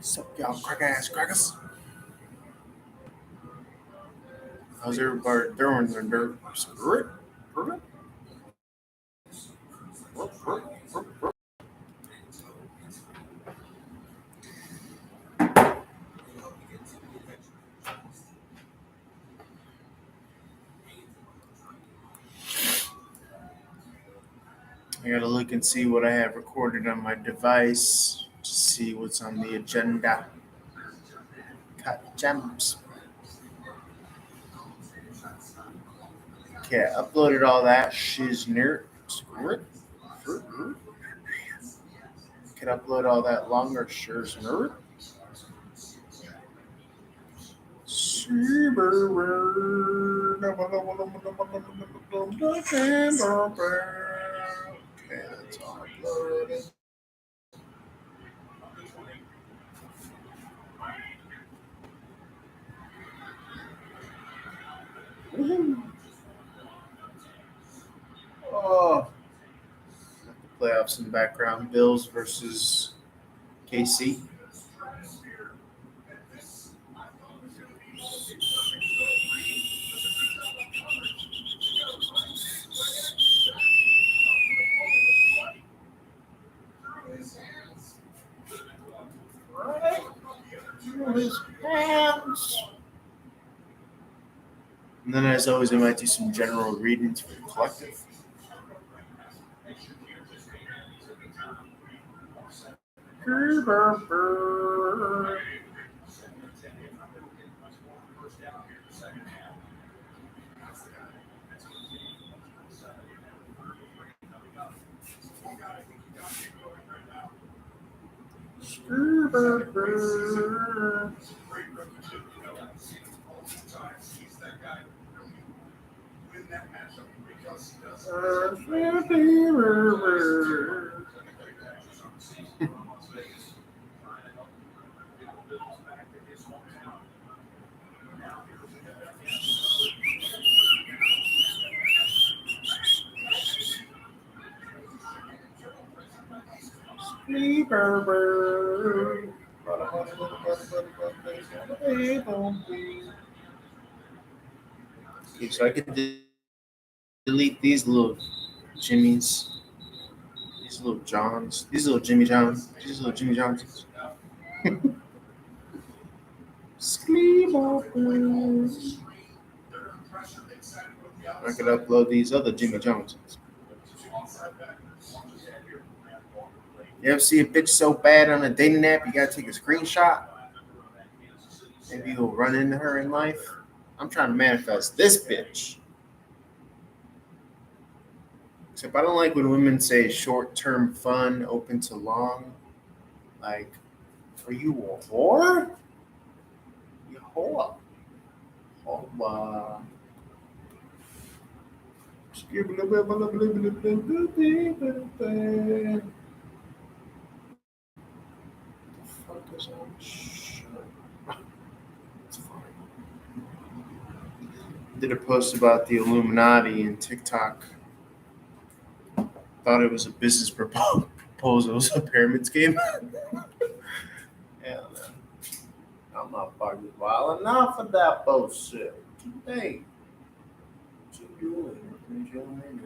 Sup, y'all crack ass crackers? How's everybody doing in their spirit? I gotta look and see what I have recorded on my device to see what's on the agenda. Cut gems. Okay, I uploaded all that shiznert. Can upload all that longer shiznert. Okay, that's all uploaded. Oh, the playoffs in the background. Bills versus KC. His hands. And then, as always, I might do some general readings for the collective. Okay, so I can delete these little Jimmys, these little Johns, these little Jimmy Johns, these little Jimmy Johnsons. I could upload these other Jimmy Johnsons. You ever see a bitch so bad on a dating app, you gotta take a screenshot? Maybe you'll run into her in life. I'm trying to manifest this bitch. Except I don't like when women say short-term fun, open to long. Like, are you a whore? You whore. Whore. Focus on it's fine. I did a post about the Illuminati and TikTok. Thought it was a business proposal. It was a pyramid scheme. Yeah, I'm not fucking wild enough for that bullshit. Hey, what you doing? What you doing?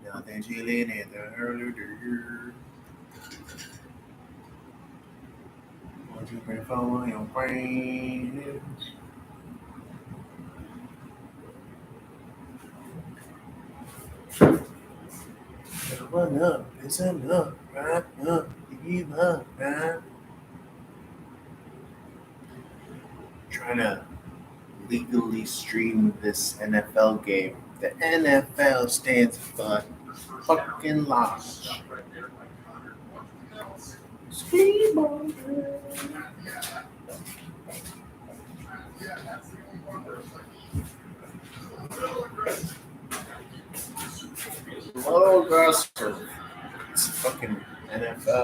Nothing chilling in the earlier. What you been for your friends? Run up, it's enough, right up, give up, right? Trying to legally stream this NFL game. The NFL stands for fucking large.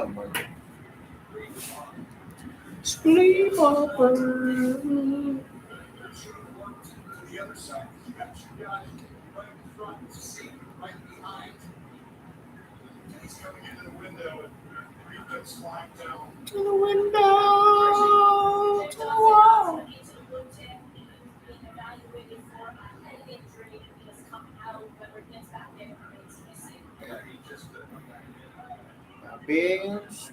something like that. Sleepover. To the window. To the wall. Beans.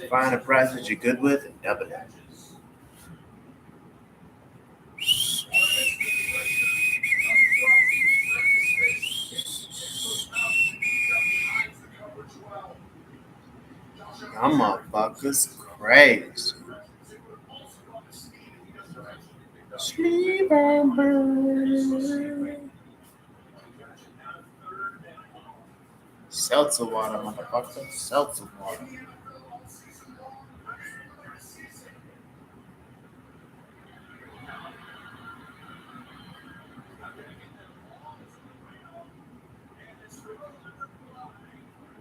Find a price that you're good with and double it. Y'all motherfuckers crazy. Sleepover. Seltzer water, motherfucker. Seltzer water.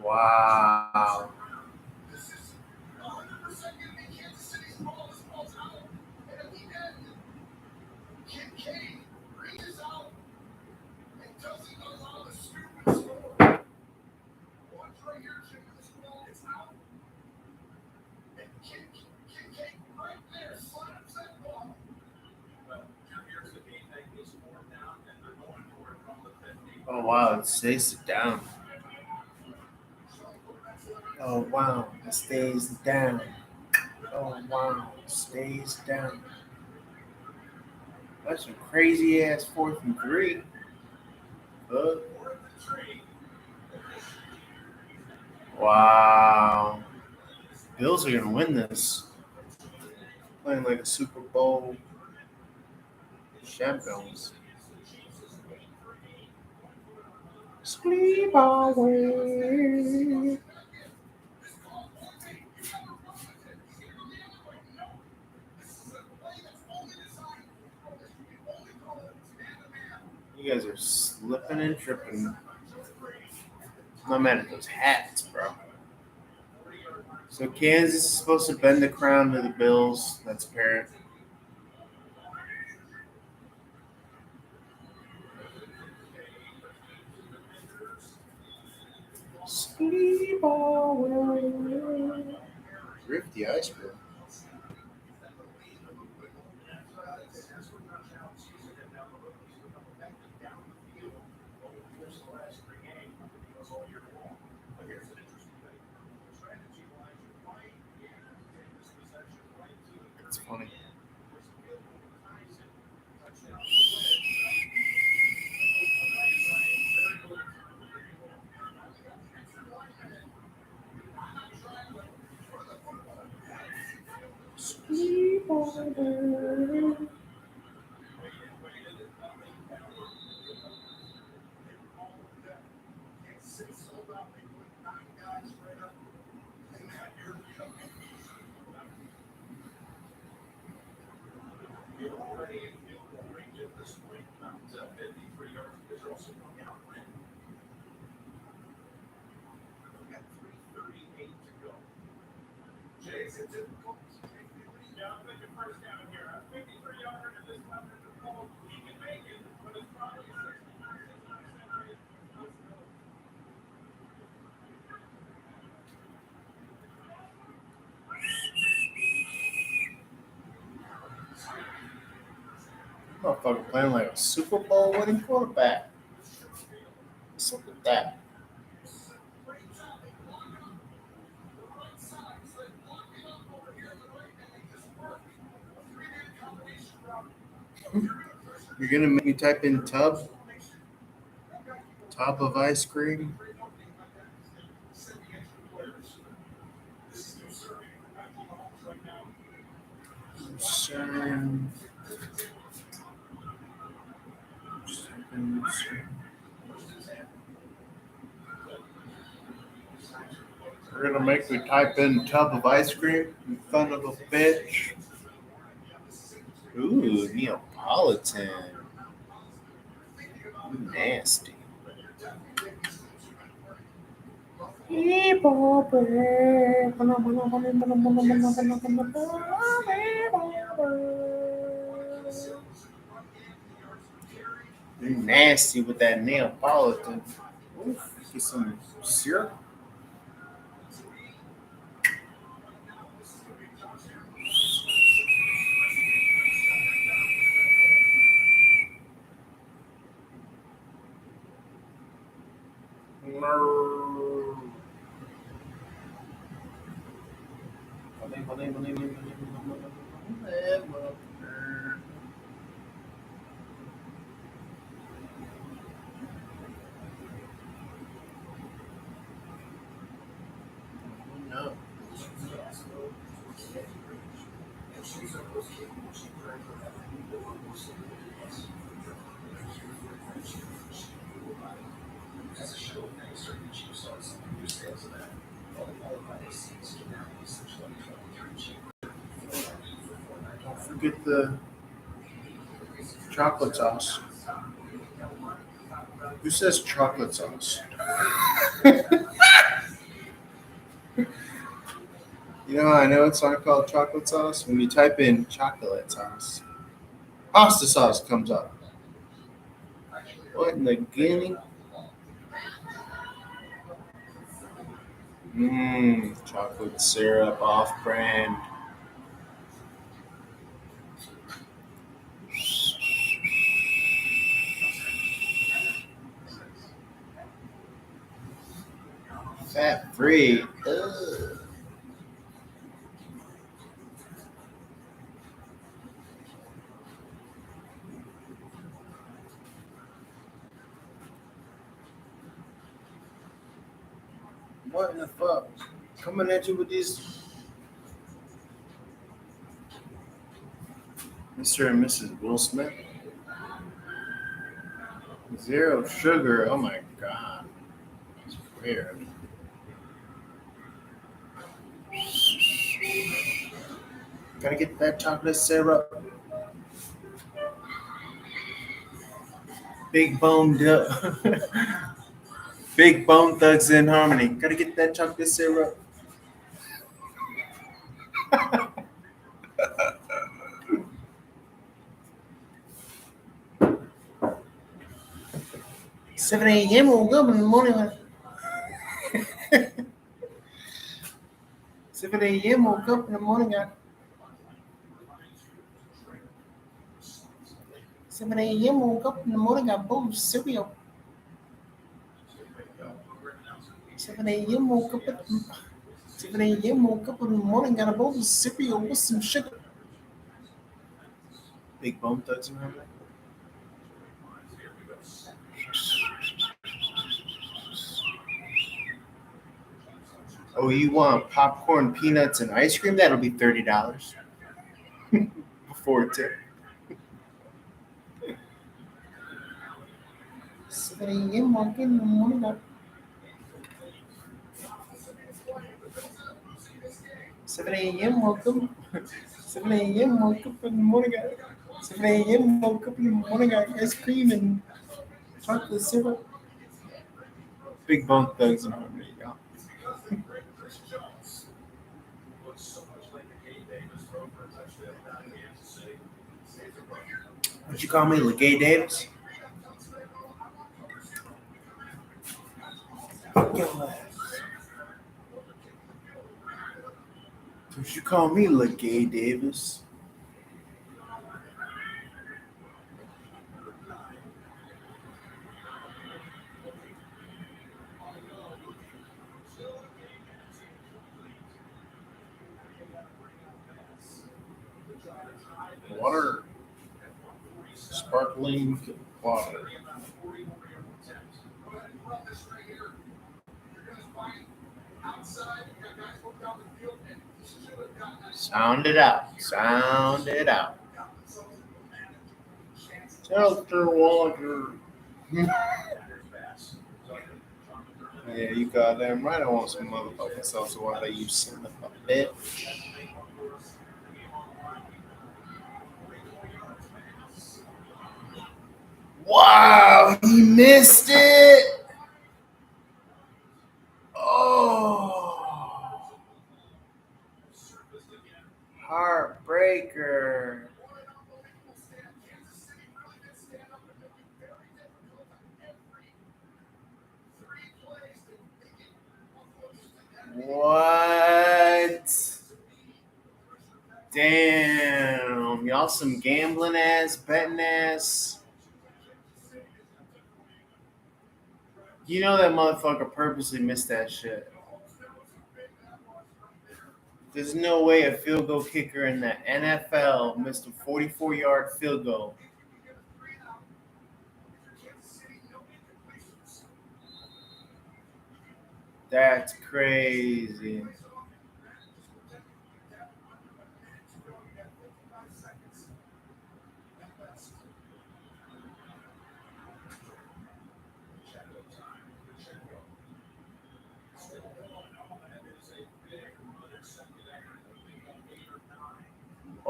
Wow. Oh wow, it stays down. Oh wow, it stays down. Oh wow, it stays down. That's some crazy ass 4th and 3. Wow. Bills are gonna win this. Playing like a Super Bowl champions. Sleep away. You guys are slipping and tripping. No matter those hats, bro. So Kansas is supposed to bend the crown to the Bills. That's apparent. Sleep away. Rifty ice cream. It's funny. Sleep away. Motherfucker playing like a Super Bowl winning quarterback. What's up with that? You're gonna make me type in tub of ice cream. Concern. You're gonna make me type in tub of ice cream, you son of a bitch. Ooh, Neapolitan. Nasty. You nasty with that Neapolitan. Oof, get some syrup. No. Don't forget the chocolate sauce. Who says chocolate sauce? You know how I know it's not called chocolate sauce? When you type in chocolate sauce, pasta sauce comes up. What in the guinea? Chocolate syrup off brand. Fat free. Ugh. What in the fuck? Coming at you with these Mr. and Mrs. Will Smith. Zero sugar. Oh my god. It's weird. Gotta get that chocolate syrup. Big bone Big bone thugs in harmony. Gotta get that chocolate syrup. Seven a.m. woke up in the morning. 7 a.m. woke up in the morning. 7 a.m. woke up in the morning. I bowl of cereal. 7 a.m. woke up at 7 a.m. woke up in the morning. Got a bowl of cereal with some sugar. Big bone thugs in harmony. Oh, you want popcorn, peanuts, and ice cream? That'll be $30 before tip. 7 a.m. woke up in the morning. 7 a.m. woke up. 7 a.m. woke up in the morning. 7 a.m. woke up in the morning. Got ice cream and chocolate syrup. Big bone thugs in harmony, y'all. Would you call me LeGay Davis? Would you call me LeGay Davis? Water. Sparkling water. Sound it out. Sound it out. Filter water. Yeah, you goddamn right. I want some motherfucking salsa water. You son of a bitch. Wow, he missed it. Oh, heartbreaker. What? Damn, y'all some gambling ass, betting ass. You know that motherfucker purposely missed that shit. There's no way a field goal kicker in the NFL missed a 44-yard field goal. That's crazy.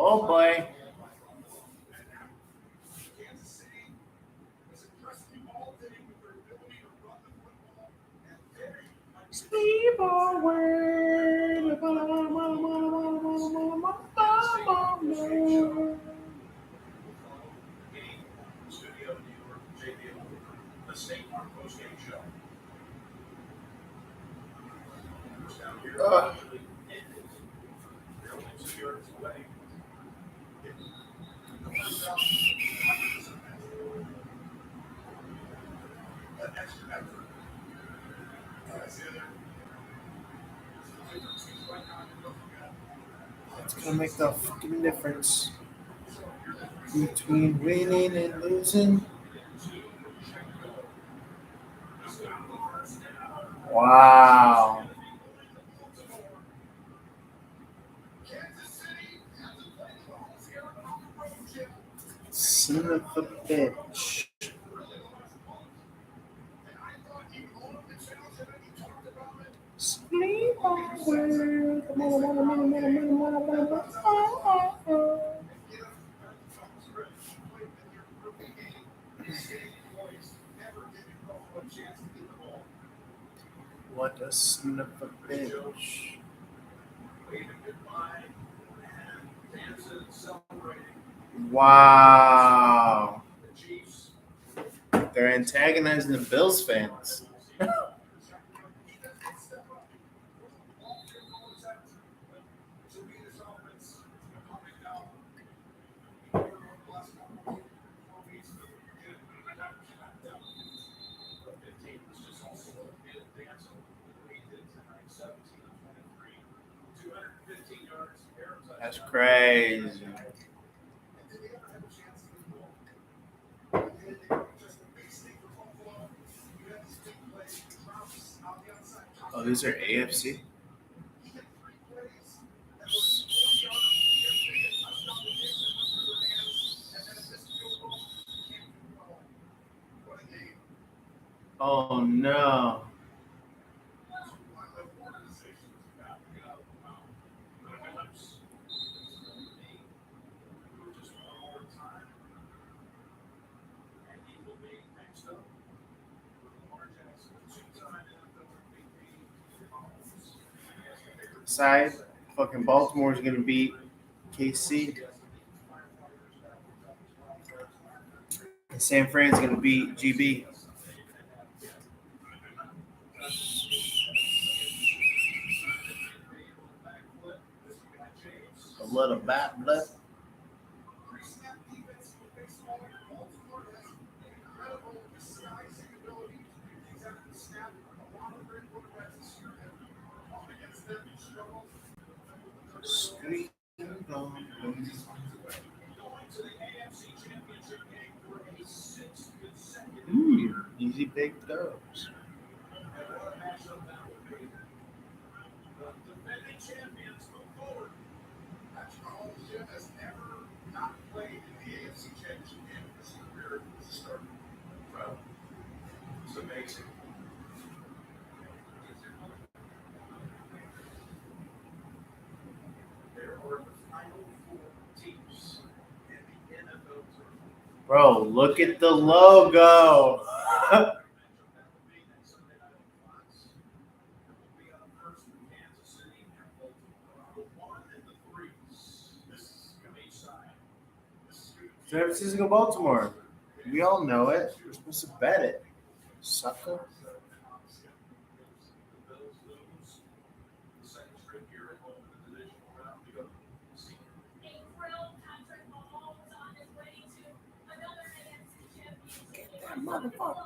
Oh boy. Sleep away. Ugh. It's gonna make the fucking difference between winning and losing. Wow. Son of a bitch. Sleep away. What a son of a bitch. Wow. They're antagonizing the Bills fans. That's crazy. Oh, these are AFC? Oh no. Side, fucking Baltimore's gonna beat KC. And San Fran's gonna beat GB. A little bat blip. Scream on. Easy big dubs. Bro, look at the logo. San Francisco, Baltimore. We all know it. We're supposed to bet it. Sucker. Get that motherfucker.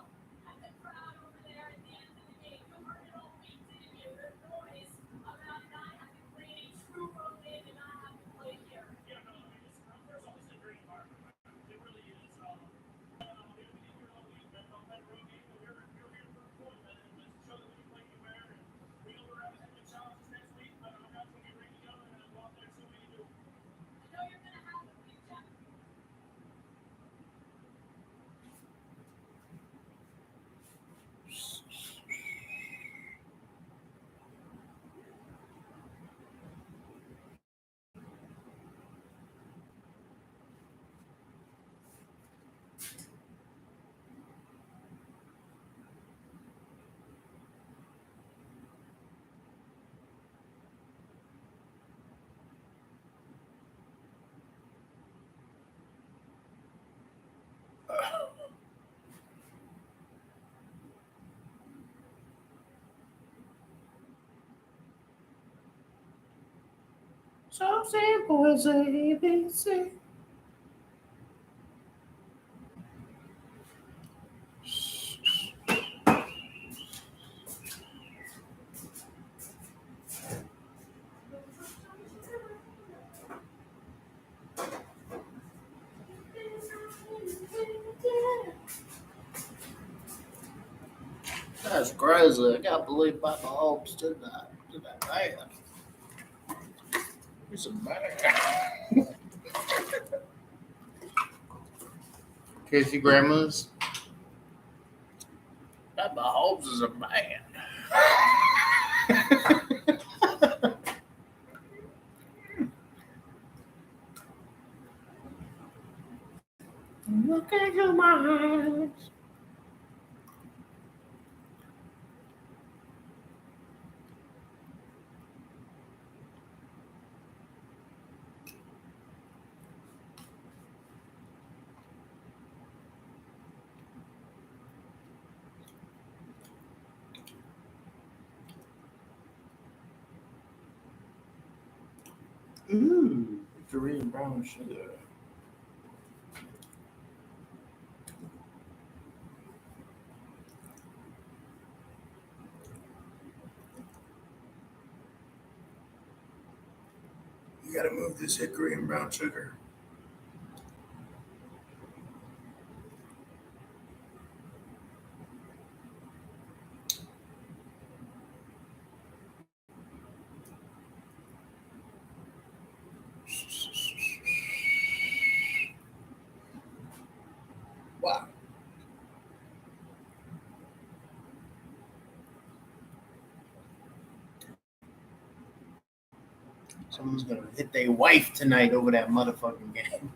So simple as ABC. That's crazy. I can't believe Papa Holmes did that. Did that man. He's a man. Casey Grandma's. Papa Holmes is a man. Look into my eyes. Ooh, Korean brown sugar. You gotta move this hickory and brown sugar. Wow. Someone's gonna hit their wife tonight over that motherfucking game.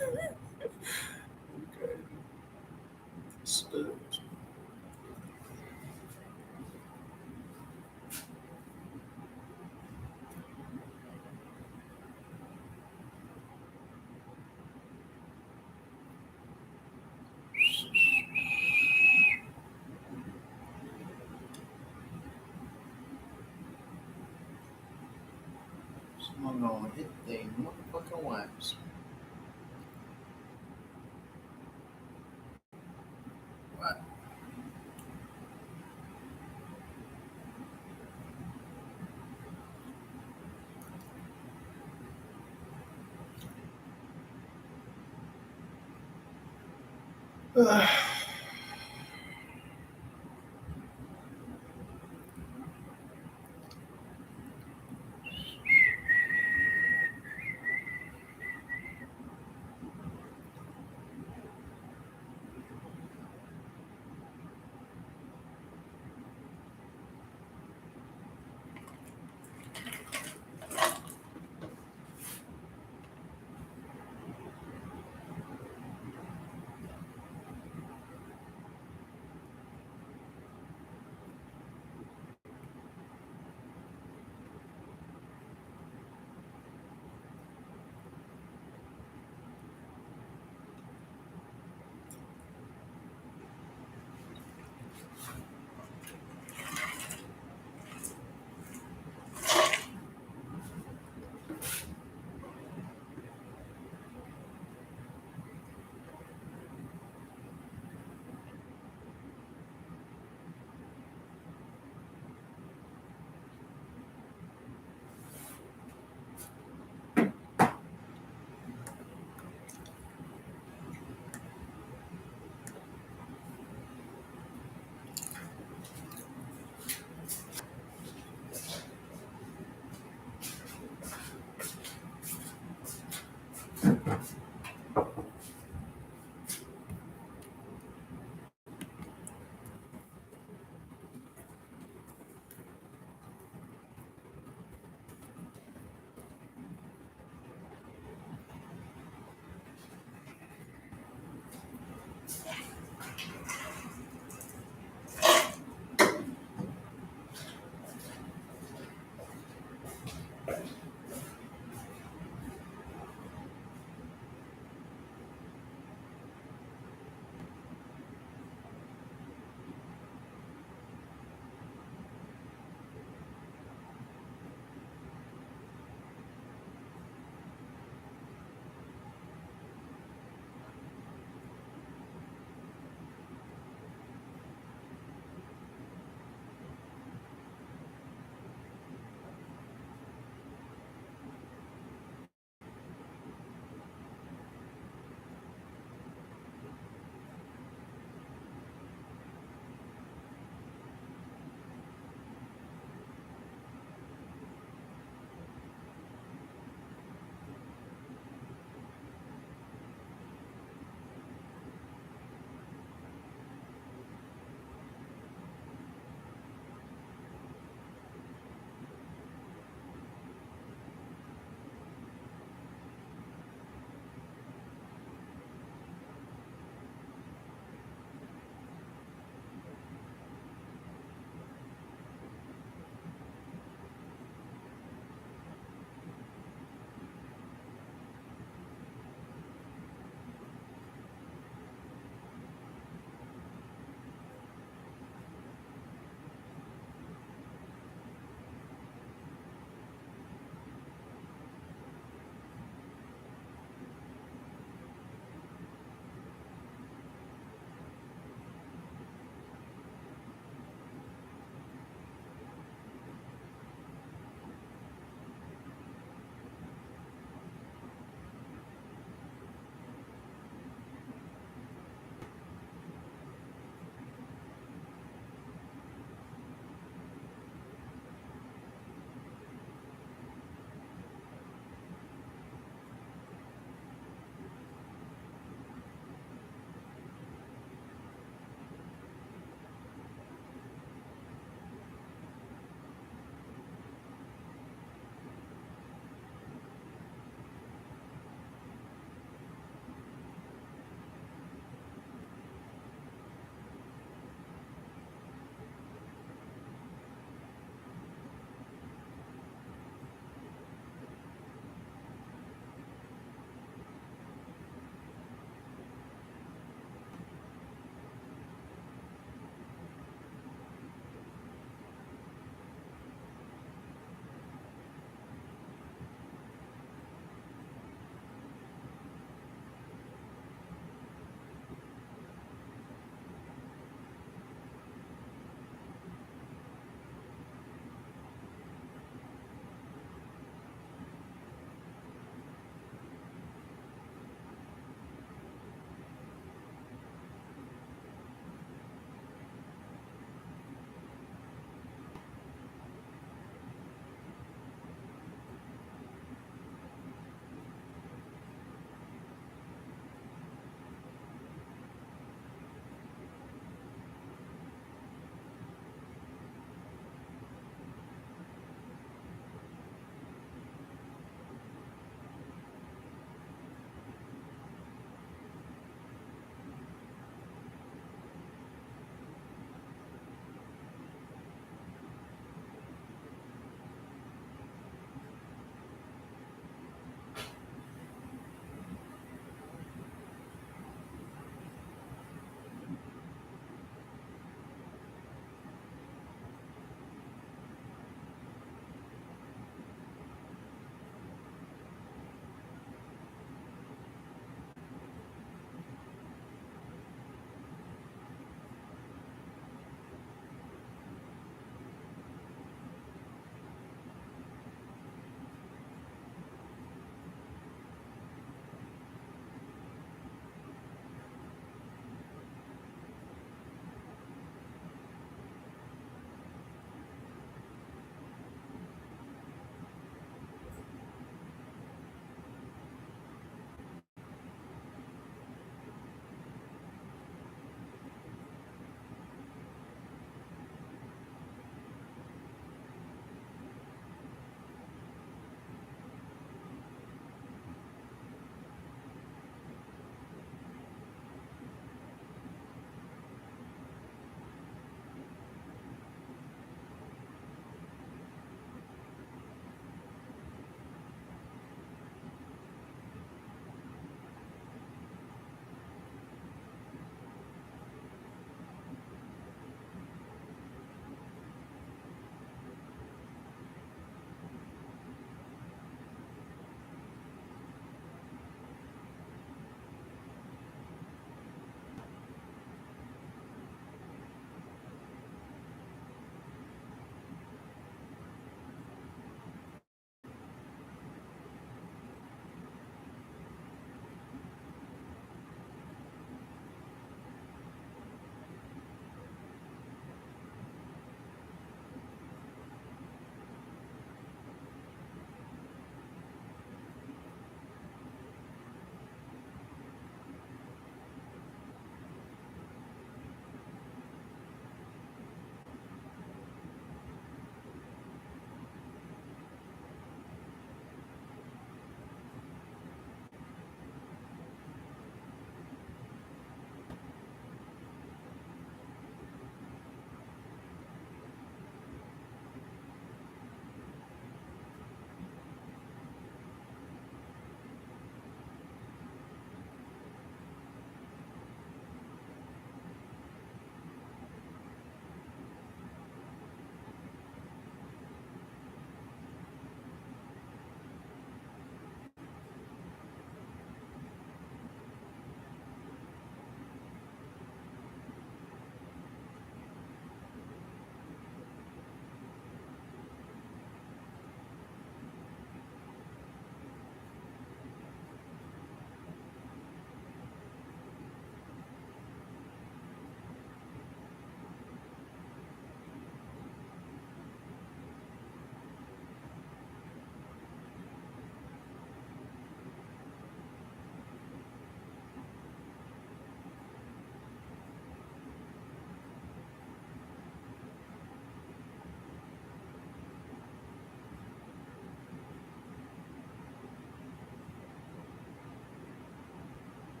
Okay. So, someone gonna hit their motherfucking wives. What?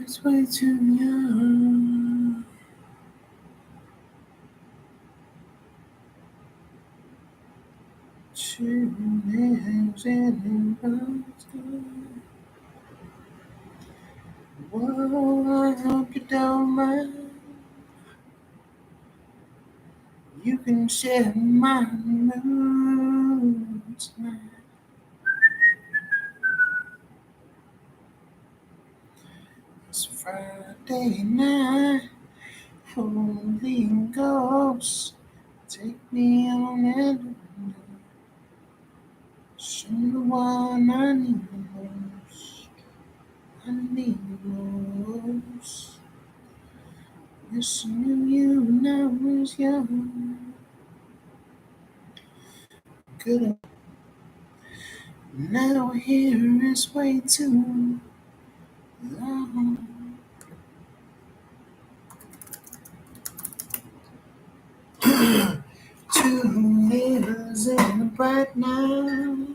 It's way too young. Two nails in a bottle. Whoa, I hope you don't mind. You can share my mood tonight. It's Friday night. Holy Ghost, take me on and show the one I need the most. I need the most. Yes, I knew you when I was young. Good. Now here is way too long. Two neighbors in a bright night.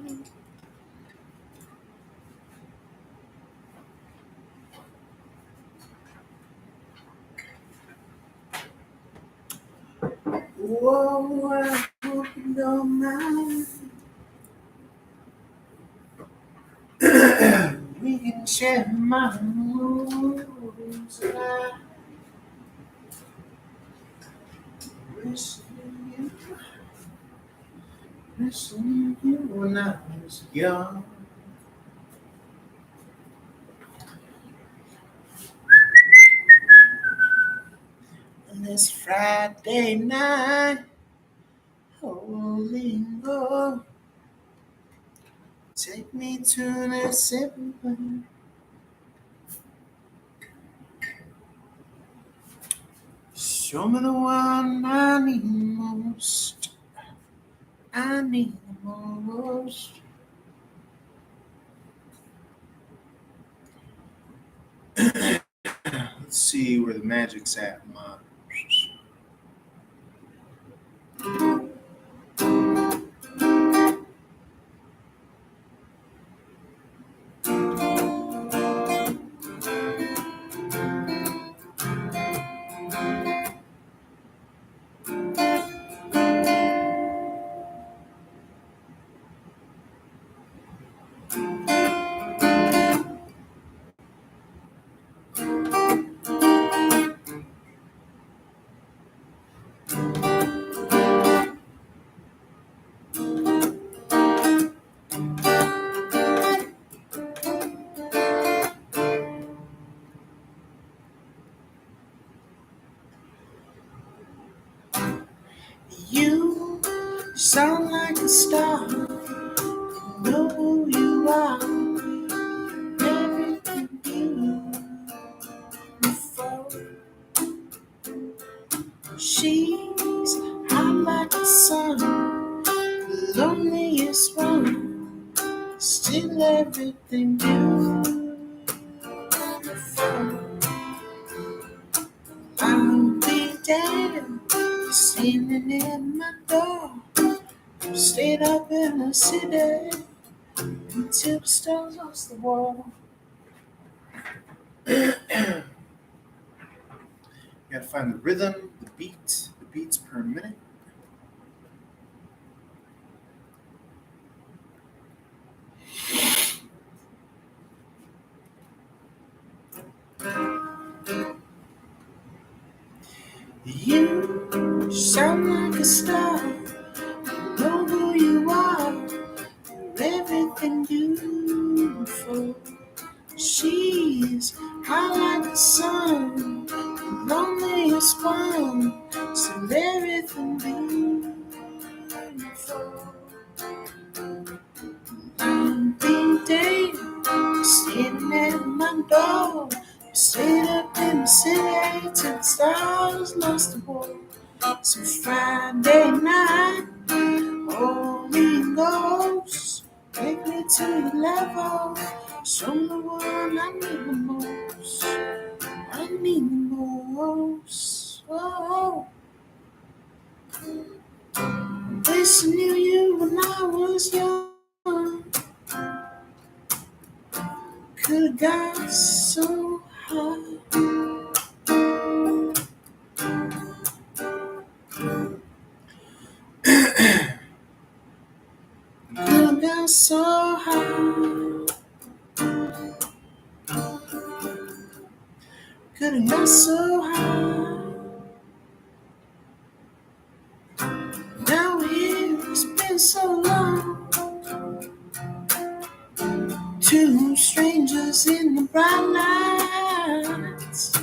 Whoa, I hope you don't mind. We can share my moves tonight. Wishing you when I was young. On this Friday night, holy Lord, take me to the simple. Show me the one I need. need the most. Let's see where the magic's at, man. You sound like a star. Know who you are. Everything beautiful. She's hot like the sun. The loneliest one. Still everything beautiful. I'll be damned. Standing in my door. Stayed up in the city until the stars lost the wall. You gotta find the rhythm, the beats per minute. You sound like a star. Know who you are. You're everything beautiful. She's hot like the sun. The loneliest one. Still everything beautiful. I'll be day. Standing at my door. Stayed up in the city till the stars lost the war. So Friday night, Holy Ghost, take me to your level. Show me the one I need the most. I need the most. Oh, wish I knew you when I was young. Could've got so high. Could've got so high. Could've got so high. Now here it's been so long. Two strangers in the bright lights.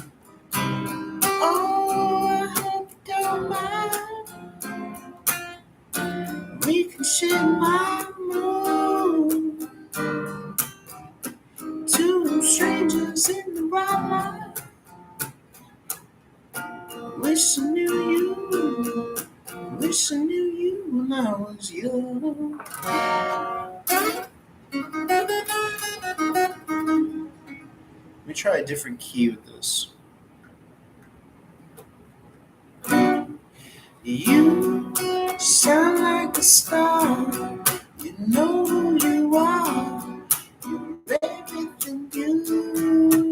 Oh, I hope you don't mind. We can share my room. Two strangers in the bright light. Wish I knew you. Wish I knew you when I was young. Let me try a different key with this. You sound like a star. You know who you are. You're everything beautiful.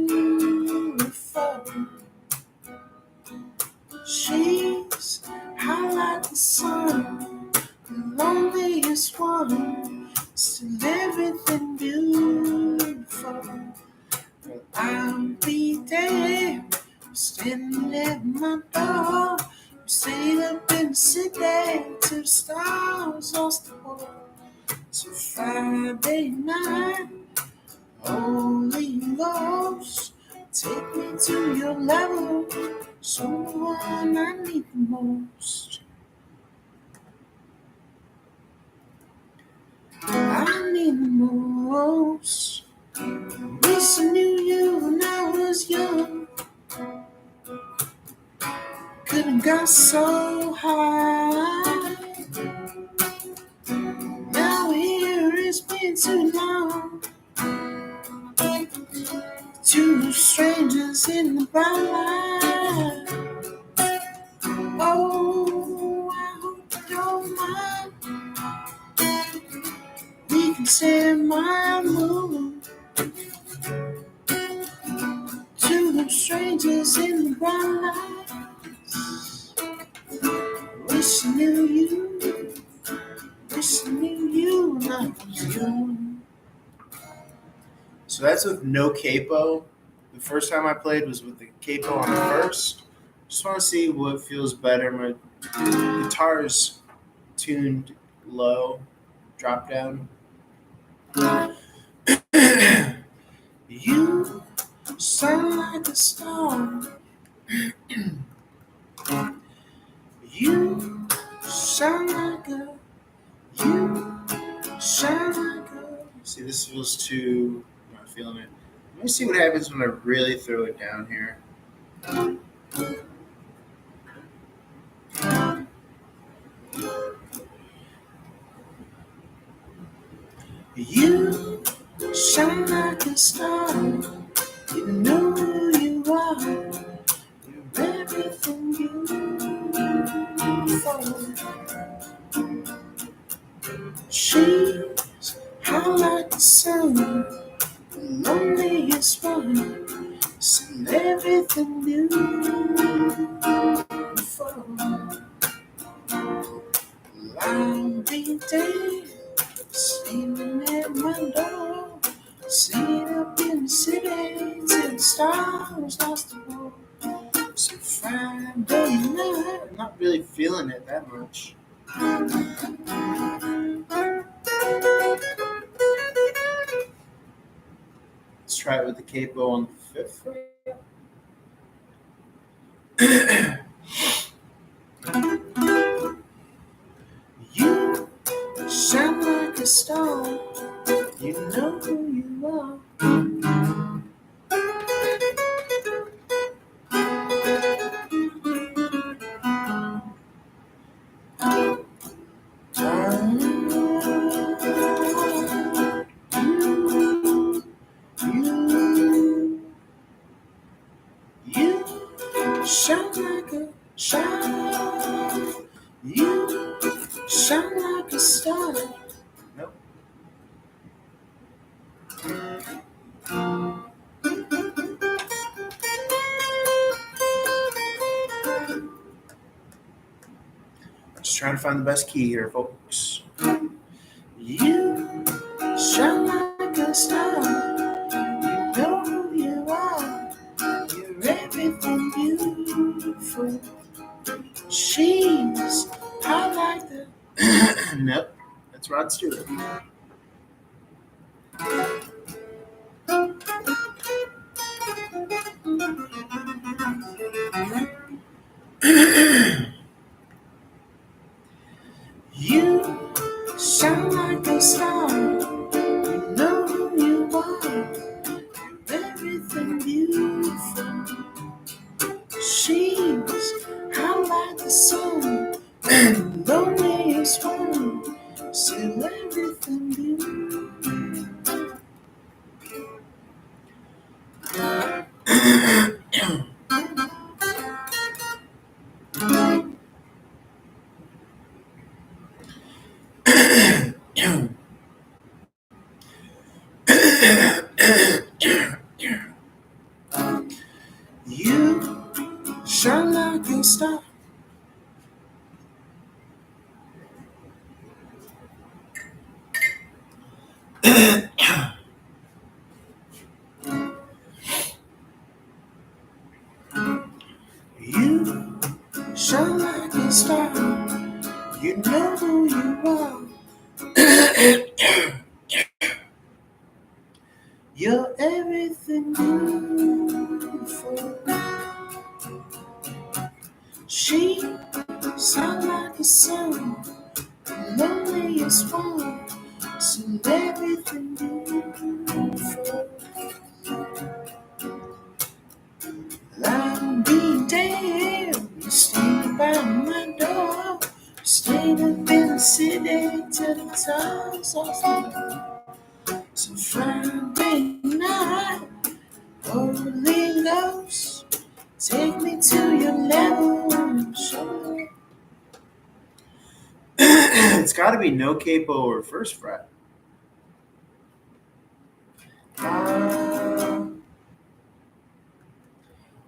She's hot like the sun. The loneliest one. Still everything beautiful. Well, I'll be there. Standing at my door. Stayed up in the city till the stars lost the war. So Friday night, Holy Ghost, take me to your level. Someone I need the most. I need the most. Wish I knew you when I was young. Could've got so high. too long. Two strangers in the brown light. Oh, I hope you don't mind. We can say my moon. Two strangers in the brown light. Wish I knew you. Wish I knew you when I was young. So that's with no capo. The first time I played was with the capo on the first. Just want to see what feels better. My guitar is tuned low, drop down. You sound like a star. You sound like a. You sound like a. See, this feels too. I'm not feeling it. Let me see what happens when I really throw it down here. You shine like a star. You know who you are. You're everything beautiful. She's high like the sun. The loneliest one. Seen everything beautiful. I'll be there. Sleeping at my door, sitting up in the city till the stars lost the war. So Friday night, I'm not really feeling it that much. Let's try it with the capo on the fifth fret. You shine like a star. You know who you are. You shine like a shine. You shine like a star. Nope. Just trying to find the best key here, folks. You shine like a star. You know who you are. You're everything beautiful. She's hot like the. Nope, that's Rod Stewart. You shine like a star. You know who you are. You're everything beautiful. She's hot like the sun. Loneliest one. Still everything beautiful. You shine like a star. You shine like a star. You know who you are. You're everything beautiful. She shine like the sun. The loneliest one. Seen everything beautiful. I'll be there. You stayed by my door. Stayed up in the city till the time's off. Friday night, Holy Ghost, take me to your level. Show me. It's got to be no capo or first fret.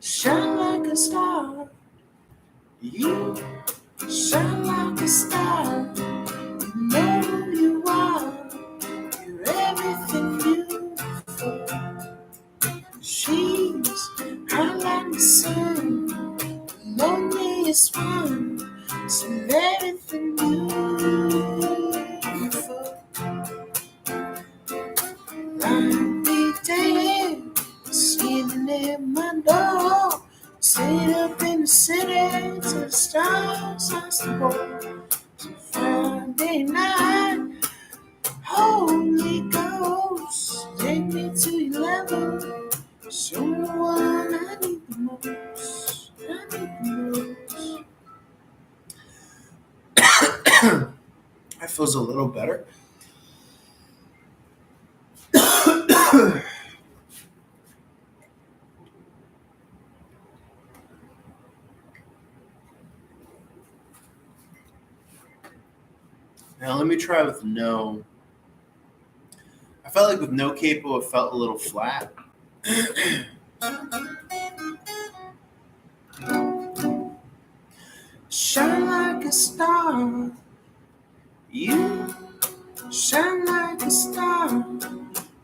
Shine like a star. You shine like a star. You know who you are. You're everything beautiful. She's hot like the sun. Loneliest one. So everything beautiful. I'll be dead. Sitting at my door. Stayed up in the city till the stars are born. So Friday night, Holy Ghost, take me to your level. Show me what I need the most. I need the most. That feels a little better. Now let me try with no. I felt like with no capo, it felt a little flat. Shine like a star. You shine like a star.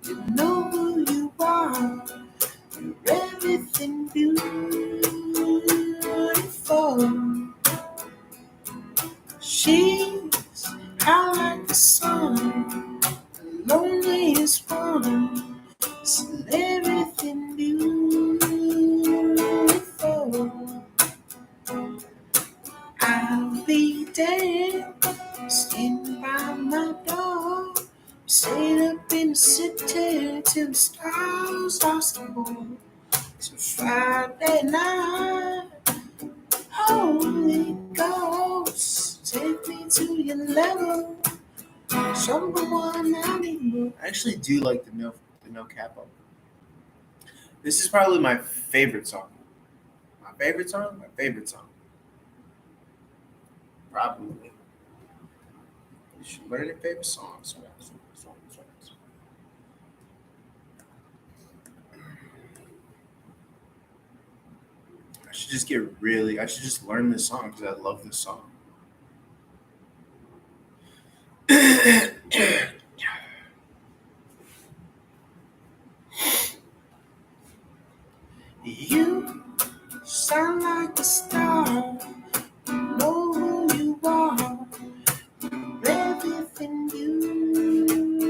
You know who you are. You're everything beautiful. She's out like the sun. The loneliest one. Still everything beautiful. I'll be dead. Standing by my door. Stayed up in the city till the stars lost the moon. So Friday night, Holy Ghost, take me to your level. Show me what I need more. I actually do like the no capo. This is probably my favorite song. My favorite song. My favorite song. Probably. You should learn your favorite songs. I should just I should just learn this song because I love this song. You sound like a star. You know who you are. You're everything beautiful.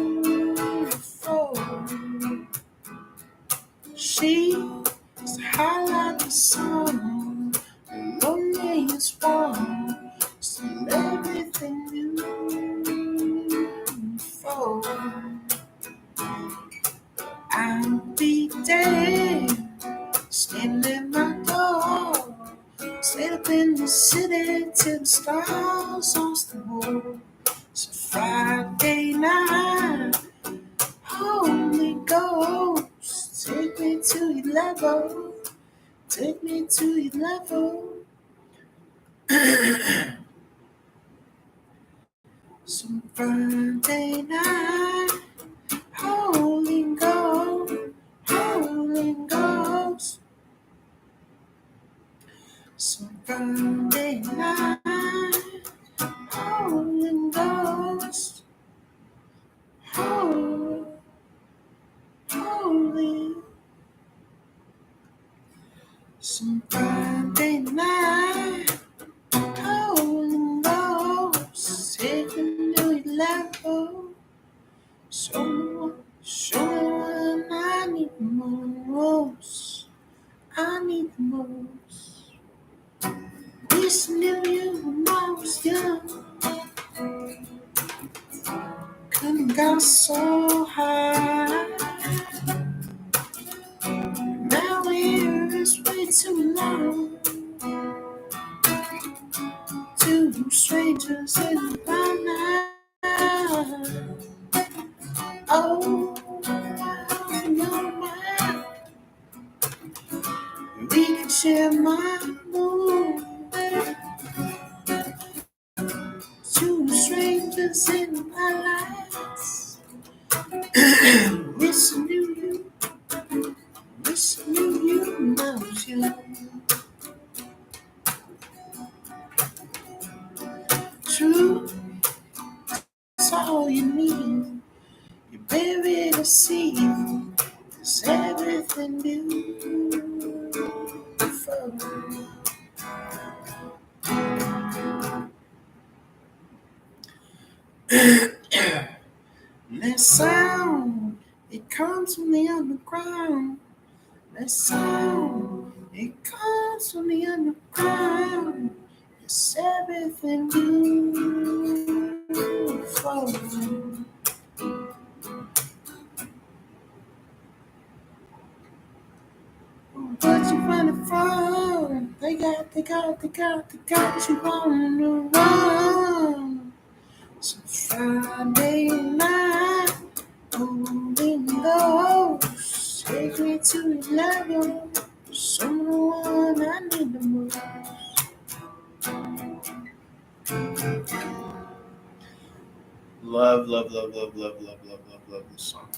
She's high like the sun. The loneliest one. Still everything beautiful. I'll be dead. Standing at my door. Stayed up in the city till the stars lost the war. So Friday night, Holy Ghost, take me to your level. Take me to your level. So Friday night, Holy Ghost, Holy Ghost. So Friday night, Holy Ghost, Holy, Holy. So Friday night, Holy Ghost, take me to your level. So I need the most. I need the most. Wish I knew you when I was young. Couldn't go so high. Now we're just way too long. Two strangers in the night. Oh, share my mood. Two strangers in my lives. Missing you, missing you knows you. True, that's all you need. You bury the sea, it's everything beautiful. That sound, it comes from the underground. That sound, it comes from the underground. It's everything beautiful. What you running from? They got you on the run. So Friday night, holding those, take me to 11. Someone I need the most. Love this song.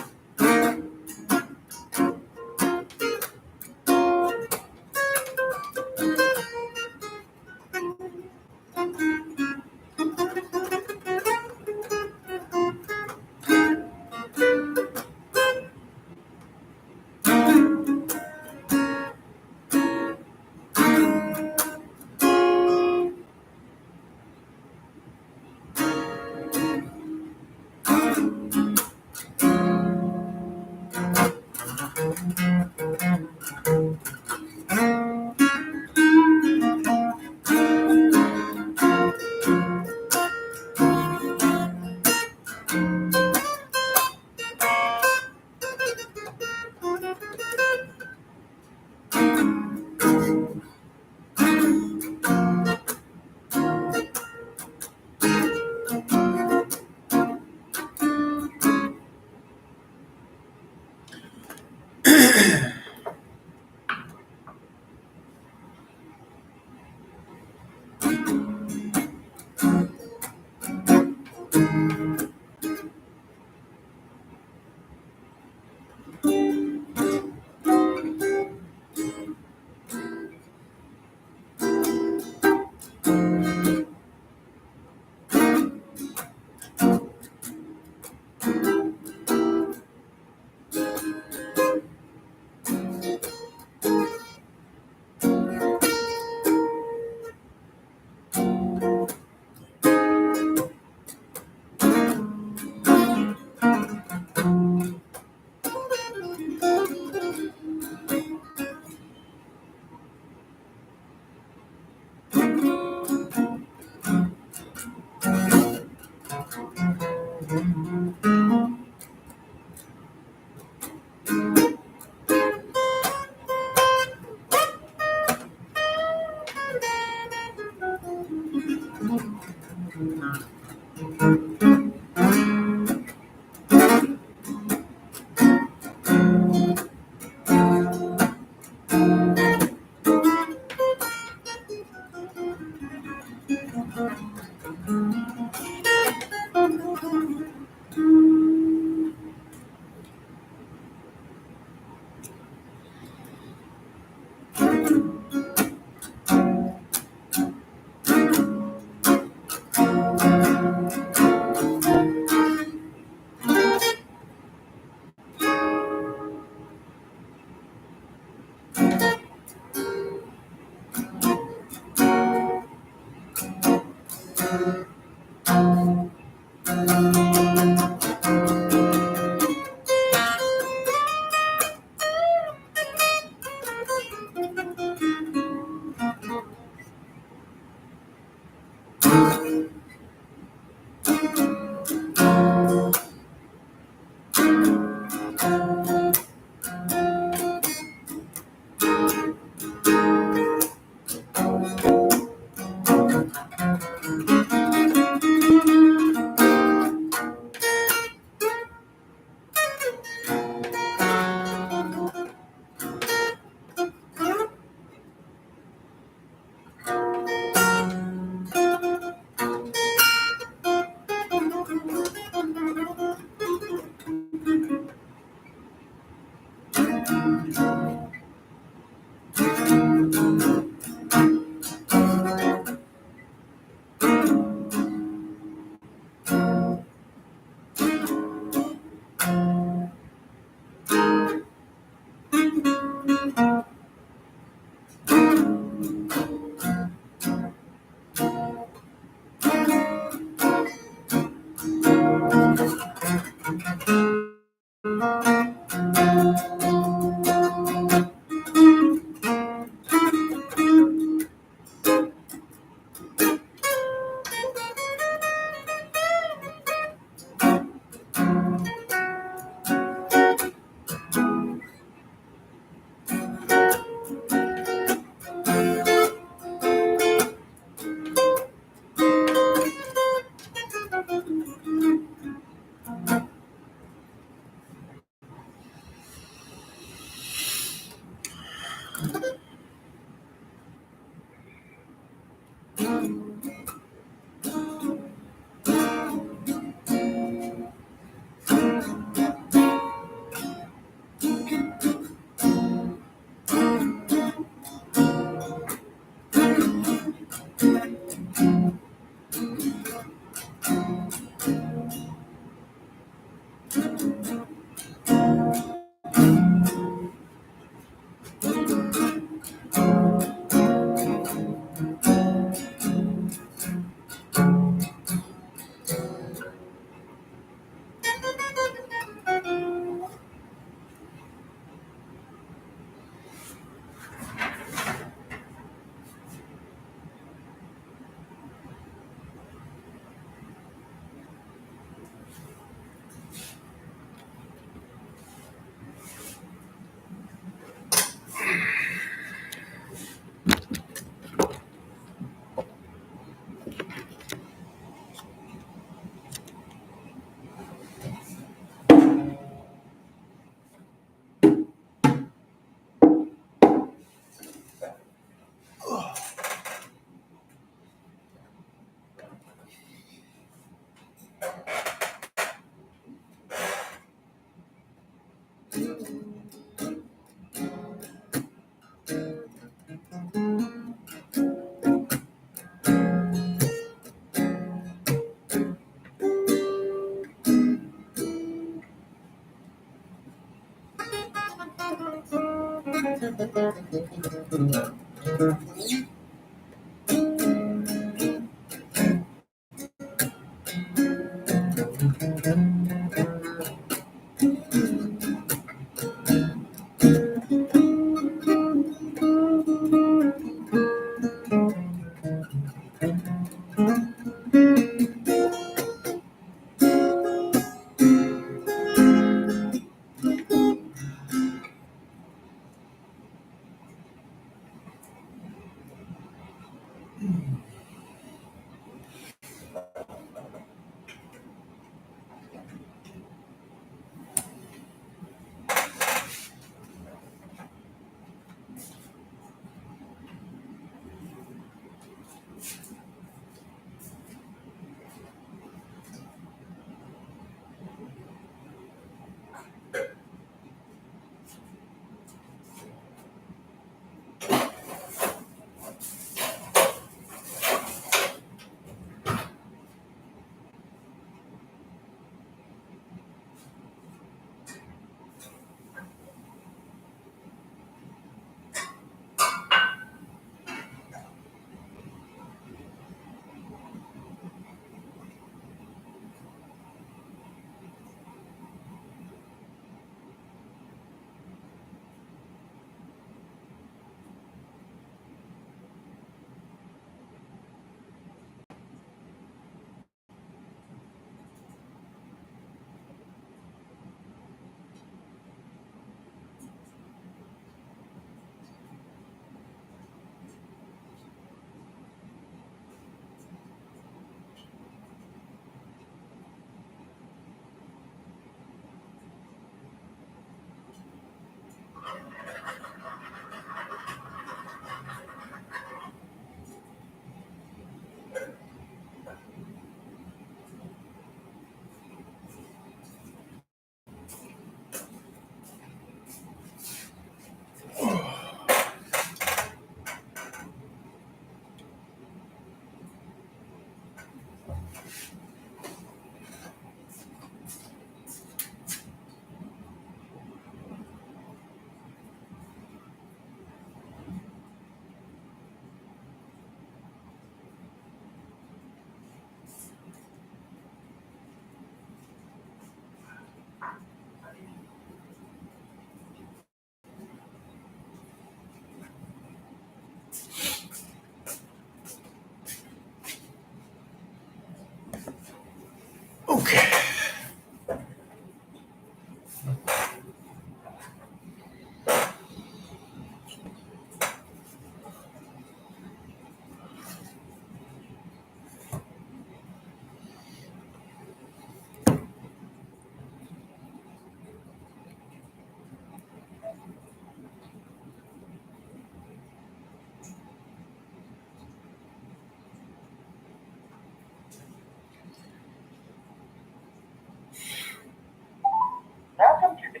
Welcome to the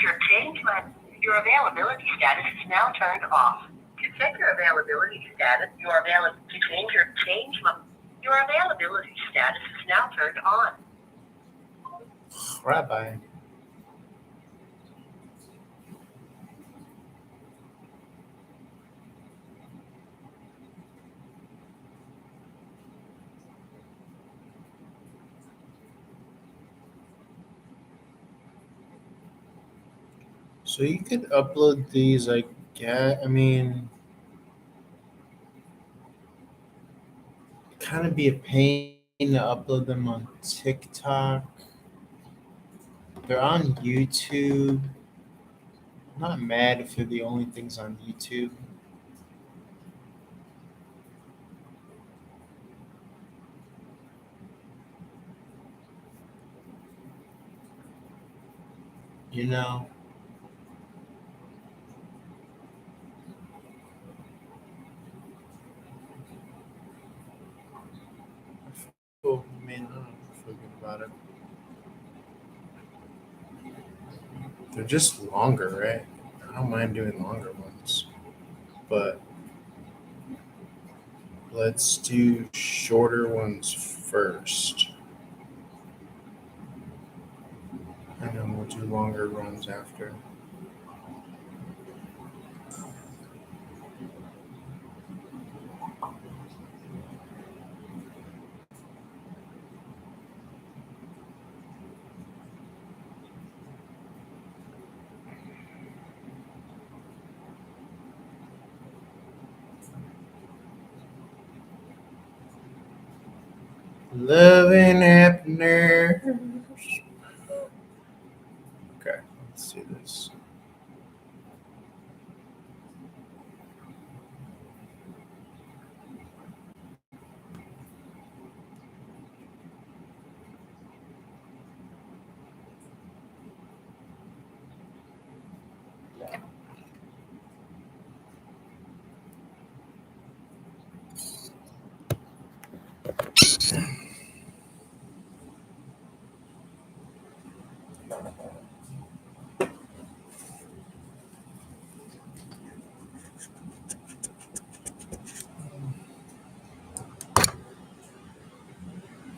to change your availability status is now turned off. To check your availability status, your availability status is now turned on. Rabbi. So you could upload these, I guess. I mean, kind of be a pain to upload them on TikTok. They're on YouTube. I'm not mad if they're the only things on YouTube. You know? Oh, man, I don't feel good about it. They're just longer, right? I don't mind doing longer ones. But let's do shorter ones first. And then we'll do longer runs after. Loving happiness. Okay, let's do this.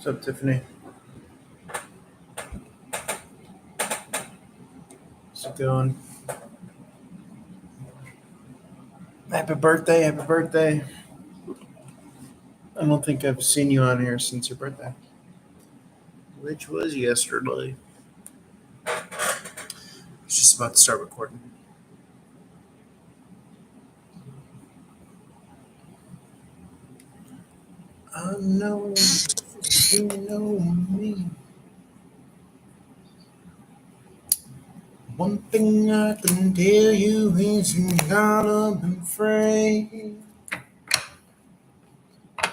What's up, Tiffany? How's it going? Happy birthday, happy birthday. I don't think I've seen you on here since your birthday, which was yesterday. I was just about to start recording. I know you know me. One thing I can tell you is you gotta be afraid.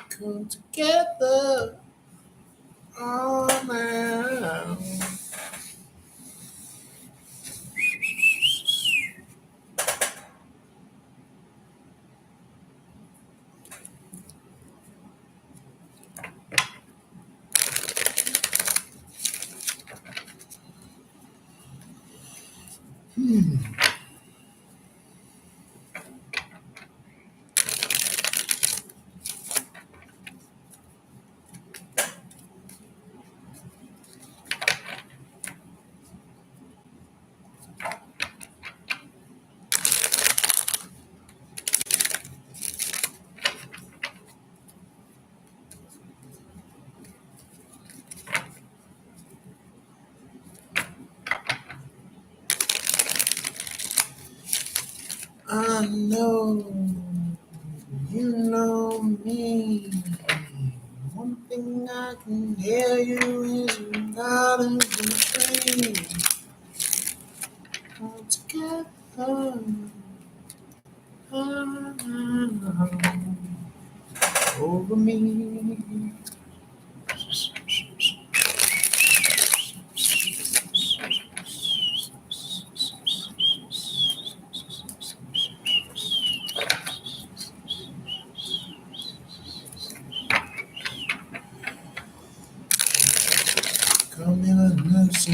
Come together all now. I know you know me. One thing I can tell you is we gotta be free. All together. Over me. Come in and let's see.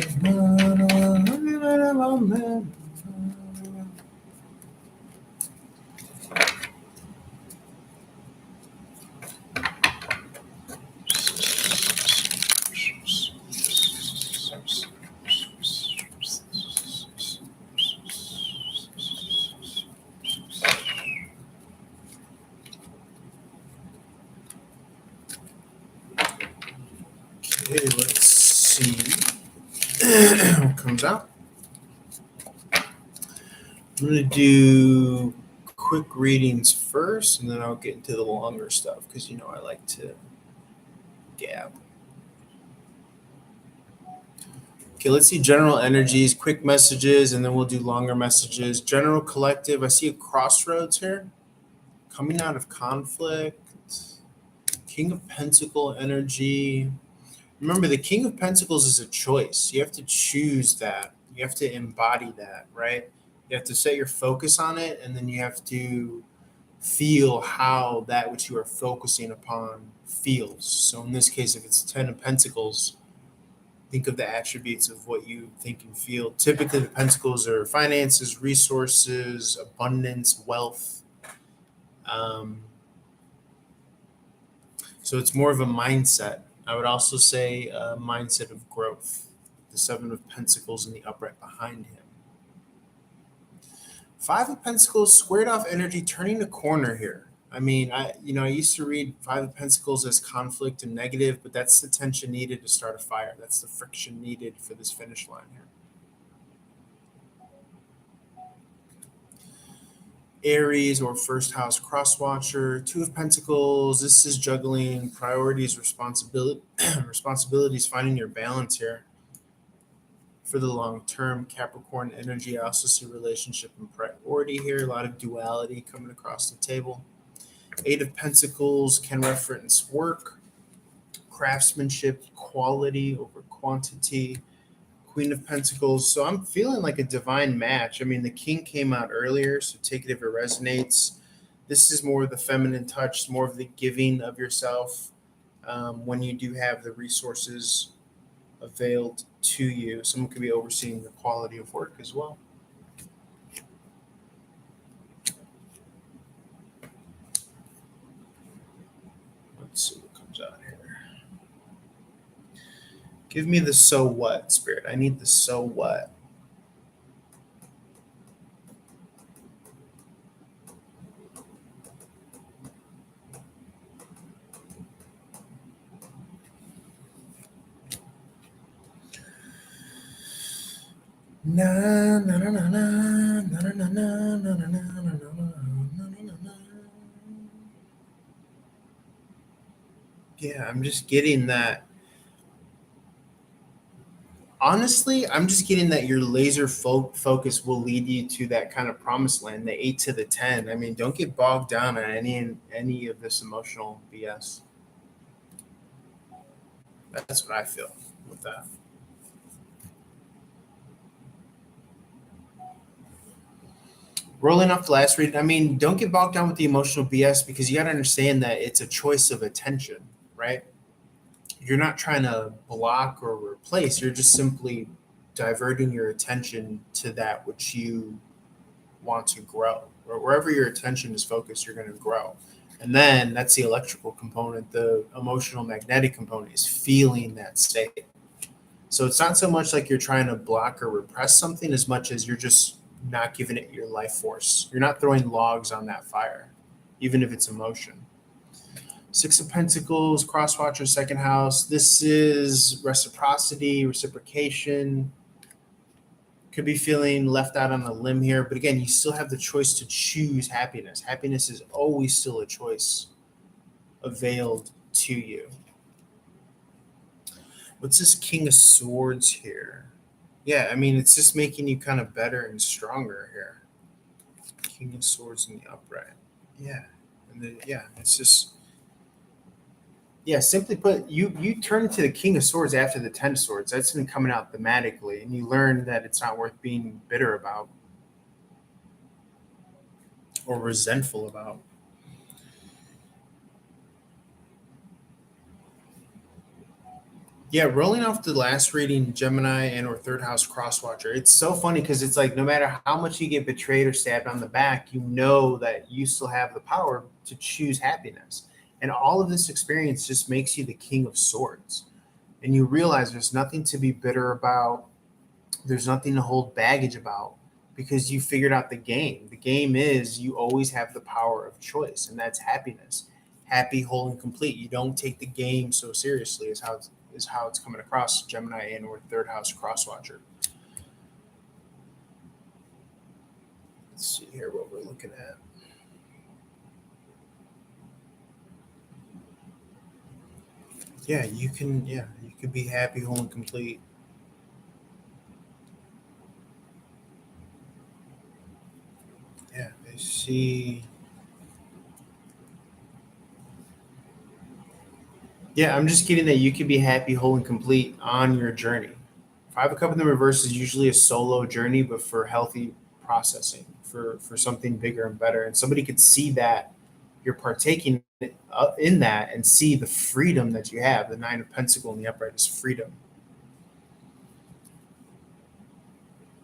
Okay, let's see what comes out. I'm going to do quick readings first, and then I'll get into the longer stuff because, I like to gab. Okay, let's see general energies, quick messages, and then we'll do longer messages. General collective, I see a crossroads here. Coming out of conflict. King of Pentacle energy. Remember, the King of Pentacles is a choice. You have to choose that. You have to embody that, right? You have to set your focus on it, and then you have to feel how that which you are focusing upon feels. So in this case, if it's 10 of Pentacles, think of the attributes of what you think and feel. Typically, the Pentacles are finances, resources, abundance, wealth. So it's more of a mindset. I would also say a mindset of growth. The Seven of Pentacles in the upright behind him. Five of Pentacles squared off energy, turning a corner here. I mean, I used to read Five of Pentacles as conflict and negative, but that's the tension needed to start a fire. That's the friction needed for this finish line here. Aries or first house cross watcher, Two of Pentacles. This is juggling priorities, responsibilities, finding your balance here. For the long term, Capricorn energy, I also see relationship and priority here. A lot of duality coming across the table. Eight of Pentacles can reference work, craftsmanship, quality over quantity. Queen of Pentacles. So I'm feeling like a divine match. I mean, the King came out earlier, so take it if it resonates. This is more of the feminine touch, more of the giving of yourself when you do have the resources availed to you. Someone could be overseeing the quality of work as well. Let's see what comes out here. Give me the so what, Spirit. I need the so what. Na na na na na na na na na na na na. Yeah, I'm just getting that. Honestly, I'm just getting that your laser focus will lead you to that kind of promised land, the 8 to the 10. I mean, don't get bogged down on any of this emotional BS. That's what I feel with that. Rolling off the last read, I mean, don't get bogged down with the emotional BS because you got to understand that it's a choice of attention, right? You're not trying to block or replace. You're just simply diverting your attention to that which you want to grow. Or wherever your attention is focused, you're going to grow. And then that's the electrical component. The emotional magnetic component is feeling that state. So it's not so much like you're trying to block or repress something as much as you're just not giving it your life force. You're not throwing logs on that fire, even if it's emotion. Six of Pentacles, Crosswatcher, second house. This is reciprocity, reciprocation. Could be feeling left out on a limb here, but again, you still have the choice to choose happiness. Happiness is always still a choice availed to you. What's this King of Swords here? Yeah, I mean, it's just making you kind of better and stronger here. King of Swords in the upright. Yeah. It's just, yeah, simply put, you turn into the King of Swords after the Ten of Swords. That's been coming out thematically, and you learn that it's not worth being bitter about or resentful about. Yeah, rolling off the last reading, Gemini and or third house crosswatcher. It's so funny because it's like no matter how much you get betrayed or stabbed on the back, you know that you still have the power to choose happiness. And all of this experience just makes you the King of Swords. And you realize there's nothing to be bitter about. There's nothing to hold baggage about because you figured out the game. The game is you always have the power of choice, and that's happiness. Happy, whole, and complete. You don't take the game so seriously is how it's coming across, Gemini and or third house crosswatcher. Let's see here what we're looking at. Yeah, you could be happy, whole, and complete. Yeah, I see. Yeah, I'm just getting that you can be happy, whole, and complete on your journey. Five of Cups in the reverse is usually a solo journey, but for healthy processing, for something bigger and better. And somebody could see that you're partaking in that and see the freedom that you have. The Nine of Pentacles in the upright is freedom.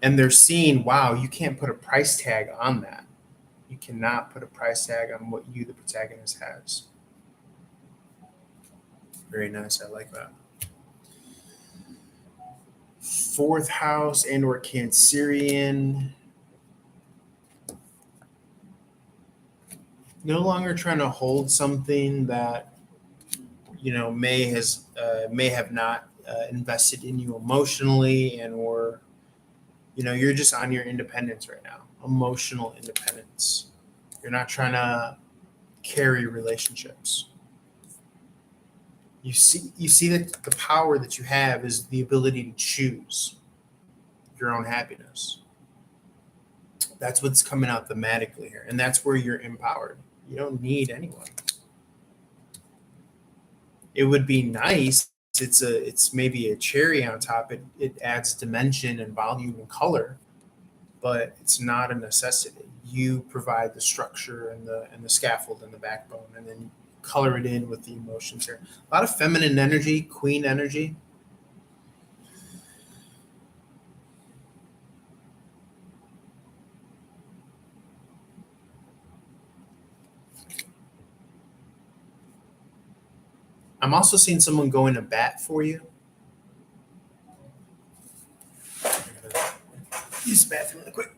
And they're seeing, wow, you can't put a price tag on that. You cannot put a price tag on what you, the protagonist, has. Very nice. I like that. Fourth house and or Cancerian. No longer trying to hold something that may have not invested in you emotionally, and or you're just on your independence right now, emotional independence. You're not trying to carry relationships. You see that the power that you have is the ability to choose your own happiness. That's what's coming out thematically here, and that's where you're empowered. You don't need anyone. It would be nice. It's maybe a cherry on top. It adds dimension and volume and color, but it's not a necessity. You provide the structure and the scaffold and the backbone, and then color it in with the emotions here. A lot of feminine energy, queen energy. I'm also seeing someone going to bat for you. Use the bathroom really quick.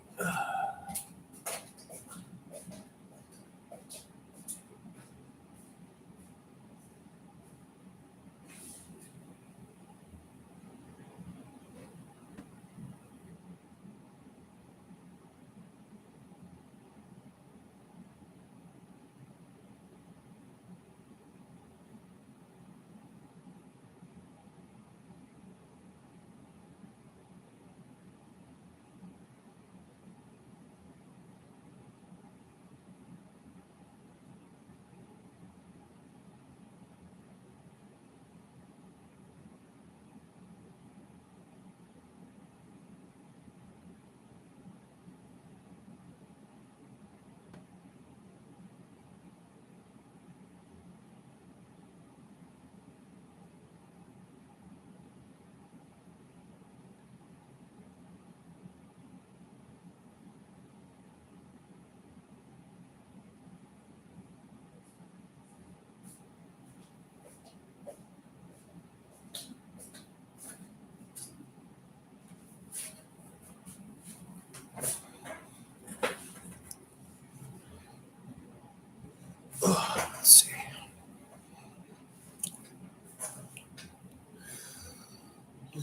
Let's see.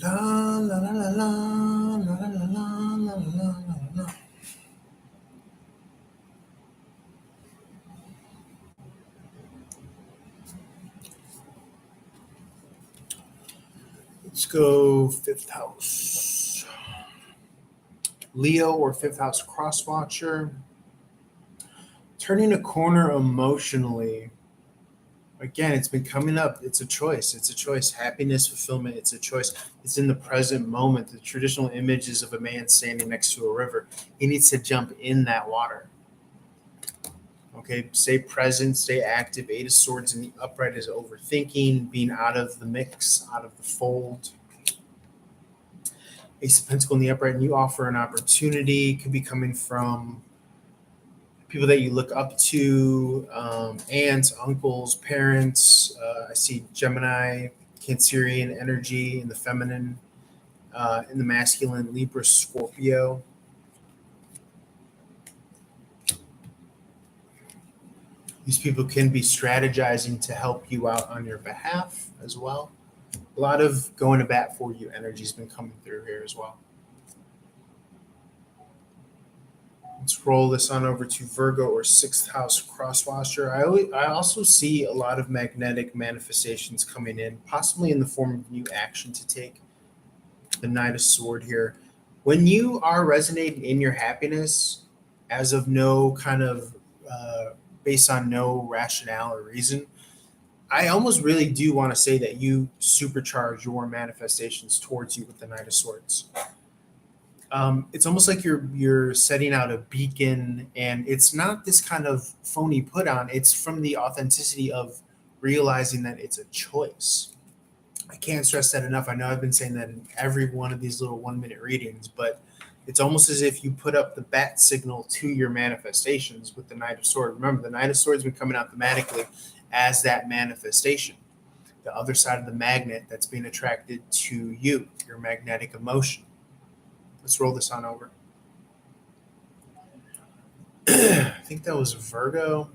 La la la la la la la la Let's go fifth house. Leo or fifth house cross watcher. Turning a corner emotionally. Again, it's been coming up. It's a choice. It's a choice. Happiness, fulfillment, it's a choice. It's in the present moment. The traditional image is of a man standing next to a river. He needs to jump in that water. Okay, stay present, stay active. Eight of Swords in the upright is overthinking, being out of the mix, out of the fold. Ace of Pentacle in the upright, and you offer an opportunity. Could be coming from people that you look up to, aunts, uncles, parents. I see Gemini, Cancerian energy in the feminine, in the masculine, Libra, Scorpio. These people can be strategizing to help you out on your behalf as well. A lot of going to bat for you energy has been coming through here as well. Let's roll this on over to Virgo or sixth house crosswatcher. I also see a lot of magnetic manifestations coming in, possibly in the form of new action to take. The Knight of Sword here. When you are resonating in your happiness, as of no kind of based on no rationale or reason, I almost really do want to say that you supercharge your manifestations towards you with the Knight of Swords. It's almost like you're setting out a beacon, and it's not this kind of phony put on. It's from the authenticity of realizing that it's a choice. I can't stress that enough. I know I've been saying that in every one of these little 1 minute readings, but it's almost as if you put up the bat signal to your manifestations with the Knight of Swords. Remember, the Knight of Swords has been coming out thematically as that manifestation, the other side of the magnet that's being attracted to you, your magnetic emotion. Let's roll this on over. I think that was Virgo.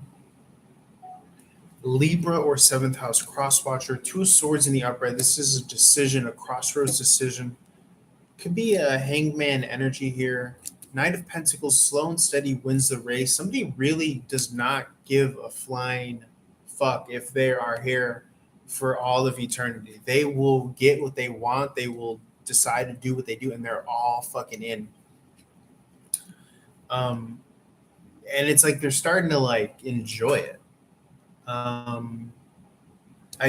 Libra or seventh house crosswatcher. Two of Swords in the upright. This is a decision, a crossroads decision. Could be a hangman energy here. Knight of Pentacles, slow and steady wins the race. Somebody really does not give a flying fuck if they are here for all of eternity. They will get what they want. They will decide to do what they do, and they're all fucking in. And it's like they're starting to like enjoy it. I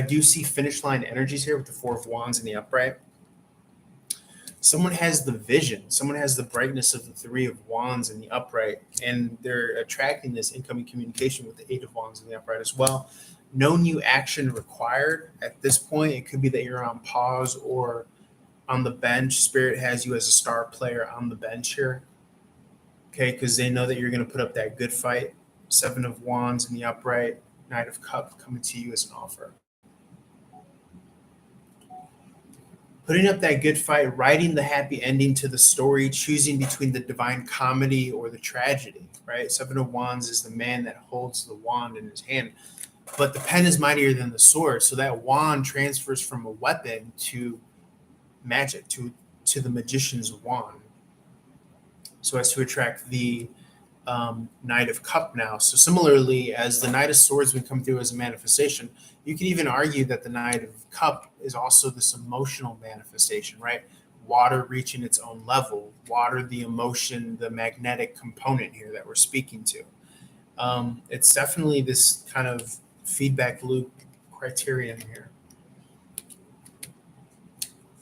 do see finish line energies here with the Four of Wands in the upright. Someone has the vision. Someone has the brightness of the Three of Wands in the upright, and they're attracting this incoming communication with the Eight of Wands in the upright as well. No new action required at this point. It could be that you're on pause or on the bench. Spirit has you as a star player on the bench here, okay, because they know that you're going to put up that good fight. Seven of Wands in the upright, Knight of Cups coming to you as an offer. Putting up that good fight, writing the happy ending to the story, choosing between the divine comedy or the tragedy, right? Seven of Wands is the man that holds the wand in his hand, but the pen is mightier than the sword. So that wand transfers from a weapon to magic, to the magician's wand, so as to attract the Knight of Cup now. So similarly, as the Knight of Swords would come through as a manifestation, you can even argue that the Knight of Cup is also this emotional manifestation, right? Water reaching its own level, water, the emotion, the magnetic component here that we're speaking to. It's definitely this kind of feedback loop criterion here.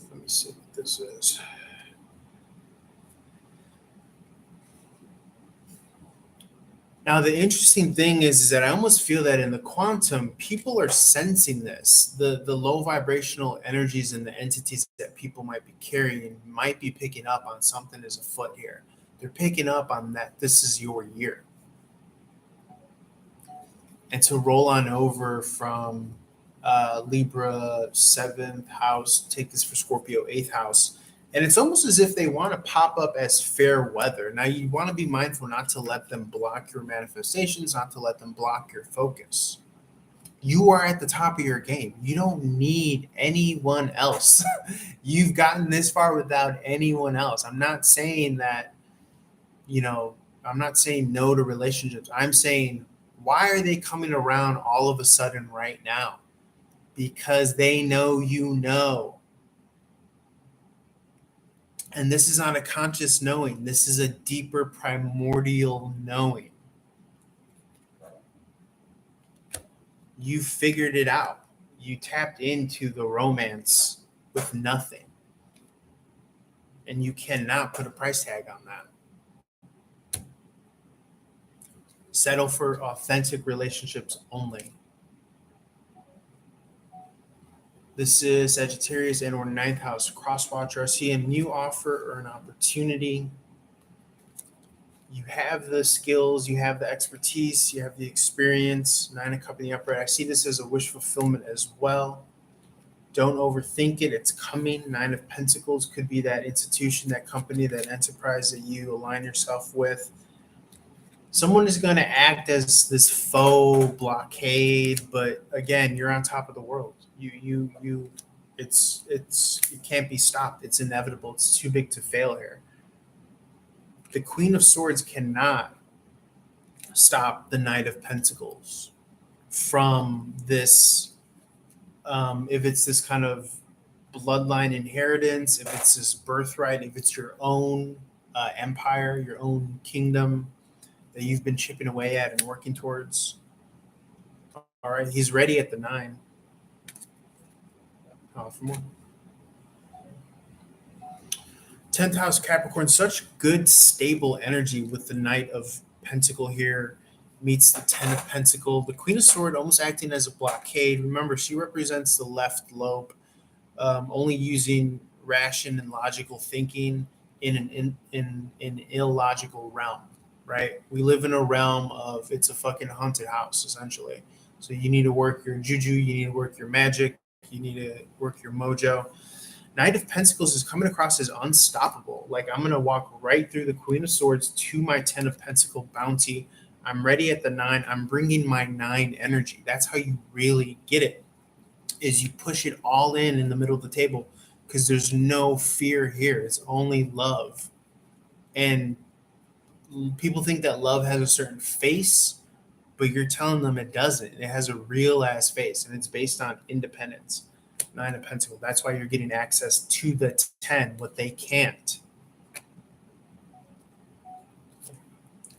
Let me see what this is. Now, the interesting thing is that I almost feel that in the quantum, people are sensing this. The low vibrational energies and the entities that people might be carrying might be picking up on something as afoot here. They're picking up on that this is your year. And to roll on over from Libra, 7th house, take this for Scorpio, 8th house. And it's almost as if they want to pop up as fair weather. Now, you want to be mindful not to let them block your manifestations, not to let them block your focus. You are at the top of your game. You don't need anyone else. You've gotten this far without anyone else. I'm not saying that, I'm not saying no to relationships. I'm saying, why are they coming around all of a sudden right now? Because they know you know. And this is not a conscious knowing. This is a deeper primordial knowing. You figured it out. You tapped into the romance with nothing. And you cannot put a price tag on that. Settle for authentic relationships only. This is Sagittarius and or ninth house crosswatcher. I see a new offer or an opportunity. You have the skills, you have the expertise, you have the experience. Nine of Cups in the upright. I see this as a wish fulfillment as well. Don't overthink it. It's coming. Nine of Pentacles could be that institution, that company, that enterprise that you align yourself with. Someone is going to act as this faux blockade, but again, you're on top of the world. It can't be stopped. It's inevitable. It's too big to fail here. The Queen of Swords cannot stop the Knight of Pentacles from this. If it's this kind of bloodline inheritance, if it's this birthright, if it's your own empire, your own kingdom that you've been chipping away at and working towards. All right, he's ready at the 9. For more. 10th house Capricorn, such good stable energy with the Knight of Pentacle here meets the 10 of Pentacle. The Queen of Sword almost acting as a blockade. Remember, she represents the left lobe, only using ration and logical thinking in an illogical realm, right? We live in a realm of it's a fucking haunted house, essentially. So you need to work your juju, you need to work your magic, you need to work your mojo. Knight of Pentacles is coming across as unstoppable. Like, I'm going to walk right through the Queen of Swords to my 10 of Pentacle bounty. I'm ready at the 9. I'm bringing my 9 energy. That's how you really get it, is you push it all in the middle of the table, because there's no fear here. It's only love. And people think that love has a certain face, but you're telling them it doesn't. It has a real ass face, and it's based on independence. 9 of Pentacles. That's why you're getting access to the 10, what they can't.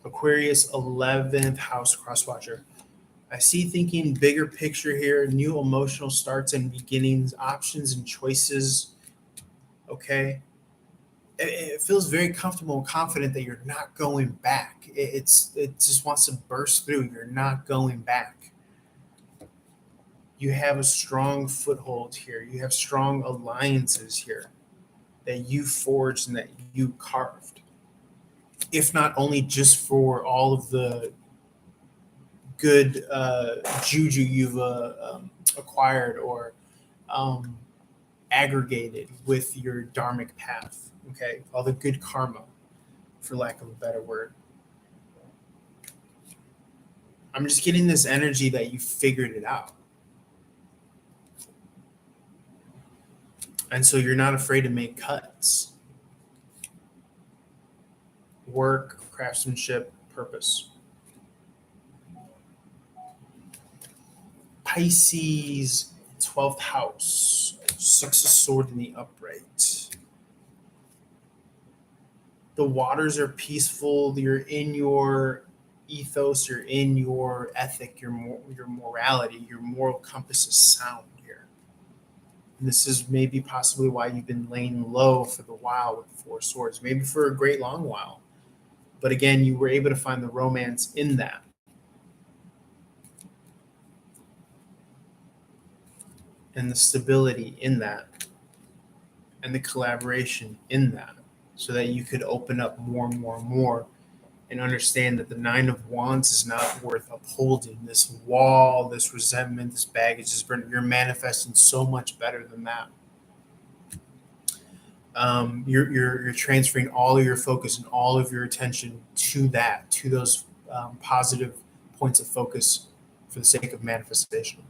Aquarius, 11th house crosswatcher. I see thinking bigger picture here, new emotional starts and beginnings, options and choices. Okay. It feels very comfortable and confident that you're not going back. It just wants to burst through. You're not going back. You have a strong foothold here. You have strong alliances here that you forged and that you carved. If not only just for all of the good juju you've acquired or aggregated with your dharmic path, okay? All the good karma, for lack of a better word. I'm just getting this energy that you figured it out. And so you're not afraid to make cuts. Work, craftsmanship, purpose. Pisces, 12th house, 6 of Swords in the upright. The waters are peaceful. You're in your ethos. You're in your ethic, your morality. Your moral compass is sound here. And this is maybe possibly why you've been laying low for the while with the 4 of Swords, maybe for a great long while. But again, you were able to find the romance in that. And the stability in that. And the collaboration in that. So that you could open up more and more and more and understand that the 9 of Wands is not worth upholding. This wall, this resentment, this baggage, this burden, you're manifesting so much better than that. You're transferring all of your focus and all of your attention to that, to those positive points of focus for the sake of manifestation.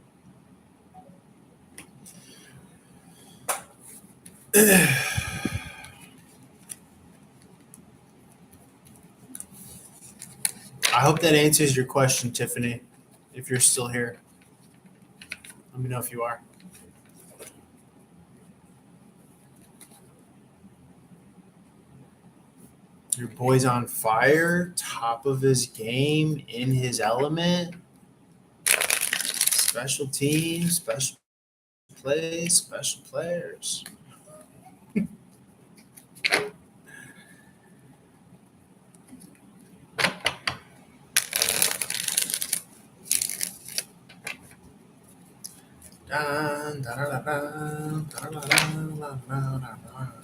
I hope that answers your question, Tiffany, if you're still here. Let me know if you are. Your boy's on fire, top of his game, in his element. Special teams, special plays, special players. Dun, dun, dun, dun, dun, dun, dun, dun, dun, dun.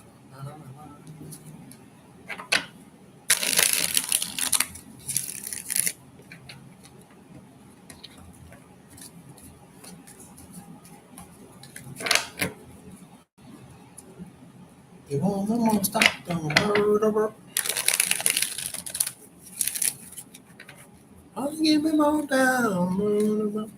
You won't stop the murderer. I'll give him all down, murderer.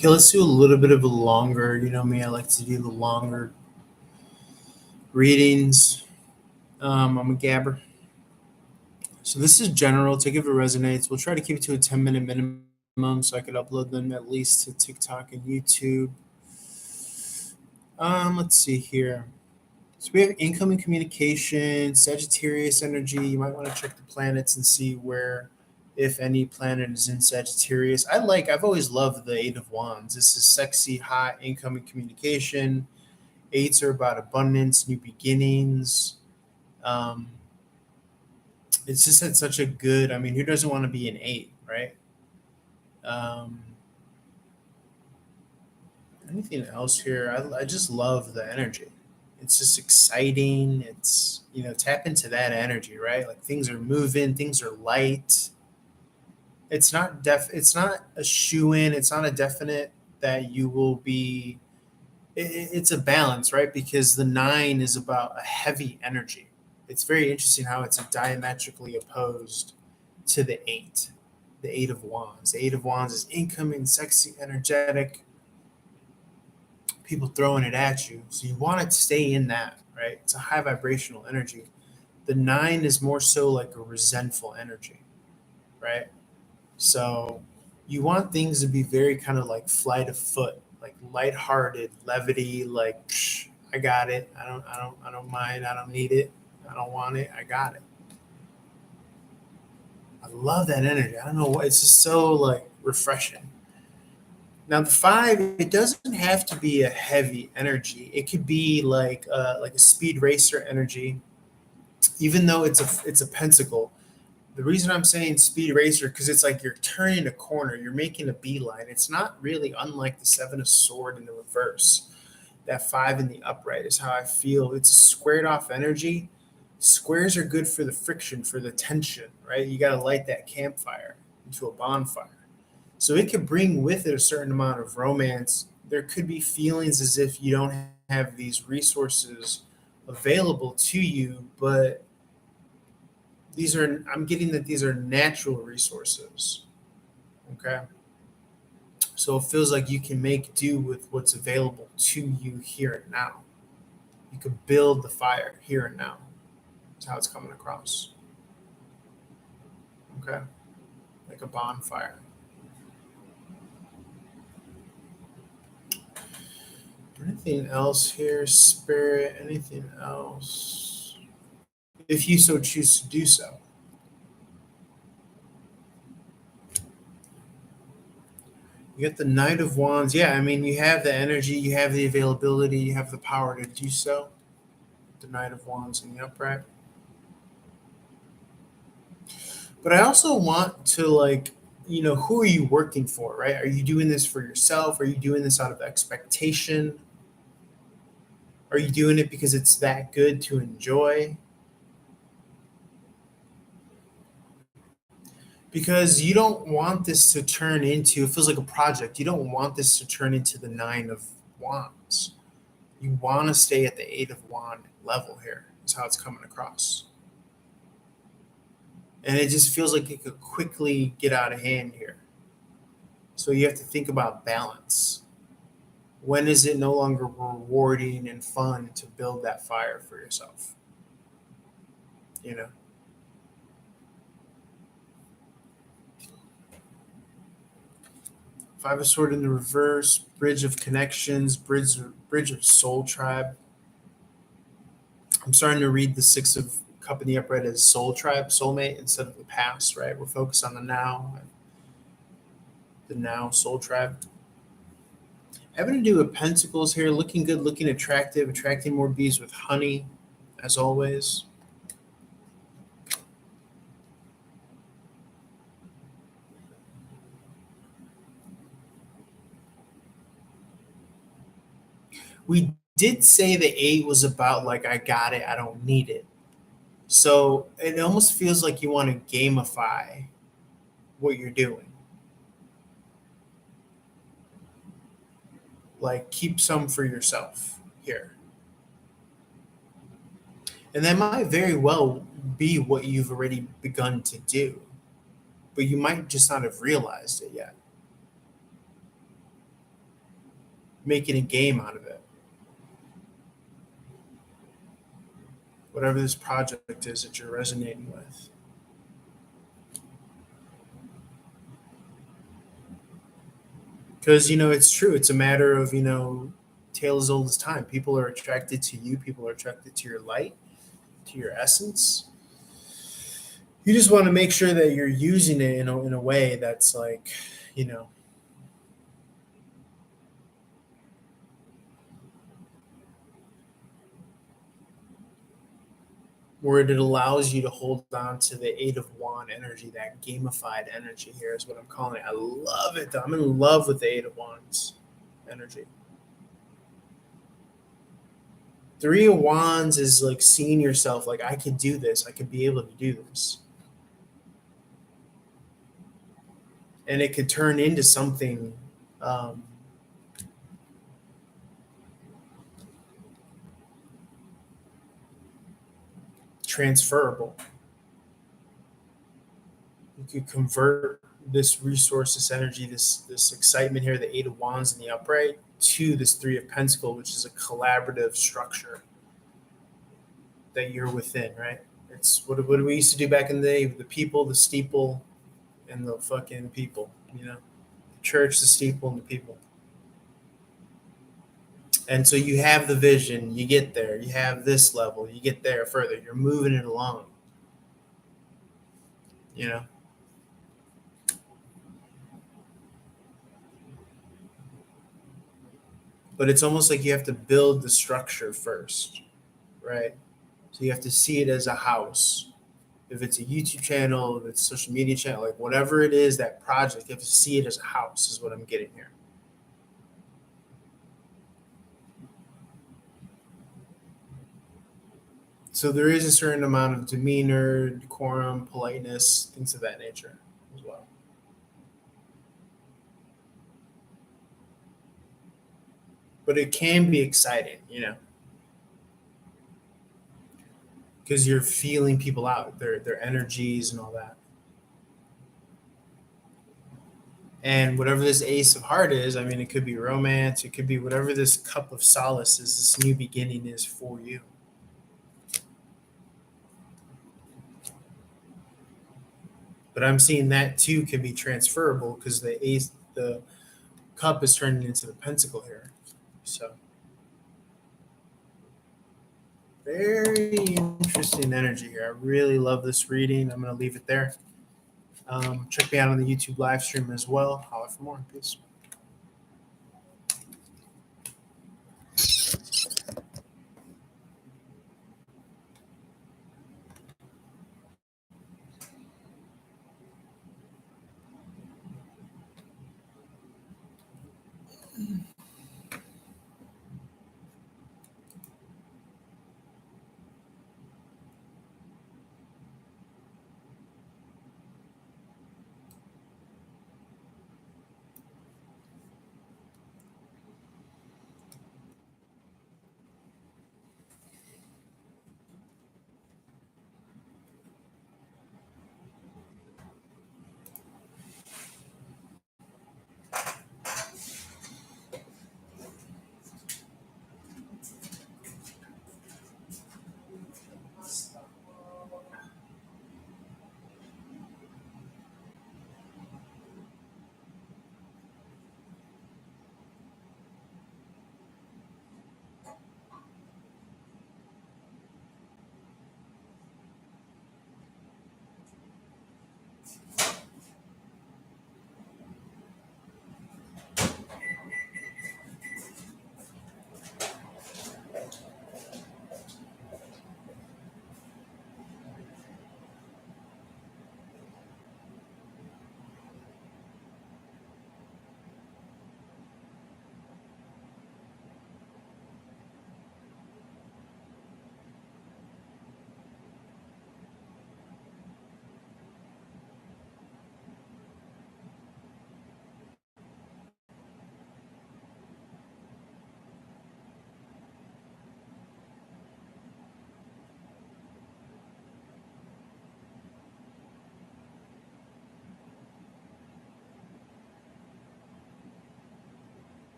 Okay, let's do a little bit of a longer. You know me, I like to do the longer readings. I'm a gabber. So this is general. Take it if it resonates. We'll try to keep it to a 10-minute minimum so I could upload them at least to TikTok and YouTube. Let's see here. So we have incoming communication, Sagittarius energy. You might want to check the planets and see where, if any planet is in Sagittarius. I've always loved the Eight of Wands. This is sexy, hot, incoming communication. Eights are about abundance, new beginnings. Um, it's just had such a good, I mean, who doesn't want to be an eight, right? Um, anything else here? I just love the energy. It's just exciting. It's, tap into that energy, right? Like things are moving, things are light. It's not a shoe in, it's not a definite that you will be it's a balance, right? Because the nine is about a heavy energy. It's very interesting how it's diametrically opposed to the eight of wands. The eight of wands is incoming, sexy, energetic, people throwing it at you. So you want to stay in that, right? It's a high vibrational energy. The nine is more so like a resentful energy, right? So you want things to be very kind of like flight of foot, like lighthearted, levity, like psh, I got it. I don't mind. I don't need it. I don't want it. I got it. I love that energy. I don't know why. It's just so like refreshing. Now the 5, it doesn't have to be a heavy energy. It could be like a speed racer energy, even though it's a pentacle. The reason I'm saying speed racer because it's like you're turning a corner, you're making a beeline. It's not really unlike the 7 of sword in the reverse. That 5 in the upright is how I feel. It's a squared off energy. Squares are good for the friction, for the tension, right? You got to light that campfire into a bonfire. So it could bring with it a certain amount of romance. There could be feelings as if you don't have these resources available to you, but I'm getting that these are natural resources. Okay. So it feels like you can make do with what's available to you here and now. You could build the fire here and now. That's how it's coming across. Okay. Like a bonfire. Anything else here, Spirit? Anything else? If you so choose to do so. You get the Knight of Wands. Yeah, I mean, you have the energy, you have the availability, you have the power to do so. The Knight of Wands in the upright. But I also want to, like, who are you working for, right? Are you doing this for yourself? Are you doing this out of expectation? Are you doing it because it's that good to enjoy? Because you don't want this to turn into, it feels like a project. You don't want this to turn into the 9 of Wands. You want to stay at the 8 of Wand level here, is how it's coming across. And it just feels like it could quickly get out of hand here. So you have to think about balance. When is it no longer rewarding and fun to build that fire for yourself? You know? Five of Sword in the reverse, Bridge of Connections, Bridge of Soul Tribe. I'm starting to read the Six of Cup in the upright as Soul Tribe, soulmate, instead of the past, right? We're focused on the now. The now, Soul Tribe. Having to do with Pentacles here, looking good, looking attractive, attracting more bees with honey, as always. We did say the 8 was about like, I got it, I don't need it. So it almost feels like you want to gamify what you're doing. Like, keep some for yourself here. And that might very well be what you've already begun to do, but you might just not have realized it yet. Making a game out of it. Whatever this project is that you're resonating with. Because, it's true. It's a matter of, tale as old as time. People are attracted to you, people are attracted to your light, to your essence. You just want to make sure that you're using it in a way that's like, where it allows you to hold on to the 8 of Wand energy, that gamified energy here is what I'm calling it. I love it. I'm in love with the 8 of Wands energy. 3 of Wands is like seeing yourself like, I could do this. I could be able to do this. And it could turn into something transferable. You could convert this resource, this energy, this excitement here, the 8 of Wands in the upright, to this 3 of Pentacles, which is a collaborative structure that you're within, right? It's what we used to do back in the day: the people, the steeple, and the fucking people. The church, the steeple, and the people. And so you have the vision, you get there, you have this level, you get there further, you're moving it along. but it's almost like you have to build the structure first, right? So you have to see it as a house. If it's a YouTube channel, if it's a social media channel, like whatever it is, that project, you have to see it as a house, is what I'm getting here. So there is a certain amount of demeanor, decorum, politeness, things of that nature as well. But it can be exciting, because you're feeling people out, their energies and all that. And whatever this ace of heart is, I mean, it could be romance, it could be whatever this cup of solace is, this new beginning is for you. But I'm seeing that too can be transferable because the cup is turning into the pentacle here. So very interesting energy here. I really love this reading. I'm going to leave it there. Check me out on the YouTube live stream as well. Holler for more. Peace.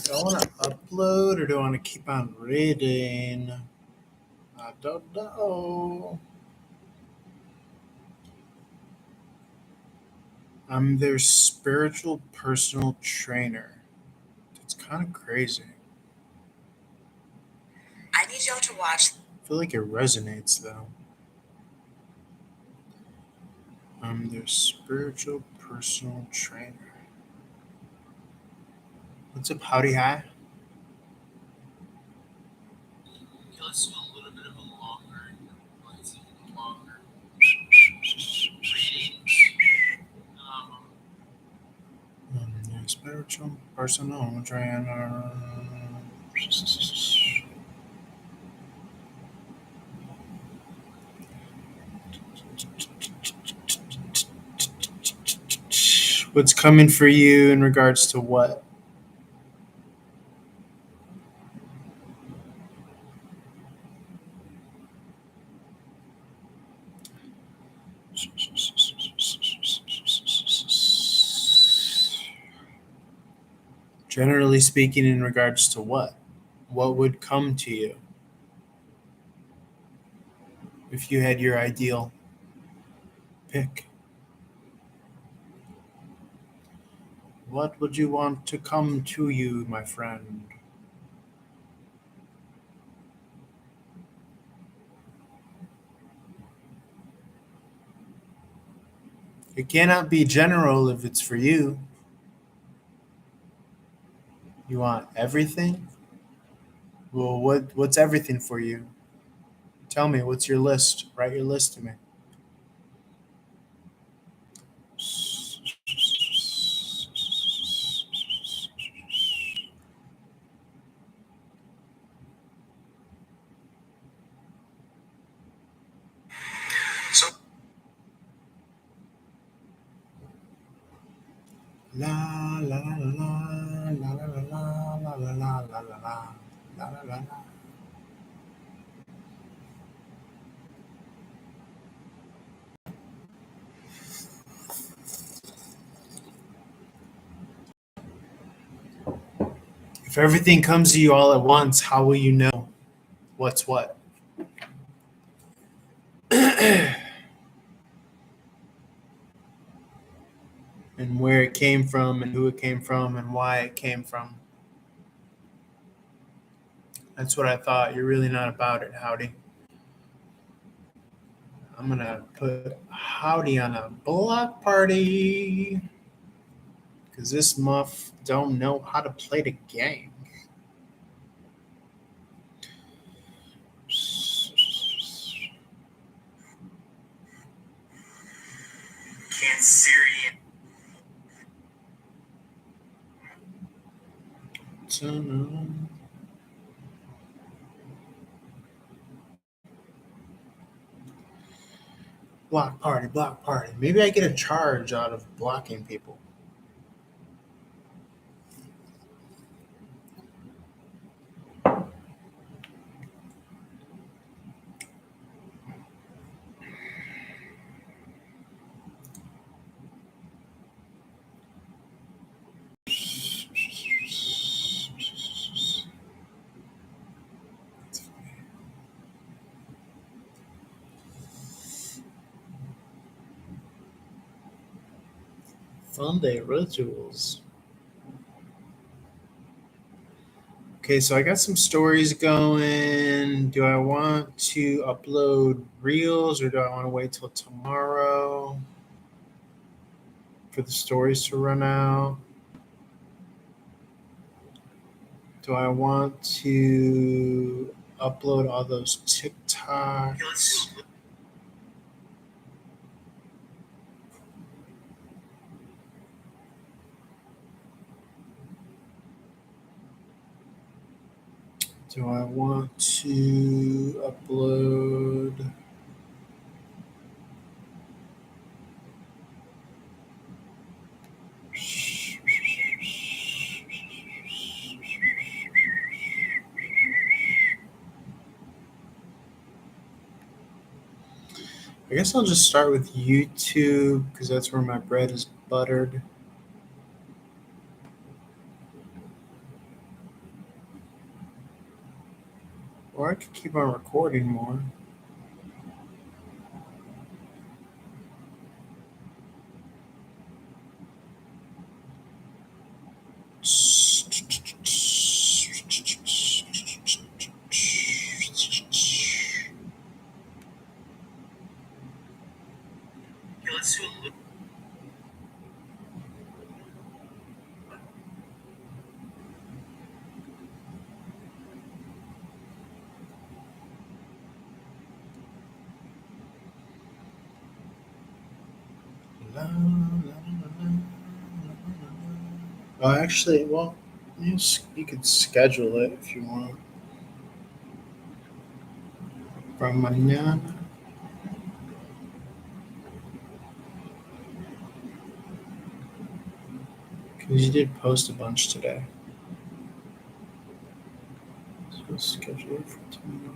Do I want to upload or do I want to keep on reading? I don't know. I'm their spiritual personal trainer. It's kind of crazy. I need y'all to watch. I feel like it resonates though. I'm their spiritual personal trainer. What's up, howdy hi? Okay, let's do a little bit of a longer, let's see, longer reading. Your spiritual personal trainer. What's coming for you in regards to what? Generally speaking, in regards to what? What would come to you if you had your ideal pick? What would you want to come to you, my friend? It cannot be general if it's for you. You want everything? Well, what's everything for you? Tell me, what's your list? Write your list to me. So La la la la la la la la la la la la la la la la. If everything comes to you all at once, how will you know what's what? And where it came from and who it came from and why it came from. That's what I thought. You're really not about it, Howdy. I'm gonna put Howdy on a block party because this muff don't know how to play the game. Cancerian. Block party, block party. Maybe I get a charge out of blocking people. Sunday rituals. Okay, so I got some stories going. Do I want to upload reels or do I want to wait till tomorrow for the stories to run out? Do I want to upload all those TikToks? Do I want to upload? I guess I'll just start with YouTube because that's where my bread is buttered. Or I could keep on recording more. Oh, actually, well, you could schedule it if you want. From mañana. Because you did post a bunch today. So we'll schedule it for tomorrow.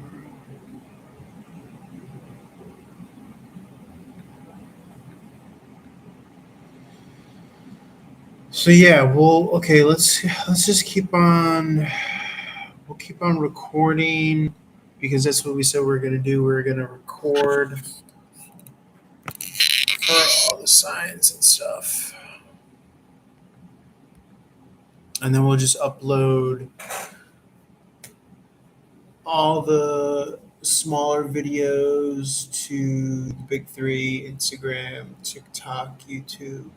So yeah, okay, let's just keep on we'll keep on recording because that's what we said we're gonna do. We're gonna record for all the signs and stuff. And then we'll just upload all the smaller videos to the big three: Instagram, TikTok, YouTube,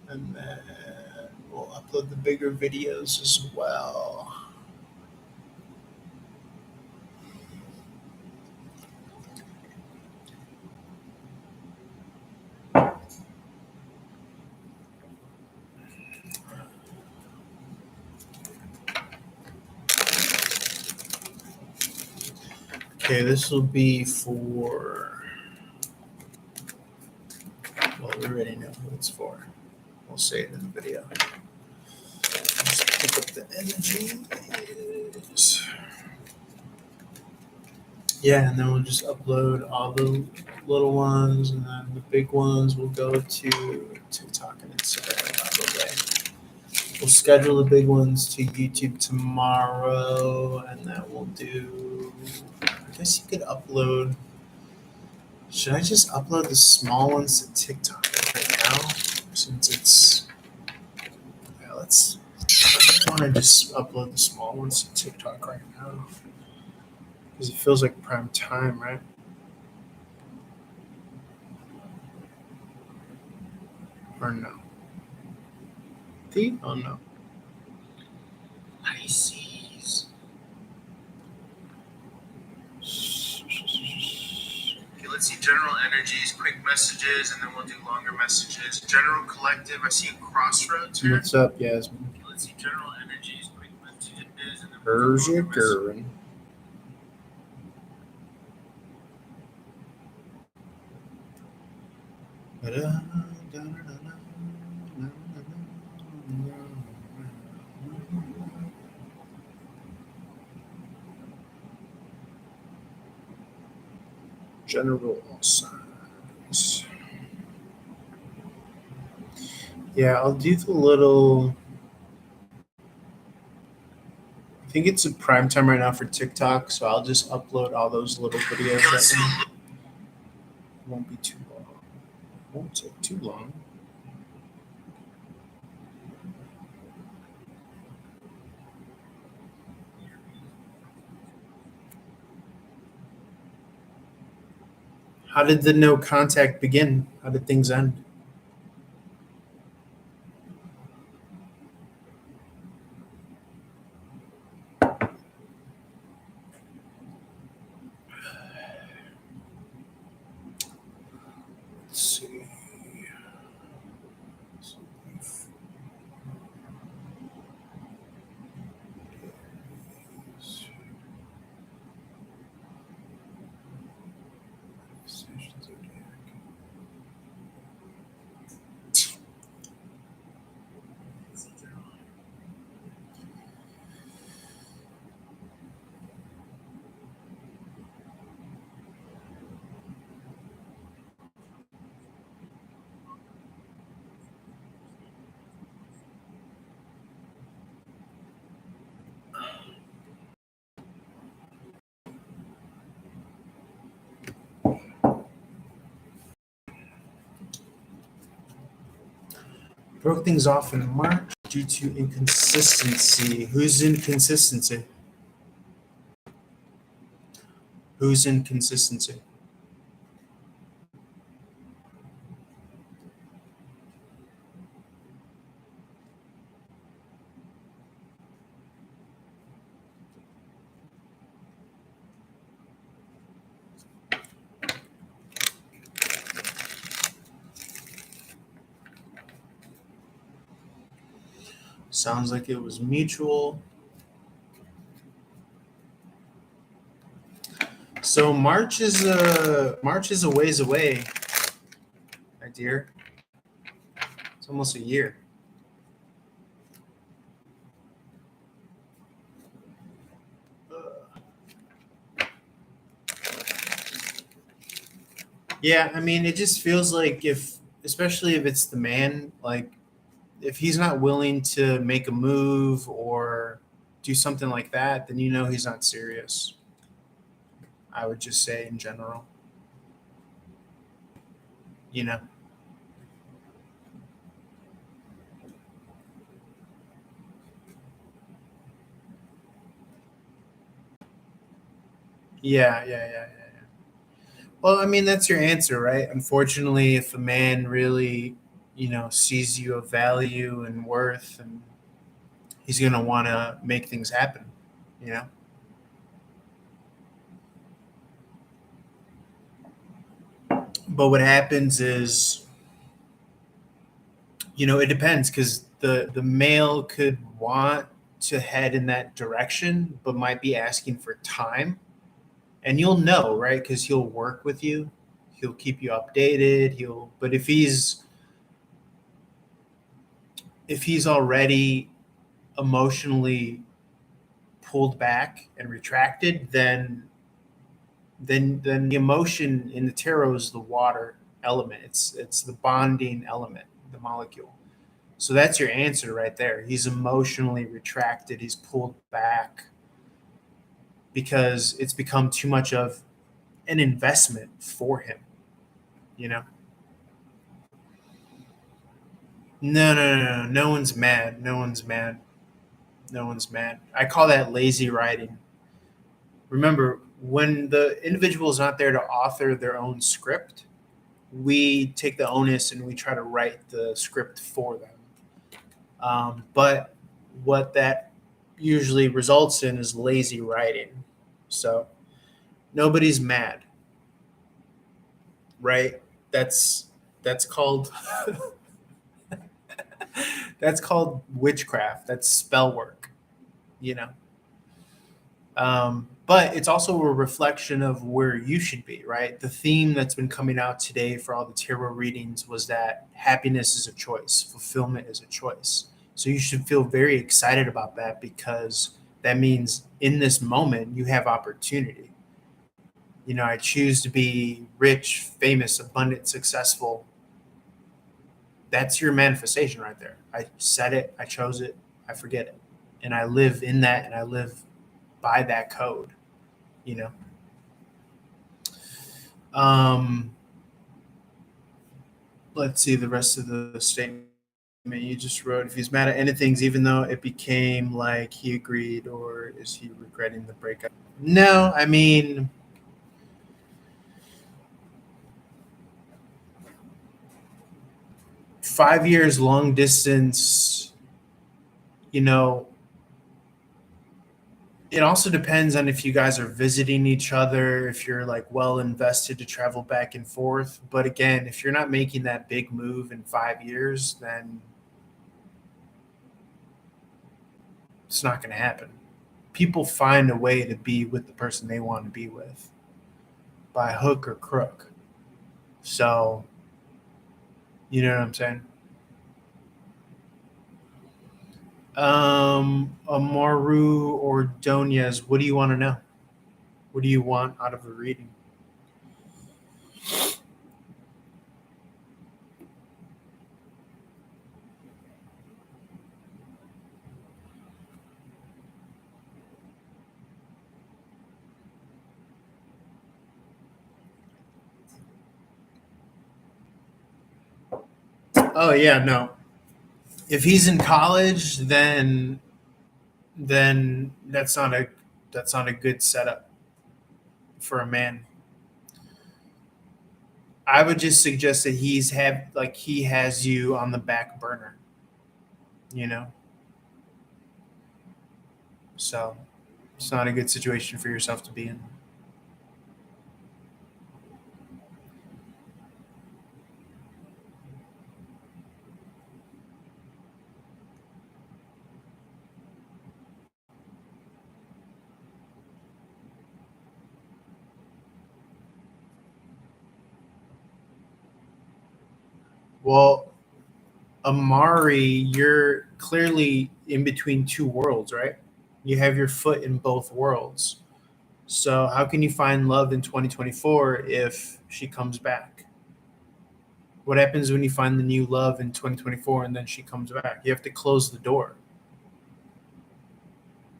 and then we'll upload the bigger videos as well. Okay, this will be for. Well, we already know who it's for. We'll say it in the video. Just pick up the energy. Yeah, and then we'll just upload all the little ones, and then the big ones will go to TikTok and Instagram probably. We'll schedule the big ones to YouTube tomorrow, and then we'll do. I guess you could upload. Should I just upload the small ones to TikTok right now? Since it's. Yeah, let's. I want to just upload the small ones to TikTok right now. Because it feels like prime time, right? Or no? Oh no. Pisces. Okay, let's see general energies, quick messages, and then we'll do longer messages. General collective, I see crossroads here. What's up, Yasmin? Okay, let's see general energies, quick messages, and then we'll do longer messages. General signs. Yeah, I'll do the little. I think it's a prime time right now for TikTok, so I'll just upload all those little videos. It won't be too long. Won't take too long. How did the no contact begin? How did things end? Let's see. Broke things off in March due to inconsistency. Who's inconsistency? Who's inconsistency? Sounds like it was mutual. So March is a ways away, my dear. It's almost a year. Yeah, I mean, it just feels like especially if it's the man, like if he's not willing to make a move or do something like that, then you know he's not serious. I would just say in general, you know. Yeah. Well, I mean, that's your answer, right? Unfortunately, if a man really, sees you of value and worth, and he's going to want to make things happen, you know? But what happens is, it depends because the male could want to head in that direction, but might be asking for time. And you'll know, right? Because he'll work with you, he'll keep you updated. But if he's already emotionally pulled back and retracted, then the emotion in the tarot is the water element. It's the bonding element, the molecule. So that's your answer right there. He's emotionally retracted. He's pulled back because it's become too much of an investment for him. You know. No. No one's mad. No one's mad. No one's mad. I call that lazy writing. Remember, when the individual is not there to author their own script, we take the onus and we try to write the script for them. But what that usually results in is lazy writing. So nobody's mad, right? That's called that's called witchcraft. That's spell work, you know. But it's also a reflection of where you should be, right? The theme that's been coming out today for all the tarot readings was that happiness is a choice, fulfillment is a choice. So you should feel very excited about that because that means in this moment you have opportunity. I choose to be rich, famous, abundant, successful. That's your manifestation right there. I said it, I chose it, I forget it. And I live in that and I live by that code, you know. Um, let's see the rest of the statement you just wrote. If he's mad at anything, even though it became like he agreed, or is he regretting the breakup? No, I mean, 5 years long distance, you know, it also depends on if you guys are visiting each other, if you're like well invested to travel back and forth. But again, if you're not making that big move in 5 years, then it's not going to happen. People find a way to be with the person they want to be with by hook or crook. So, you know what I'm saying? Amaru or Donias, what do you want to know? What do you want out of the reading? Oh yeah, no. If he's in college, then that's not a good setup for a man. I would just suggest that he has you on the back burner, you know. So it's not a good situation for yourself to be in. Well, Amari, you're clearly in between two worlds, right? You have your foot in both worlds. So how can you find love in 2024 if she comes back? What happens when you find the new love in 2024 and then she comes back? You have to close the door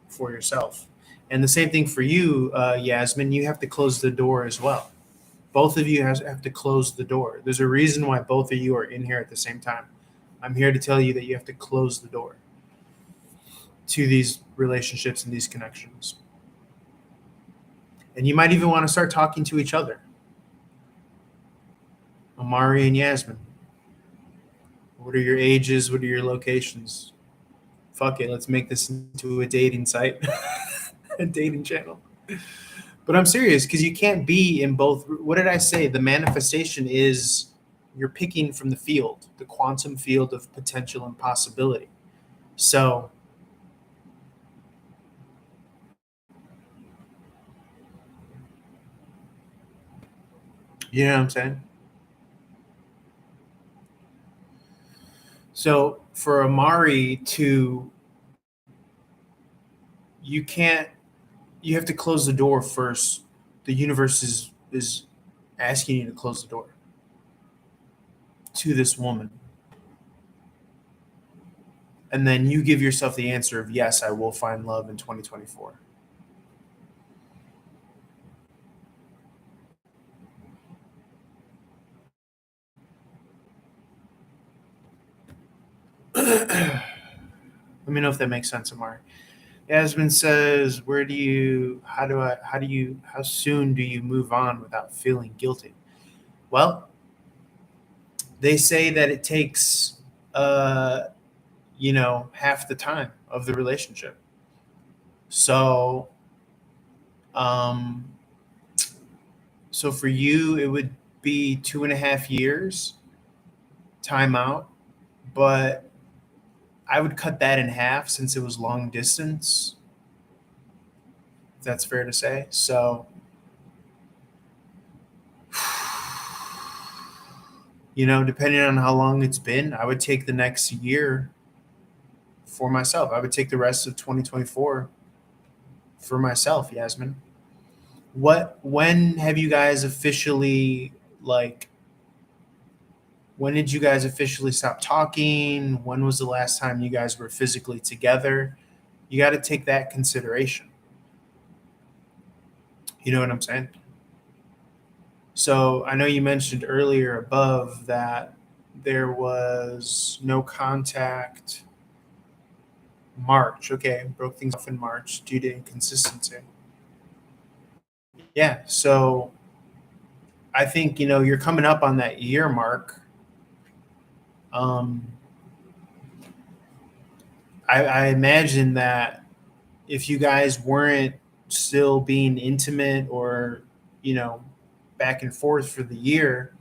for yourself. And the same thing for you, Yasmin. You have to close the door as well. Both of you have to close the door. There's a reason why both of you are in here at the same time. I'm here to tell you that you have to close the door to these relationships and these connections. And you might even want to start talking to each other. Amari and Yasmin. What are your ages? What are your locations? Fuck it, let's make this into a dating site, a dating channel. But I'm serious because you can't be in both. What did I say? The manifestation is you're picking from the field, the quantum field of potential and possibility. So, you know what I'm saying? So, for Amari to, you can't, you have to close the door first. The universe is asking you to close the door to this woman. And then you give yourself the answer of yes, I will find love in 2024. Let me know if that makes sense, Amari. Yasmin says, how soon do you move on without feeling guilty? Well, they say that it takes, half the time of the relationship. So, um, so for you, it would be 2.5 years timeout, but I would cut that in half since it was long distance. If that's fair to say. So, depending on how long it's been, I would take the next year for myself. I would take the rest of 2024 for myself, Yasmin. When have you guys officially, like, when did you guys officially stop talking? When was the last time you guys were physically together? You got to take that consideration. You know what I'm saying? So I know you mentioned earlier above that there was no contact March. Okay, broke things off in March due to inconsistency. Yeah, so I think you're coming up on that year mark. Um, I imagine that if you guys weren't still being intimate or back and forth for the year,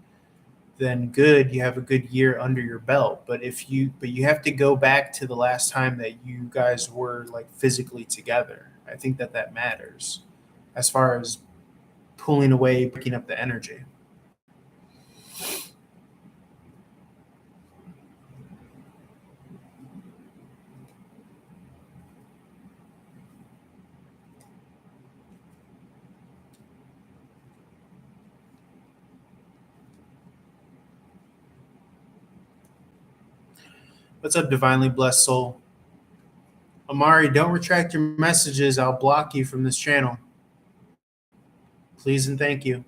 then good, you have a good year under your belt. But you have to go back to the last time that you guys were like physically together. I think that matters as far as pulling away, breaking up the energy. What's up, divinely blessed soul? Amari, don't retract your messages. I'll block you from this channel. Please and thank you.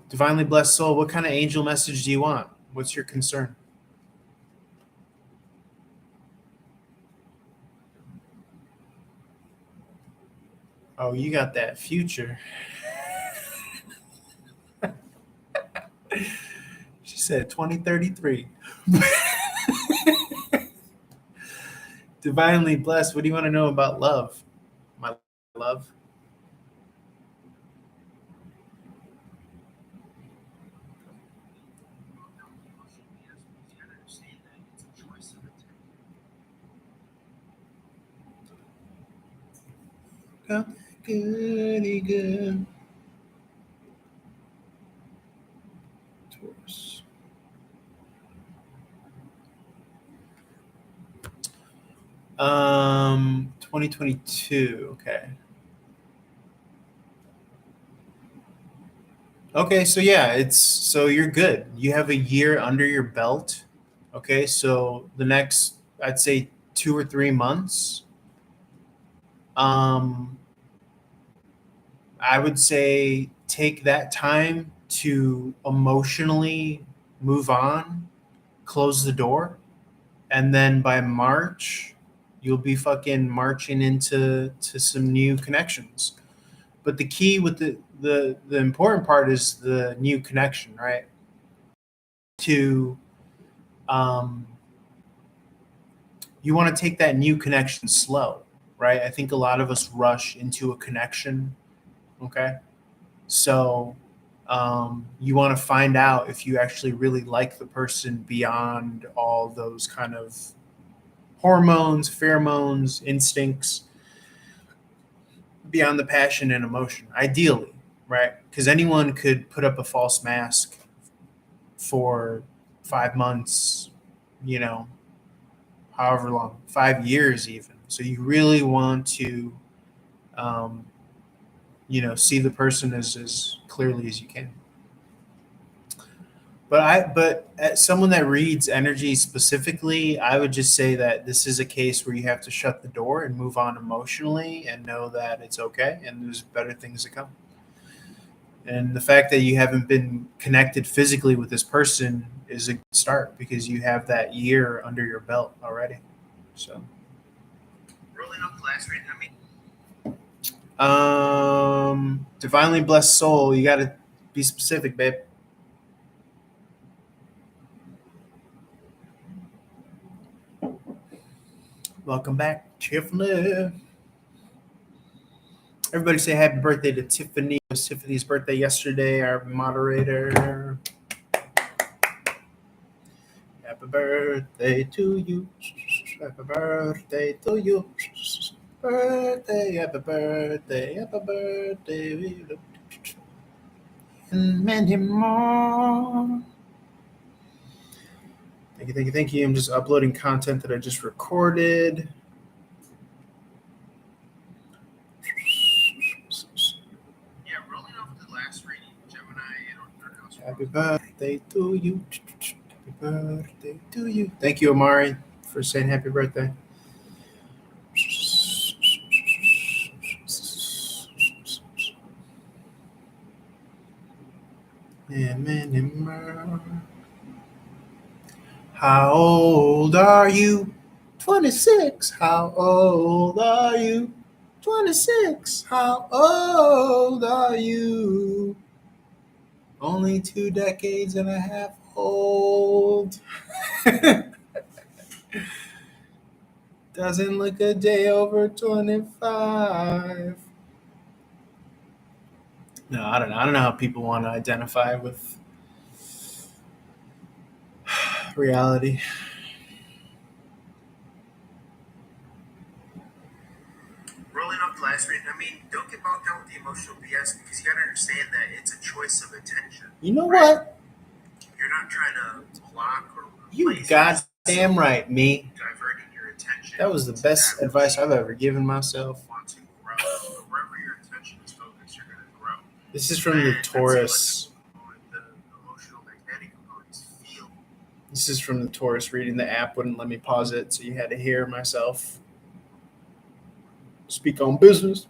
Divinely blessed soul, what kind of angel message do you want? What's your concern? Oh, you got that future. She said 2033. Divinely blessed. What do you want to know about love, my love? Goody good. 2022. Okay. Okay, so yeah, so you're good. You have a year under your belt. Okay, so the next, I'd say 2 or 3 months. Um, I would say take that time to emotionally move on, close the door, and then by March, you'll be fucking marching into some new connections. But the key with the important part is the new connection, right? To um, you want to take that new connection slow, right? I think a lot of us rush into a connection. Okay, so you want to find out if you actually really like the person beyond all those kind of hormones, pheromones, instincts, beyond the passion and emotion, ideally, right? Because anyone could put up a false mask for 5 months, you know, however long, 5 years even. So you really want to, um, see the person as clearly as you can. But as someone that reads energy specifically, I would just say that this is a case where you have to shut the door and move on emotionally and know that it's okay and there's better things to come. And the fact that you haven't been connected physically with this person is a good start because you have that year under your belt already. So, Rolling up class rate. divinely blessed soul, you got to be specific, babe. Welcome back, Tiffany. Everybody say happy birthday to Tiffany. It was Tiffany's birthday yesterday, our moderator. Happy birthday to you. Happy birthday to you. Birthday, happy birthday, happy birthday. And many more. Thank you, thank you, thank you. I'm just uploading content that I just recorded. Yeah, rolling off the last reading, Gemini and on third house. Happy birthday to you. Happy birthday to you. Thank you, Amari, for saying happy birthday. And many more. How old are you? 26. How old are you? 26. How old are you? Only 2 decades and a half old. Doesn't look a day over 25. No, I don't know. I don't know how people want to identify with reality. Rolling up class rate. Don't get bogged down with the emotional BS because you got to understand that it's a choice of attention. You know what? You're not trying to block or You replace goddamn right, me. diverting your attention. That was the best advice I've ever given myself. Want to grow. Wherever your attention is focused, you're going to grow. This is from the Taurus. The emotional magnetic components feel. This is from the Taurus reading. The app wouldn't let me pause it, so you had to hear myself speak on business.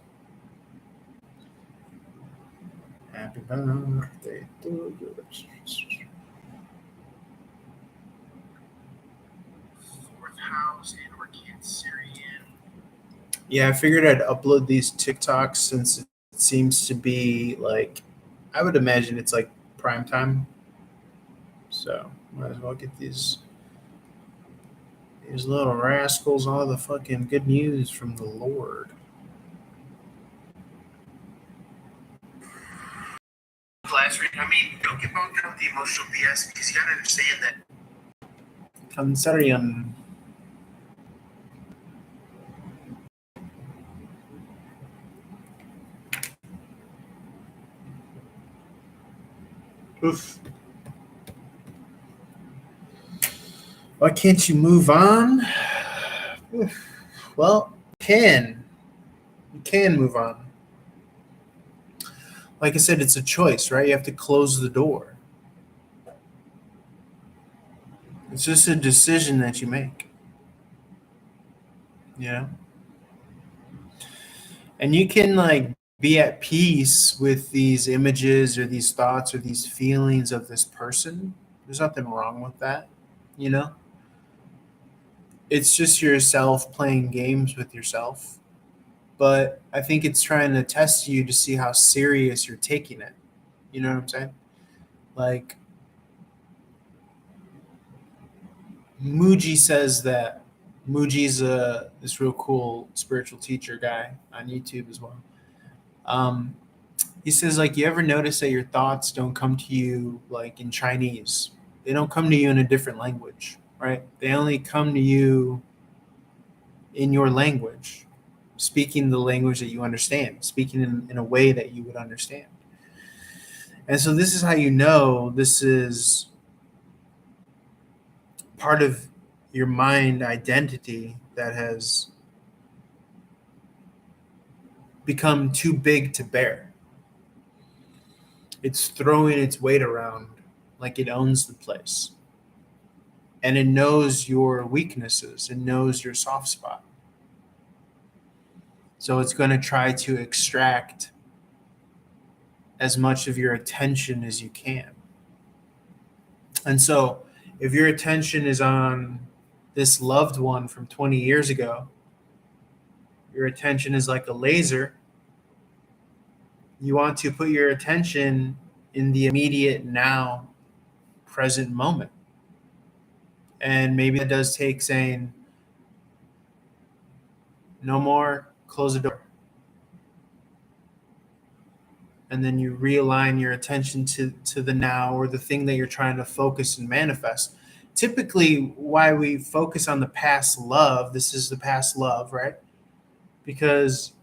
Happy birthday to you. Fourth house and or Cancerian. Yeah, I figured I'd upload these TikToks since it seems to be like, I would imagine it's like prime time. So might as well get these little rascals all the fucking good news from the Lord. Class rate. Don't get bogged down with the emotional BS because you got to understand that. Cancerian. Oof. Why can't you move on? Oof. Well, you can move on. Like I said, it's a choice, right? You have to close the door. It's just a decision that you make. You know? And you can like be at peace with these images or these thoughts or these feelings of this person. There's nothing wrong with that, you know? It's just yourself playing games with yourself. But I think it's trying to test you to see how serious you're taking it. You know what I'm saying? Like Muji says that Muji's this real cool spiritual teacher guy on YouTube as well. Um, he says like you ever notice that your thoughts don't come to you like in Chinese? They don't come to you in a different language, right? They only come to you in your language, speaking the language that you understand, speaking in a way that you would understand. And so this is how you know this is part of your mind identity that has become too big to bear. It's throwing its weight around like it owns the place. And it knows your weaknesses, it knows your soft spot. So it's going to try to extract as much of your attention as you can. And so if your attention is on this loved one from 20 years ago, your attention is like a laser. You want to put your attention in the immediate now, present moment. And maybe that does take saying, no more, close the door. And then you realign your attention to the now or the thing that you're trying to focus and manifest. Typically, why we focus on the past love, this is the past love, right? Because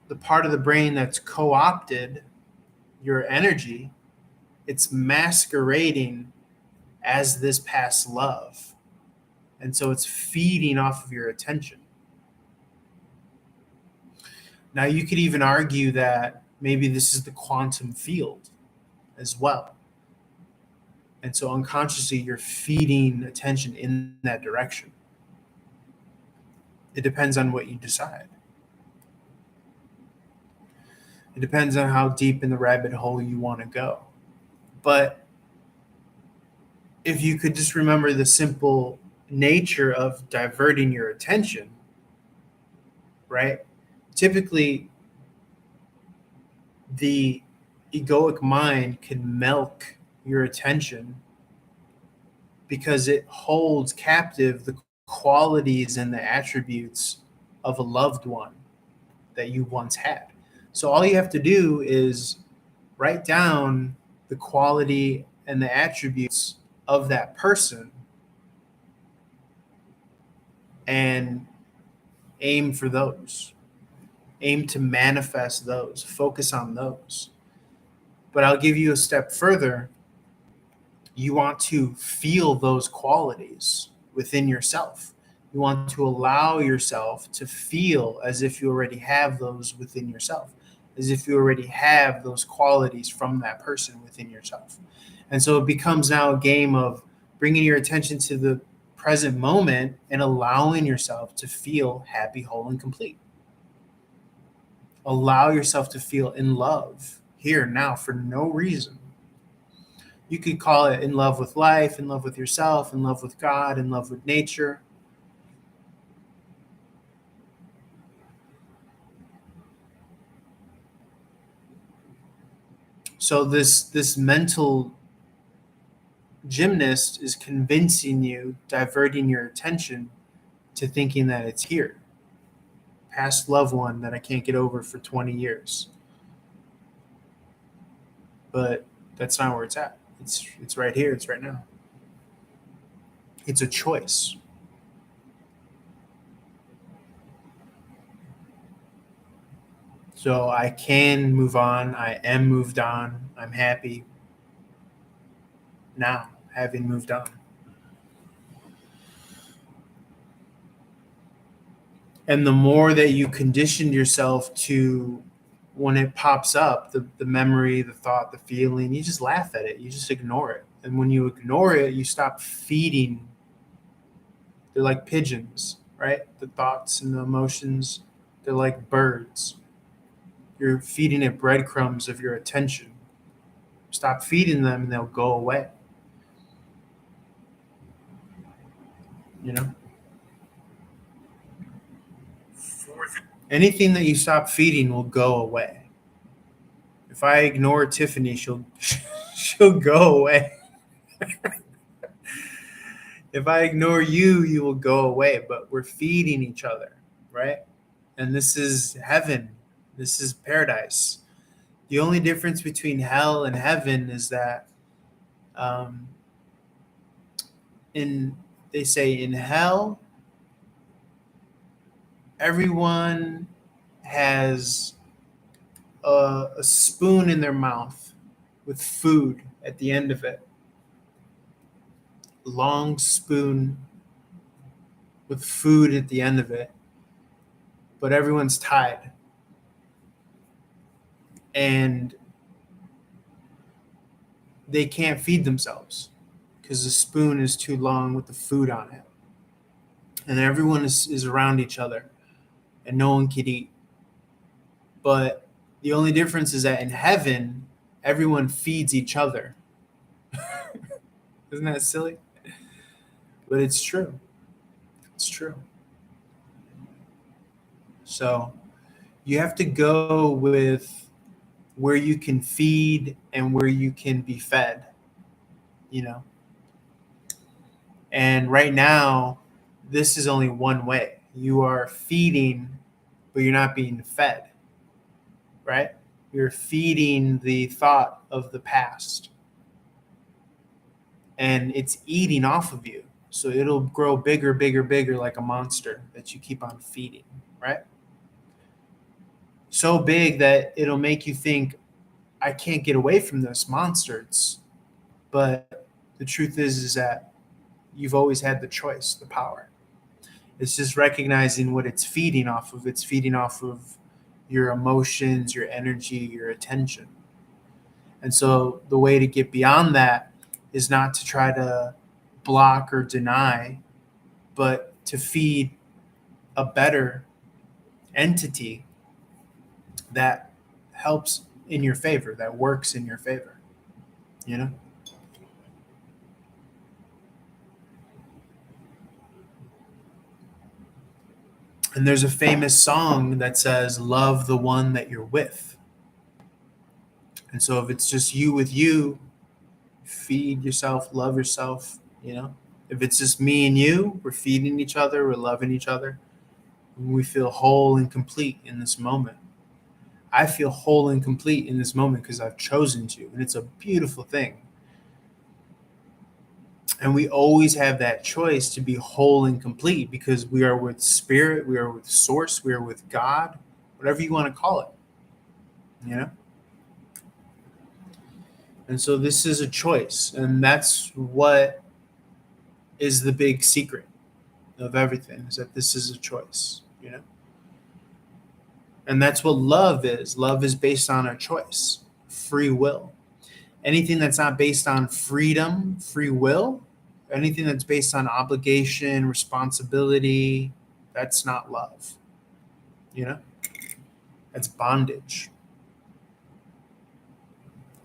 the part of the brain that's co-opted your energy, it's masquerading as this past love. And so it's feeding off of your attention. Now, you could even argue that maybe this is the quantum field as well. And so unconsciously, you're feeding attention in that direction. It depends on what you decide. It depends on how deep in the rabbit hole you want to go. But if you could just remember the simple nature of diverting your attention, right? Typically, the egoic mind can milk your attention because it holds captive the qualities and the attributes of a loved one that you once had. So all you have to do is write down the quality and the attributes of that person and aim for those. Aim to manifest those. Focus on those. But I'll give you a step further. You want to feel those qualities within yourself. You want to allow yourself to feel as if you already have those within yourself, as if you already have those qualities from that person within yourself. And so it becomes now a game of bringing your attention to the present moment and allowing yourself to feel happy, whole, and complete. Allow yourself to feel in love here, now, for no reason. You could call it in love with life, in love with yourself, in love with God, in love with nature. So this mental gymnast is convincing you, diverting your attention to thinking that it's here. Past loved one that I can't get over for 20 years. But that's not where it's at. It's right here, it's right now. It's a choice. So I can move on. I am moved on. I'm happy now, having moved on. And the more that you conditioned yourself to, when it pops up, the memory, the thought, the feeling, you just laugh at it. You just ignore it. And when you ignore it, you stop feeding. They're like pigeons, right? The thoughts and the emotions, they're like birds. You're feeding it breadcrumbs of your attention. Stop feeding them and they'll go away. You know? Fourth, Anything that you stop feeding will go away. If I ignore Tiffany, she'll go away. If I ignore you, you will go away. But we're feeding each other, right? And this is heaven. This is paradise. The only difference between hell and heaven is that um, they say in hell, everyone has a spoon in their mouth with food at the end of it. Long spoon with food at the end of it, but everyone's tied. And they can't feed themselves because the spoon is too long with the food on it. And everyone is around each other and no one can eat. But the only difference is that in heaven, everyone feeds each other. Isn't that silly? But it's true. It's true. So you have to go with where you can feed and where you can be fed, you know? And right now, this is only one way. You are feeding, but you're not being fed, right? You're feeding the thought of the past, and it's eating off of you. So it'll grow bigger, bigger, bigger like a monster that you keep on feeding, right? So big that it'll make you think, I can't get away from this monster. But the truth is that you've always had the choice, the power. It's just recognizing what it's feeding off of. It's feeding off of your emotions, your energy, your attention. And so the way to get beyond that is not to try to block or deny, but to feed a better entity that helps in your favor, that works in your favor, you know? And there's a famous song that says, love the one that you're with. And so if it's just you with you, feed yourself, love yourself, you know? If it's just me and you, we're feeding each other, we're loving each other. And we feel whole and complete in this moment. I feel whole and complete in this moment because I've chosen to. And it's a beautiful thing. And we always have that choice to be whole and complete because we are with spirit, we are with source, we are with God, whatever you want to call it, you know? And so this is a choice. And that's what is the big secret of everything, is that this is a choice, you know? And that's what love is. Love is based on a choice, free will. Anything that's not based on freedom, free will, anything that's based on obligation, responsibility, that's not love. You know? That's bondage.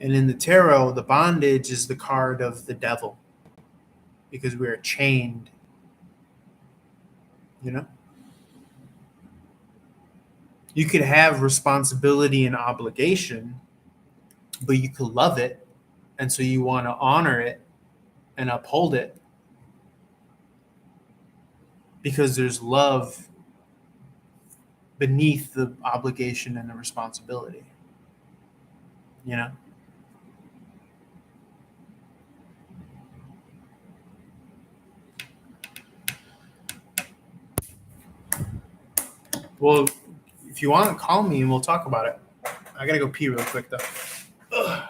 And in the tarot, the bondage is the card of the devil because we are chained. You know? You could have responsibility and obligation, but you could love it. And so you want to honor it and uphold it because there's love beneath the obligation and the responsibility, you know? Well, if you want, call me and we'll talk about it. I gotta go pee real quick though. Ugh.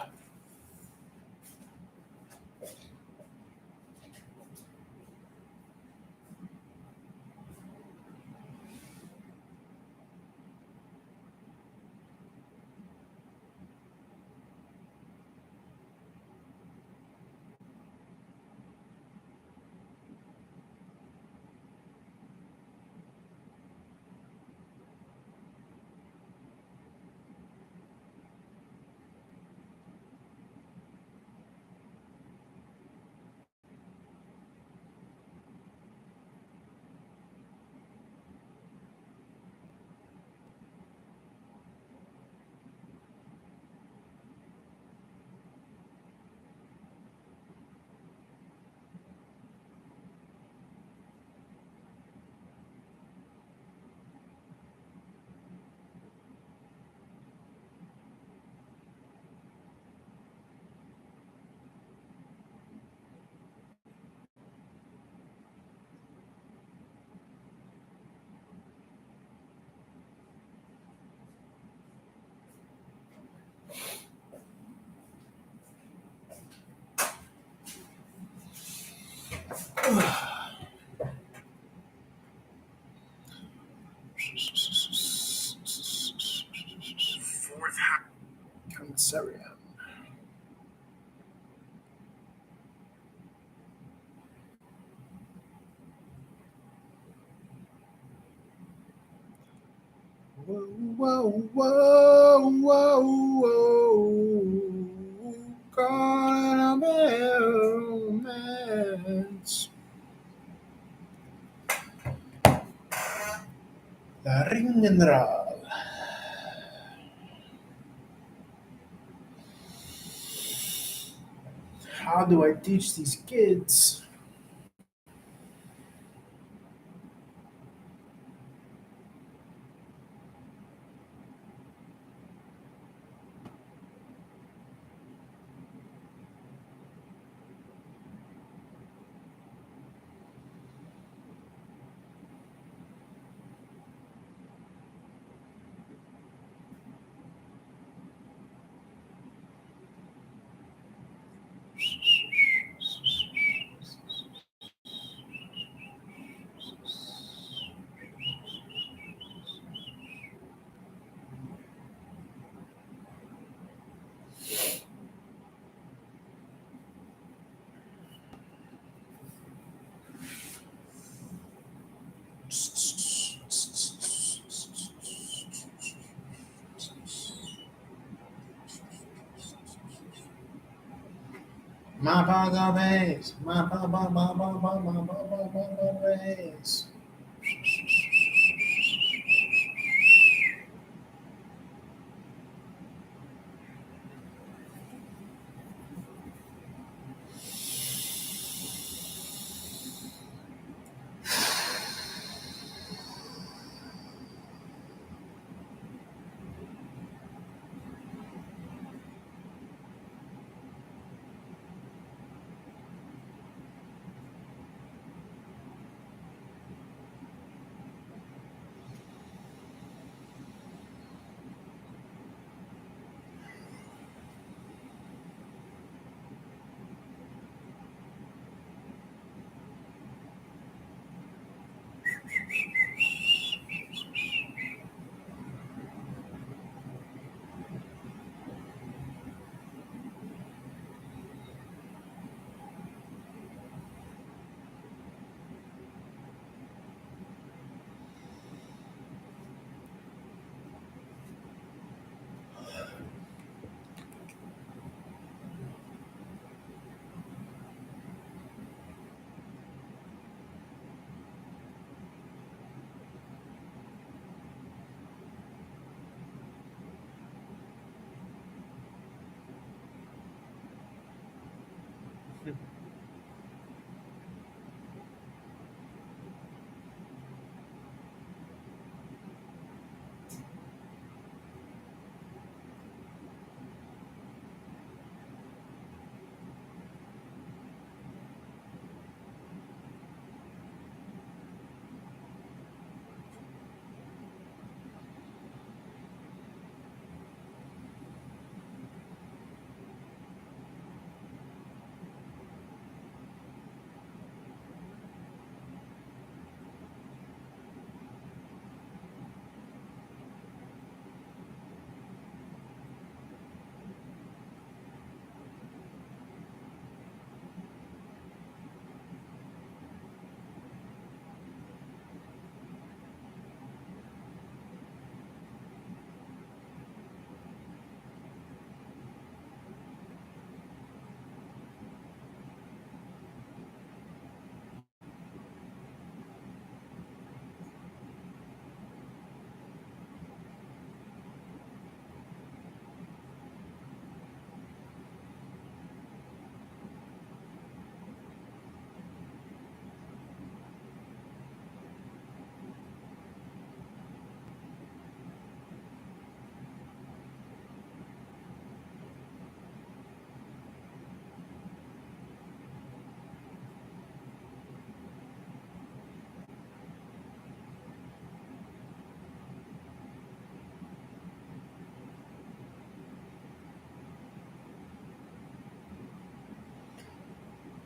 Fourth house. Cancerian. Whoa, whoa, whoa, whoa, whoa. God, romance. La Ringenral. How do I teach these kids? My baba base, my baba base.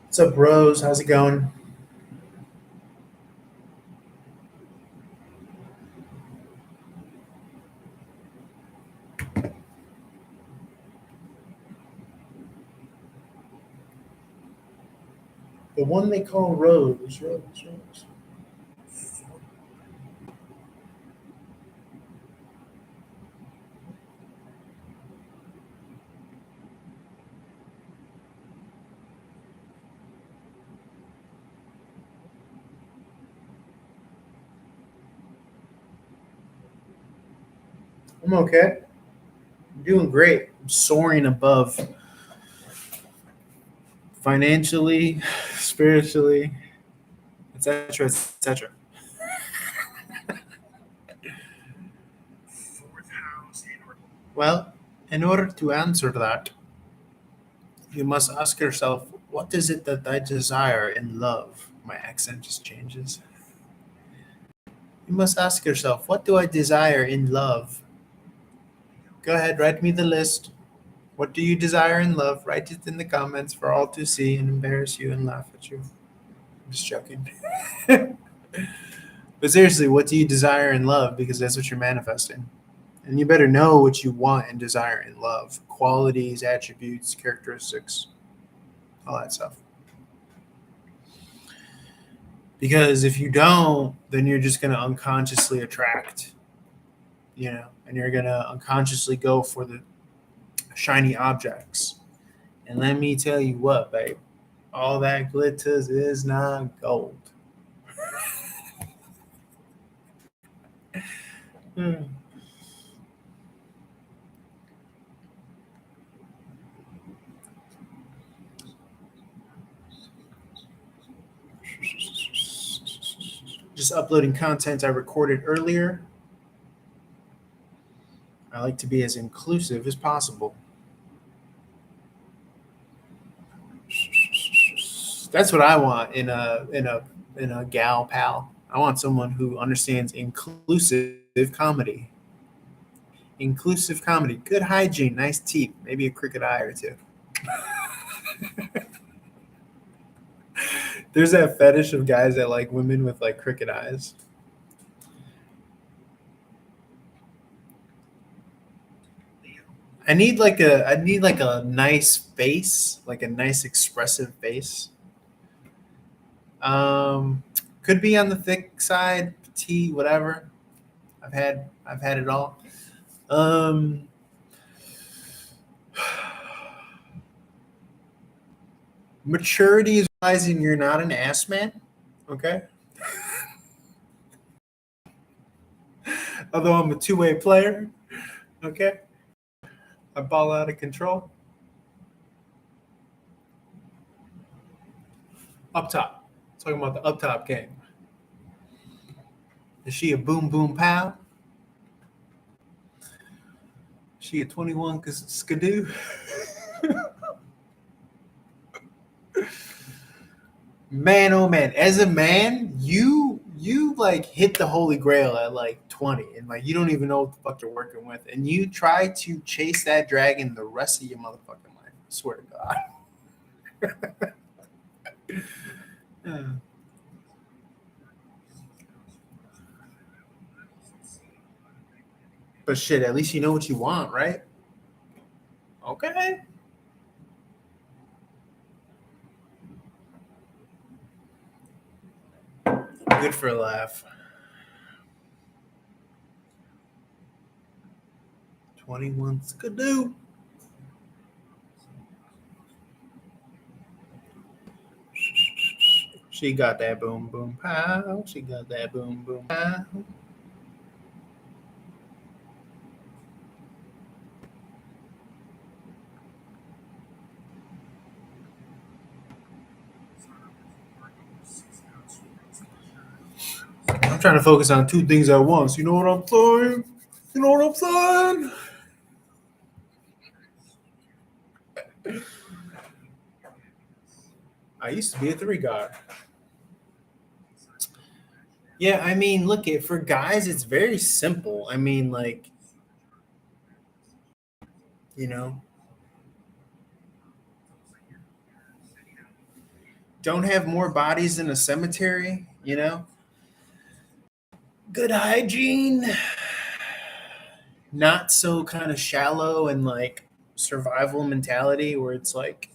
What's up, Rose? How's it going? The one they call Rose. I'm okay. I'm doing great. I'm soaring above financially, spiritually, etc., etc. Fourth house in Well, in order to answer that, you must ask yourself, what is it that I desire in love? My accent just changes. You must ask yourself, what do I desire in love? Go ahead, write me the list. What do you desire in love? Write it in the comments for all to see and embarrass you and laugh at you. I'm just joking. But seriously, what do you desire in love? Because that's what you're manifesting. And you better know what you want and desire in love: qualities, attributes, characteristics, all that stuff. Because if you don't, then you're just going to unconsciously attract, and you're going to unconsciously go for the shiny objects. And let me tell you what, babe, all that glitters is not gold. Hmm. Just uploading content I recorded earlier. I like to be as inclusive as possible. That's what I want in a gal pal. I want someone who understands inclusive comedy. Inclusive comedy, good hygiene, nice teeth, maybe a crooked eye or two. There's that fetish of guys that like women with like crooked eyes. I need like a nice face, like a nice expressive face. Um, could be on the thick side, petite, whatever. I've had it all. Um, maturity is realizing you're not an ass man. Okay. Although I'm a two-way player. Okay. I ball out of control. Up top. Talking about the up top game. Is she a boom boom pow? She a 21 skidoo? Man, oh man, as a man, you like hit the holy grail at like 20 and like you don't even know what the fuck you're working with and you try to chase that dragon the rest of your motherfucking life. I swear to God. Yeah. But shit, at least you know what you want, right? Okay. Good for a laugh. 21 skidoo. She got that boom boom pow. She got that boom boom pow. I'm trying to focus on two things at once. You know what I'm saying? You know what I'm saying? I used to be a three guy. Yeah, I mean, look, it for guys, it's very simple. I mean, like, you know, don't have more bodies in a cemetery. Good hygiene, not so kind of shallow and like survival mentality where it's like,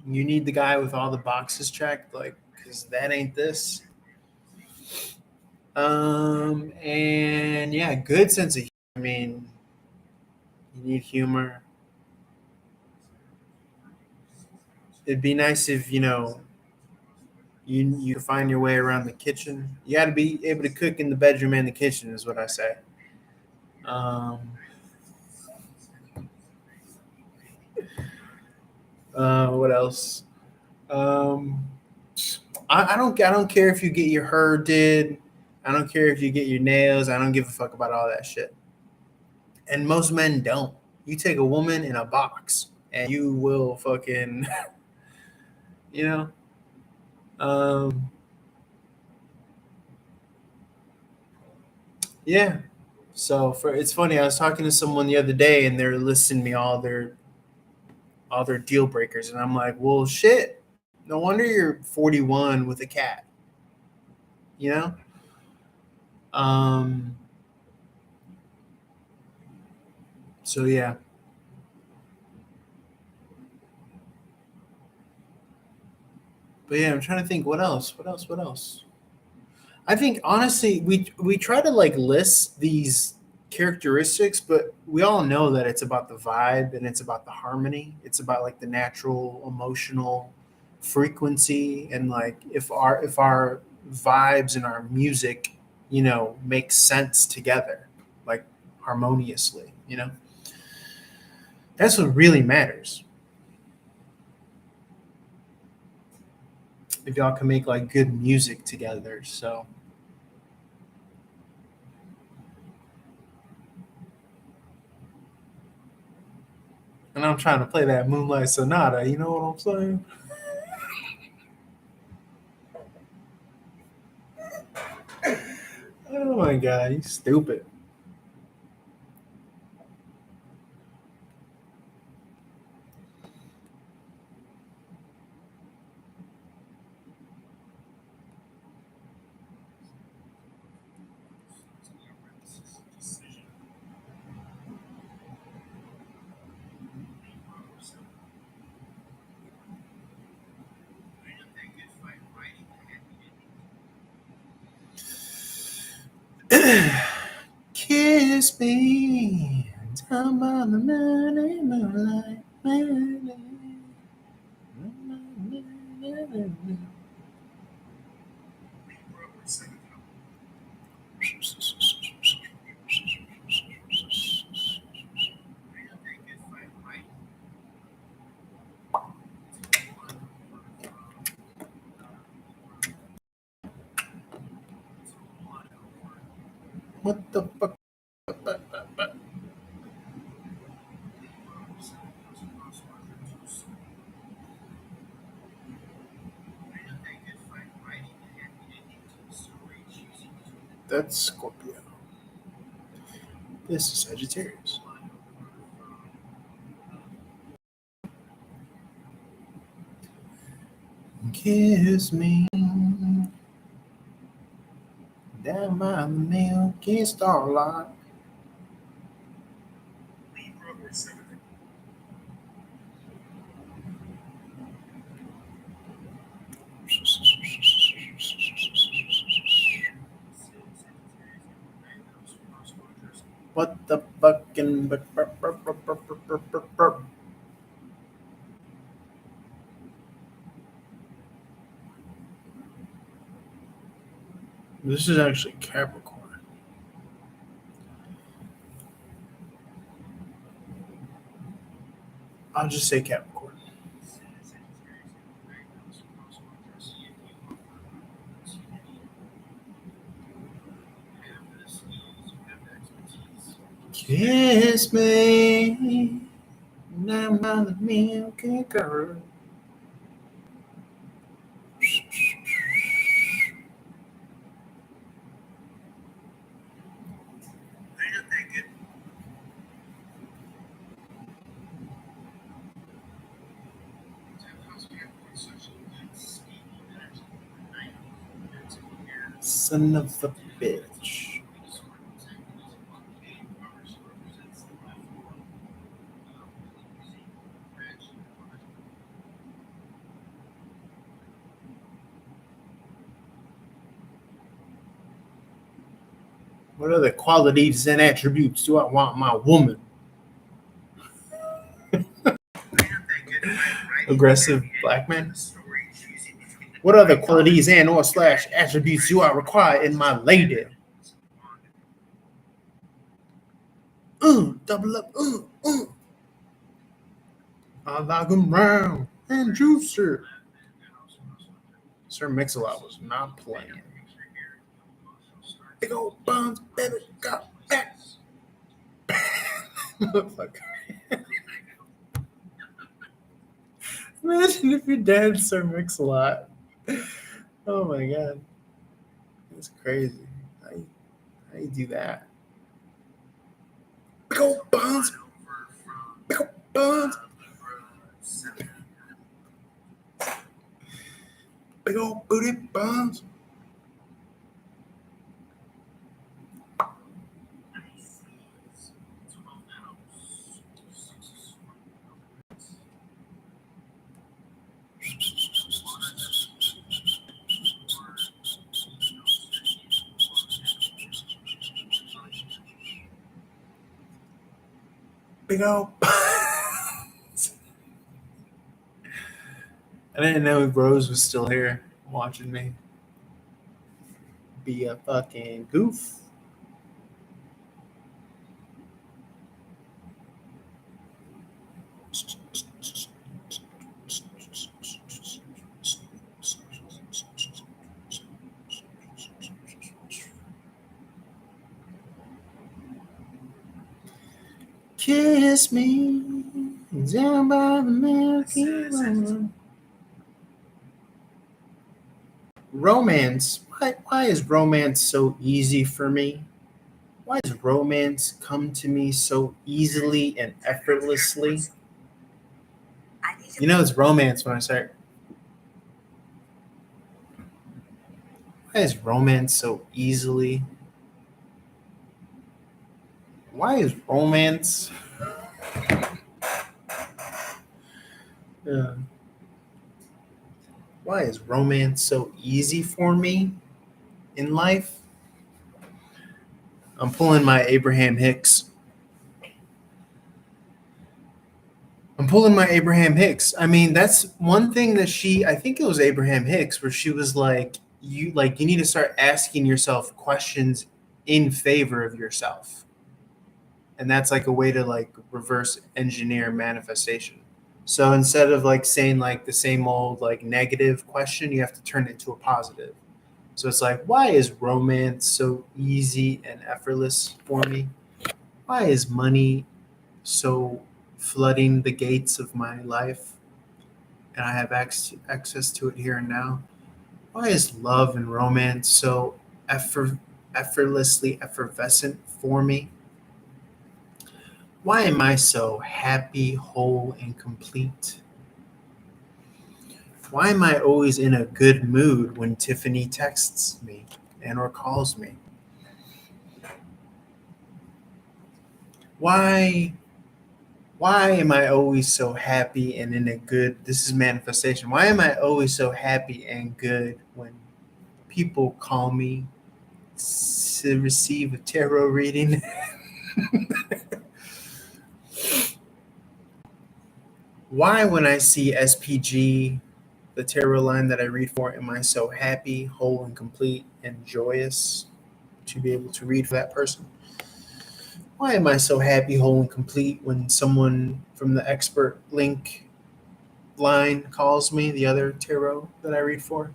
You need the guy with all the boxes checked, like, because that ain't this. And yeah, good sense of humor. I mean, you need humor. It'd be nice if, you could find your way around the kitchen. You got to be able to cook in the bedroom and the kitchen, is what I say. What else? Um, I don't care if you get your hair did. I don't care if you get your nails. I don't give a fuck about all that shit. And most men don't. You take a woman in a box, and you will fucking, you know. Um, yeah. So it's funny. I was talking to someone the other day, and they're listing me all their deal breakers, and I'm like, well, shit. No wonder you're 41 with a cat. You know. Um. So yeah. But yeah, I'm trying to think what else. What else? I think honestly, we try to like list these characteristics, but we all know that it's about the vibe and it's about the harmony. It's about like the natural emotional frequency and like if our vibes and our music, make sense together, like harmoniously. That's what really matters. If y'all can make like good music together, so. And I'm trying to play that Moonlight Sonata. You know what I'm saying? Oh my god, he's stupid. Kiss me down by the moonlight. What the fuck? That's Scorpio. This is Sagittarius. Kiss me down by the Milky Starlight. What the fucking. This is actually Capricorn. I'll just say Capricorn. Kiss me down by the Milky Curve. Son of a bitch. What other qualities and attributes do I want in my woman? Aggressive black man. What other qualities and or slash attributes do I require in my lady? Double up. I like 'em round and juicy. Sir Mix-a-Lot was not playing. Big old buns, baby, got back. Motherfucker. Imagine if your dad Sir Mix-a-Lot. Oh my god. That's crazy. How you do that? Big old buns. Big old buns. Big old booty buns. Big old buns. I didn't know Rose was still here watching me be a fucking goof. Kiss me down by the Milky Way. Romance. Why is romance so easy for me? Why does romance come to me so easily and effortlessly? You know it's romance when I start. Why is romance so easily? Why is romance? Why is romance so easy for me in life? I'm pulling my Abraham Hicks. I mean, that's one thing that I think it was Abraham Hicks, where she was like, you need to start asking yourself questions in favor of yourself. And that's like a way to like reverse engineer manifestation. So instead of like saying like the same old like negative question, you have to turn it into a positive. So it's like, why is romance so easy and effortless for me? Why is money so flooding the gates of my life and I have access to it here and now? Why is love and romance so effortlessly effervescent for me? Why am I so happy, whole, and complete? Why am I always in a good mood when Tiffany texts me and or calls me? Why am I always so happy and in a good, this is manifestation. Why am I always so happy and good when people call me to receive a tarot reading? Why, when I see SPG, the tarot line that I read for, am I so happy, whole, and complete, and joyous to be able to read for that person? Why am I so happy, whole, and complete when someone from the expert link line calls me, the other tarot that I read for?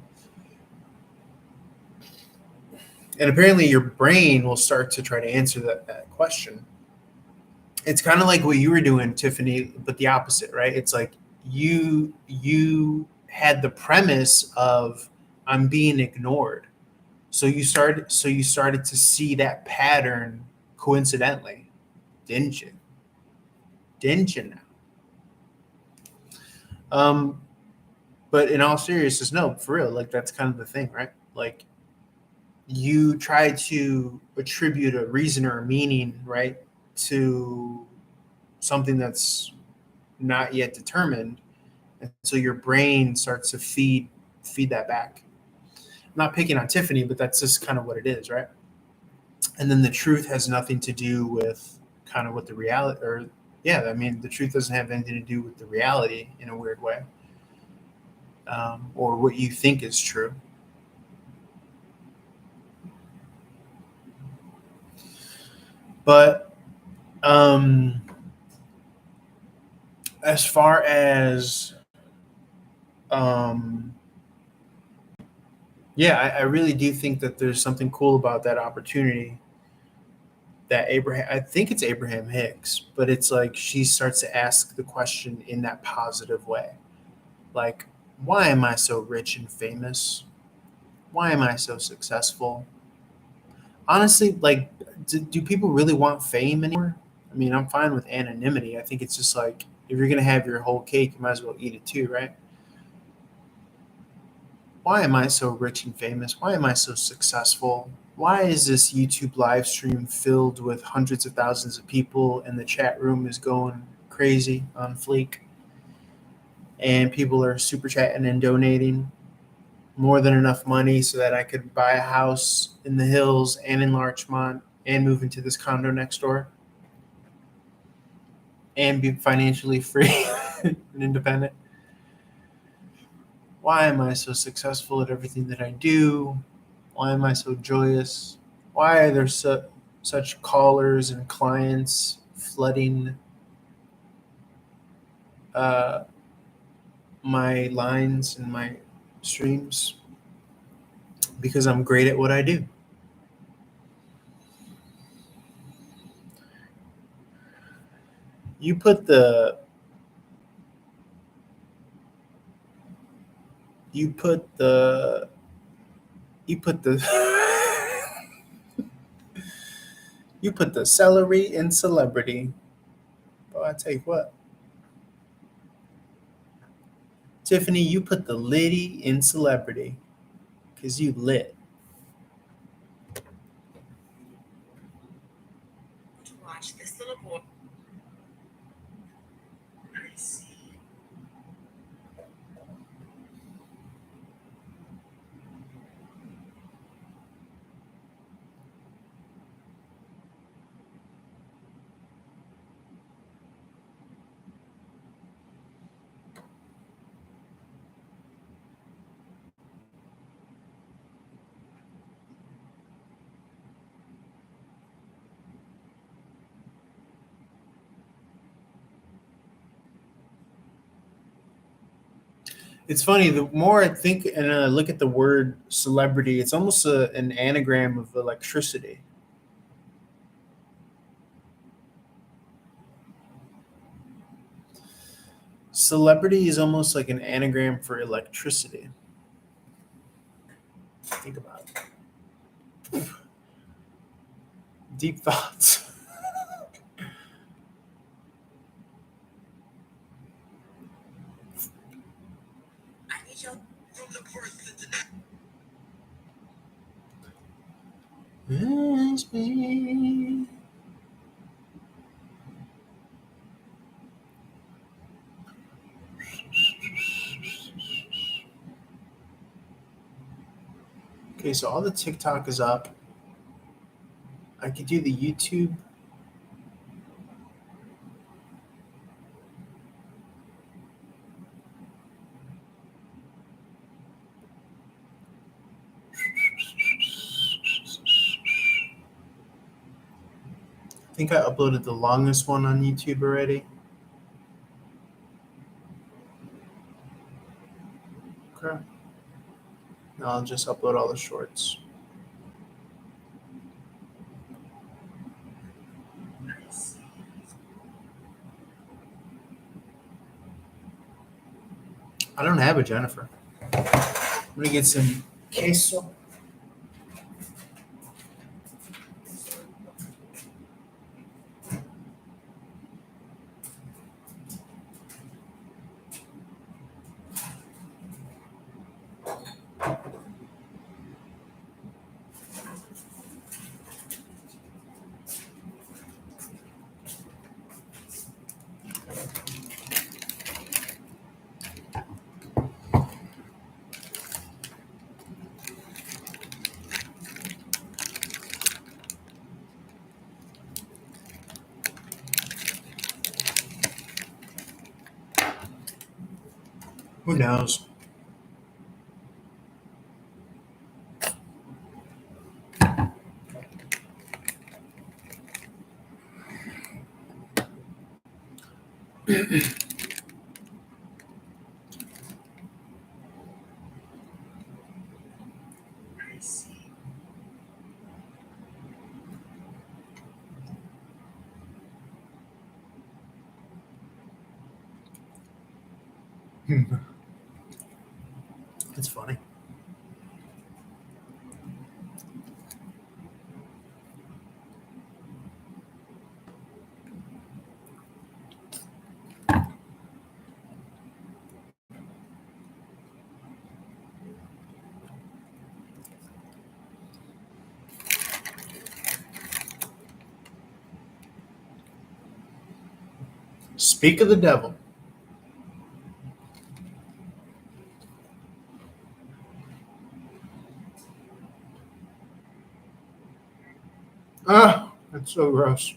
And apparently your brain will start to try to answer that question. It's kind of like what you were doing, Tiffany, but the opposite, right? It's like you had the premise of I'm being ignored. So you started to see that pattern coincidentally, didn't you? Didn't you now? But in all seriousness, no, for real, like that's kind of the thing, right? Like you try to attribute a reason or a meaning, right, to something that's not yet determined, and so your brain starts to feed that back. I'm not picking on Tiffany, but that's just kind of what it is, right? And then the truth has nothing to do with kind of what the reality, or yeah, I mean, the truth doesn't have anything to do with the reality in a weird way, or what you think is true. But as far as yeah, I really do think that there's something cool about that opportunity that Abraham, I think it's Abraham Hicks, but it's like she starts to ask the question in that positive way. Like, why am I so rich and famous? Why am I so successful? Honestly, like, do people really want fame anymore? I mean, I'm fine with anonymity. I think it's just like, if you're going to have your whole cake, you might as well eat it too, right? Why am I so rich and famous? Why am I so successful? Why is this YouTube live stream filled with hundreds of thousands of people and the chat room is going crazy on fleek and people are super chatting and donating more than enough money so that I could buy a house in the hills and in Larchmont and move into this condo next door and be financially free and independent? Why am I so successful at everything that I do? Why am I so joyous? Why are there such callers and clients flooding uh, my lines and my streams? Because I'm great at what I do. You put the you put the you put the you put the celery in celebrity. Oh, I tell you what, Tiffany, you put the liddy in celebrity because you lit. To watch this little boy. I see. It's funny. The more I think and I look at the word celebrity, it's almost an anagram of electricity. Celebrity is almost like an anagram for electricity. Think about it. Deep thoughts. I need your From the person to It's me. Okay, so all the TikTok is up. I could do the YouTube. I think I uploaded the longest one on YouTube already. Okay. Now I'll just upload all the shorts. I don't have a Jennifer. I'm gonna get some queso. Who knows? I see. It's funny. Speak of the devil. Ah, that's so gross.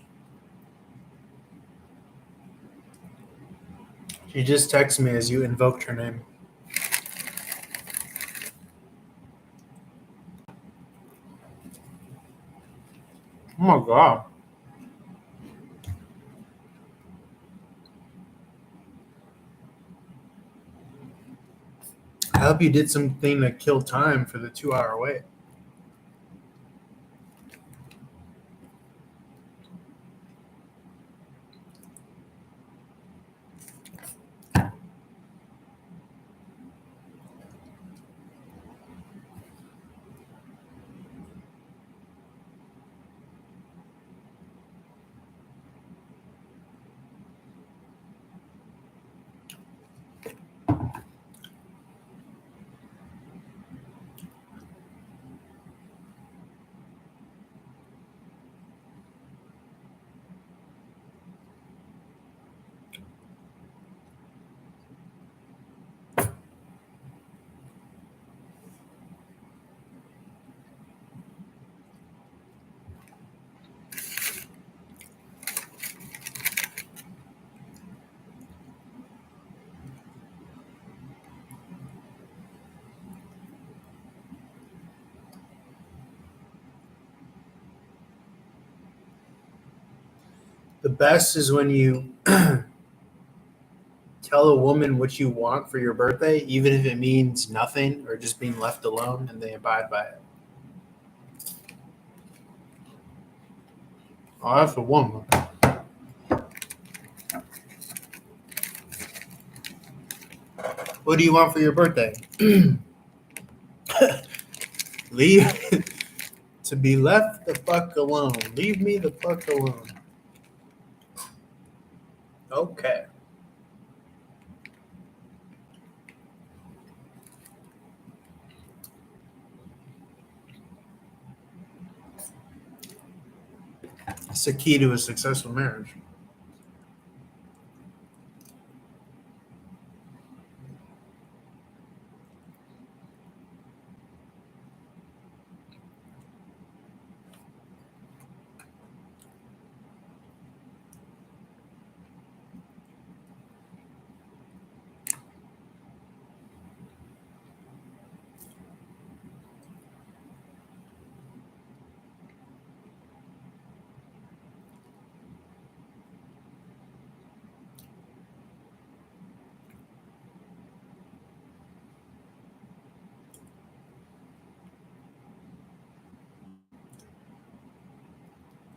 She just texted me as you invoked her name. Oh my god. I hope you did something to kill time for the 2 hour wait. The best is when you tell a woman what you want for your birthday, even if it means nothing or just being left alone, and they abide by it. Oh, that's a woman. What do you want for your birthday? Leave to be left the fuck alone. Leave me the fuck alone. Okay. It's the key to a successful marriage.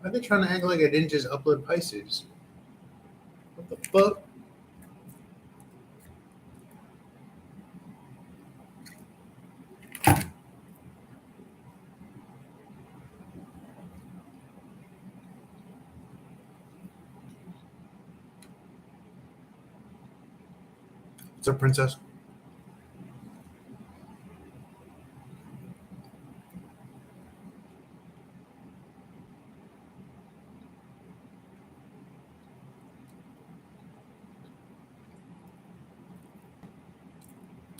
Why are they trying to act like I didn't just upload Pisces? What the fuck? It's a princess.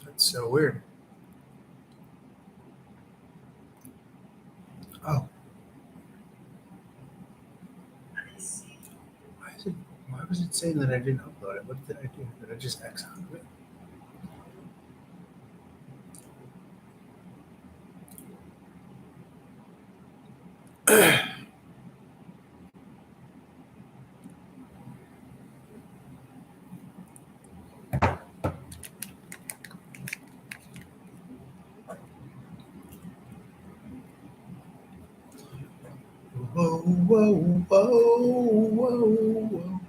That's so weird. Oh, I see. why was it saying that I didn't upload it? What did I do? Did I just X out of it? whoa, whoa, whoa.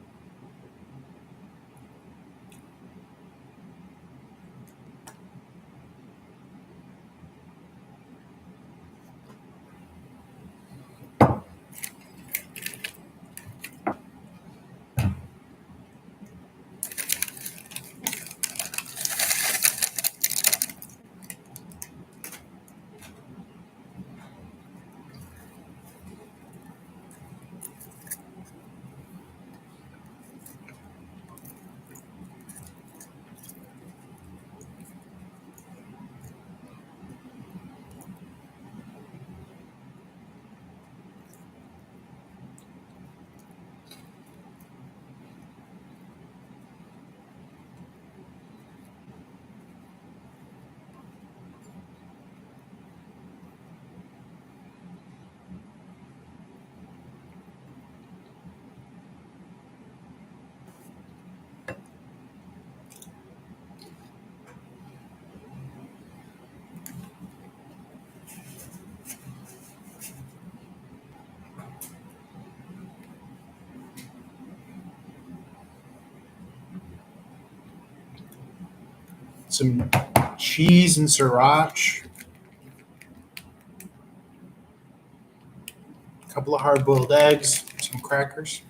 Some cheese and sriracha. A couple of hard-boiled eggs. Some crackers.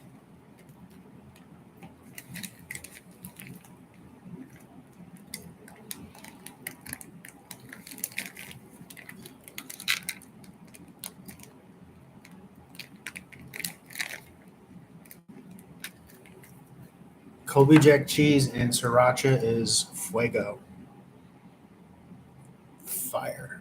Colby Jack cheese and sriracha is fuego. Fire.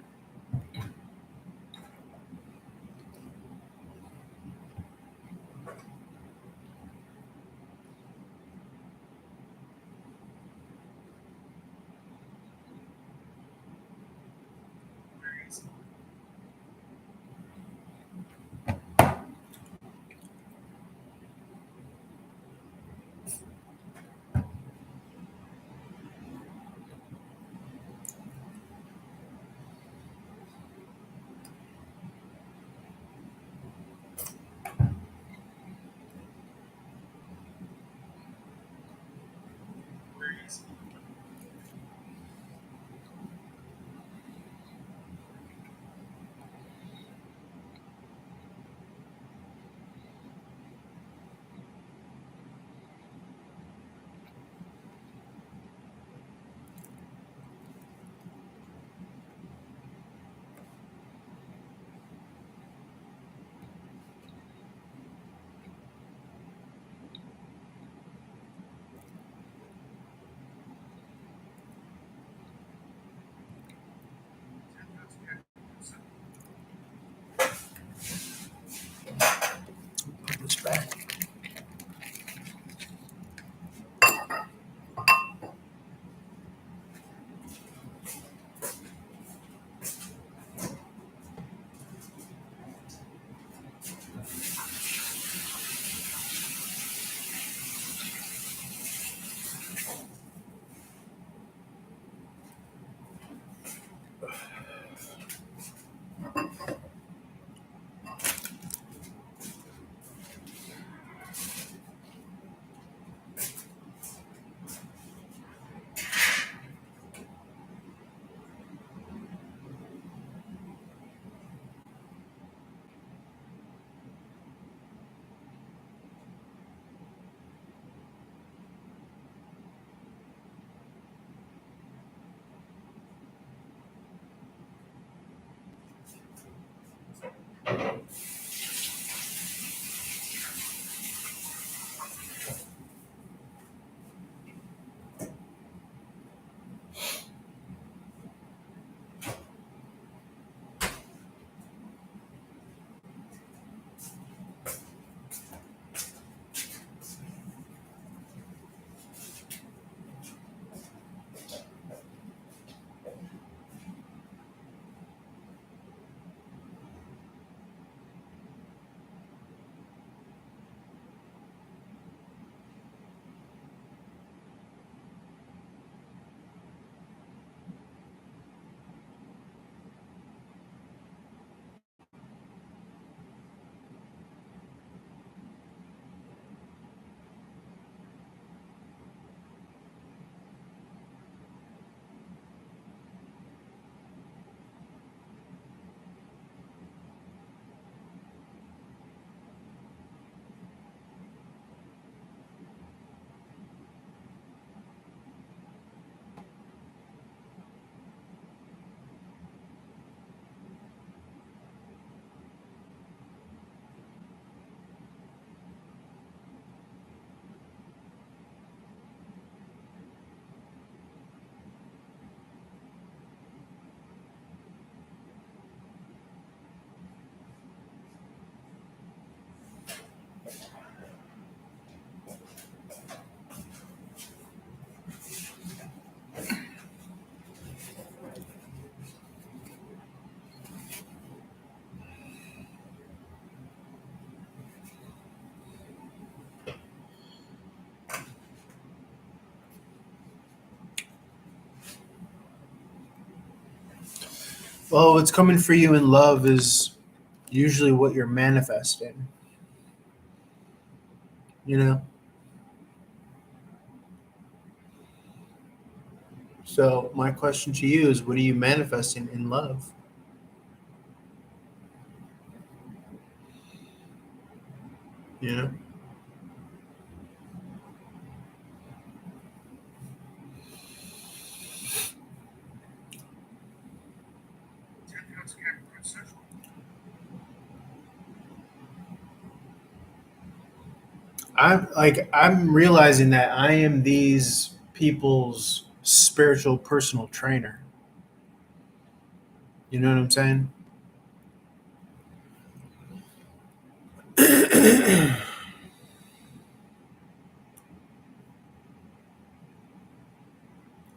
Well, what's coming for you in love is usually what you're manifesting. You know? So, my question to you is what are you manifesting in love? You know? Tenth house Capricorn Central. I'm realizing that I am these people's spiritual personal trainer. You know what I'm saying?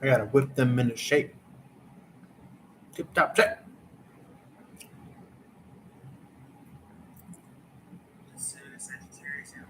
I gotta whip them into shape. Tip top check. This Sagittarius here.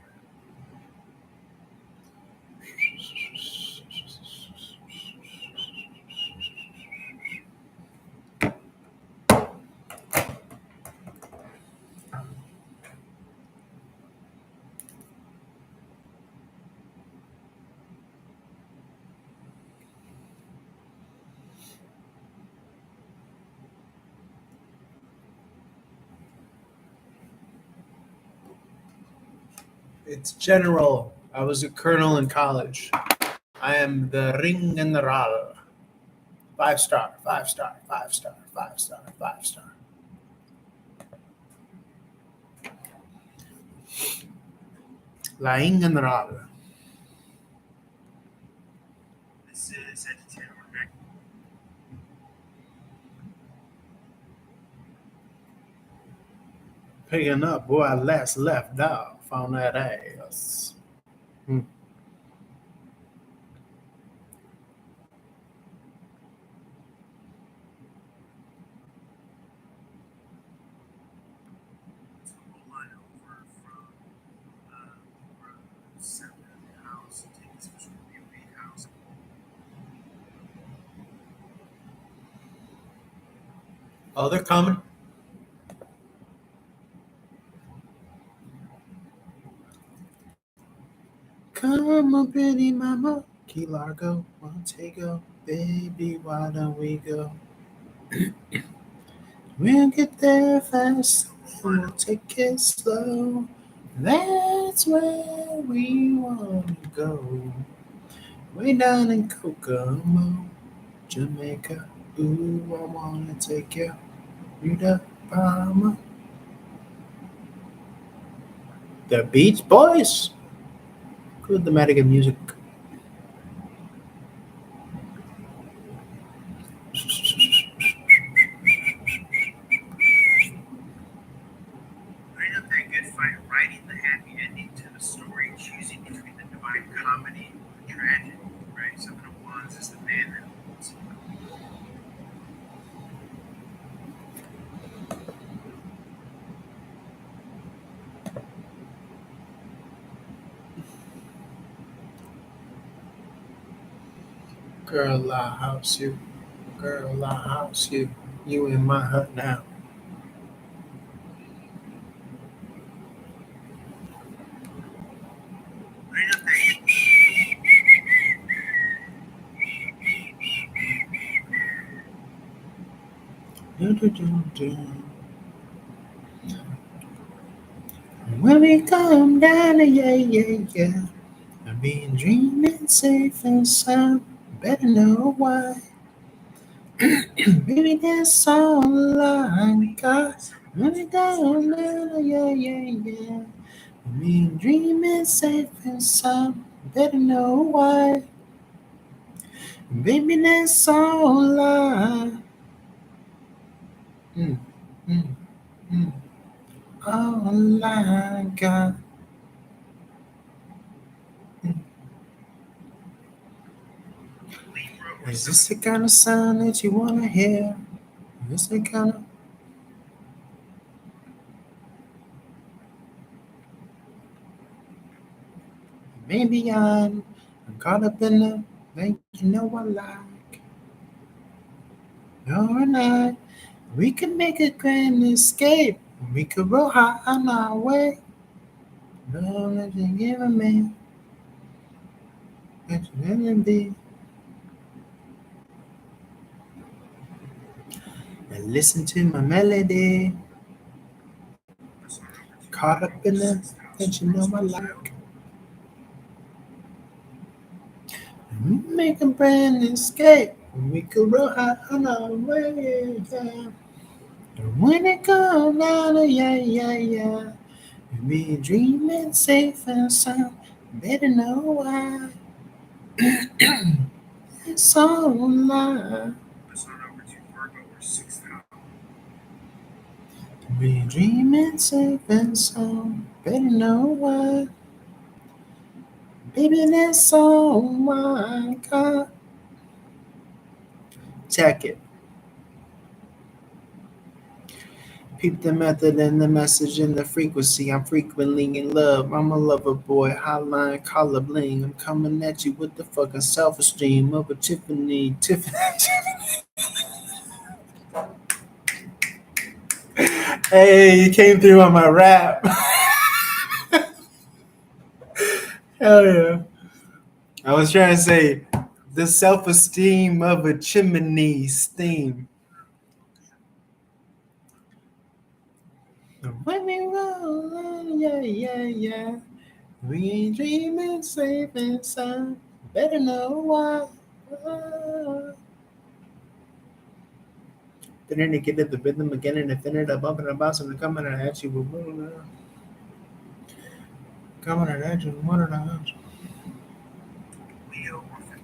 It's general. I was a colonel in college. I am the ring and the ral. 5 star, 5 star, 5 star, 5 star, 5 star. La ing and the ral. This Sagittarius. Right? Picking up where I last left off on that ass. It's a whole line over from seventh house. Take this for Scorpio 8th house. Oh, they're coming. Come on, pretty mama. Key Largo, Montego. Baby, why don't we go? We'll get there fast. We'll take it slow. That's where we want to go. Way down in Kokomo, Jamaica. Ooh, I want to take you to Bahama. The Beach Boys. Good thematic music. Putting up that good fight, writing the happy ending to the story, choosing between the divine comedy or the tragedy, right? Seven of Wands is the man that holds. Girl, I house you. Girl, I house you. You in my hut now. Putting up that Do, do, do, do. When we come down, yeah, yeah, yeah. I've been dreaming safe and sound. Better know why. Baby, that's all I got. When we down, down, yeah, yeah, yeah. I've been dreaming safe and sound. Better know why. Baby, that's all mm, mm, mm, all I got. Mm. Libra or Is this the kind of sound that you wanna hear? Is this the kind of maybe I'm caught up in the thing you know I like. You're not We could make a grand escape. We could roll high on our way. No, let you give a man. Let you let it be. And listen to my melody. Caught up in the that you know I like. We make a brand escape. We could roll high on our way. Yeah. And when it comes down to yeah. We dreaming safe and sound. Better know why. It's online. Let's not over too far, but we're 6,000. We dreaming safe and sound. Better know why. Baby, that's all my God. Check it. Peep the method and the message and the frequency. I'm frequently in love. I'm a lover boy. Hotline, collar bling. I'm coming at you with the fucking self esteem of a Tiffany. Hey, you came through on my rap. Hell yeah. I was trying to say the self esteem of a chimney steam. When we roll, yeah. We ain't dreaming safe and sound. Better know why. Then to get at the rhythm again and defend it, up and about, and coming at you. Coming at you, what are the Leo Orphan.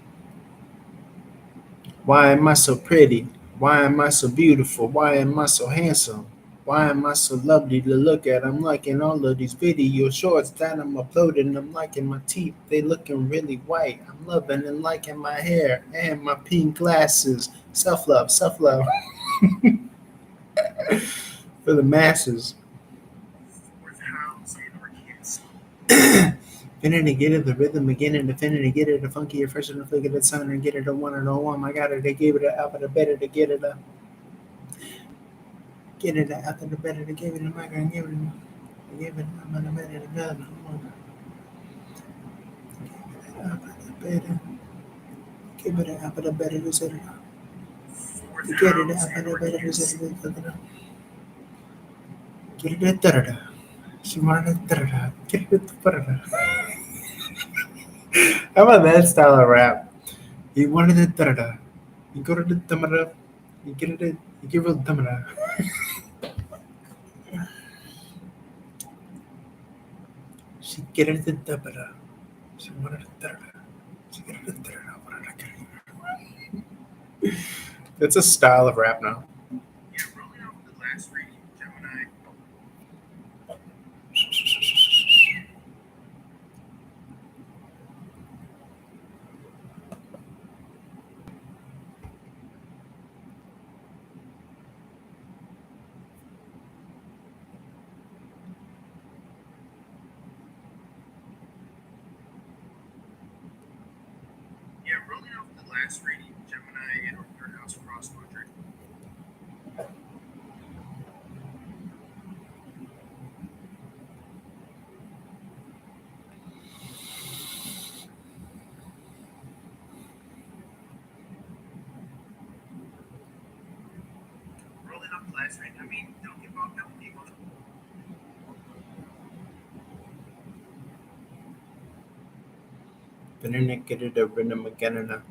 Why am I so pretty? Why am I so beautiful? Why am I so handsome? Why am I so lovely to look at? I'm liking all of these video shorts that I'm uploading. I'm liking my teeth, they looking really white. I'm loving and liking my hair and my pink glasses. Self love, for the masses. Fourth house and or Cancer. Finna to get it, the rhythm again, and finna to get it, the funkier, fresher, the flick of the sun, and get it a one and a one. I got it, they gave it a alpha, the better to get it a. Get it after the better to give it a mic and give it a give it I'm gonna better to go. Give it after the better to set it up. Fourth Get it house after and the or better to Cancer. set it up. Get it at third. She wanted a third. Get it at the third. How about that style of rap? He wanted a third. You go to the thumb. You get it. You give it a thumb. She get it at the thumb. She wanted a third. She get it at third. It's a style of rap now. Yeah, rolling off the last reading, Gemini. Yeah, rolling off the last reading, Gemini and or third house cross quadrant. Rolling off the last reading, I mean, don't give up, don't give up. Finna get it a rhythm again and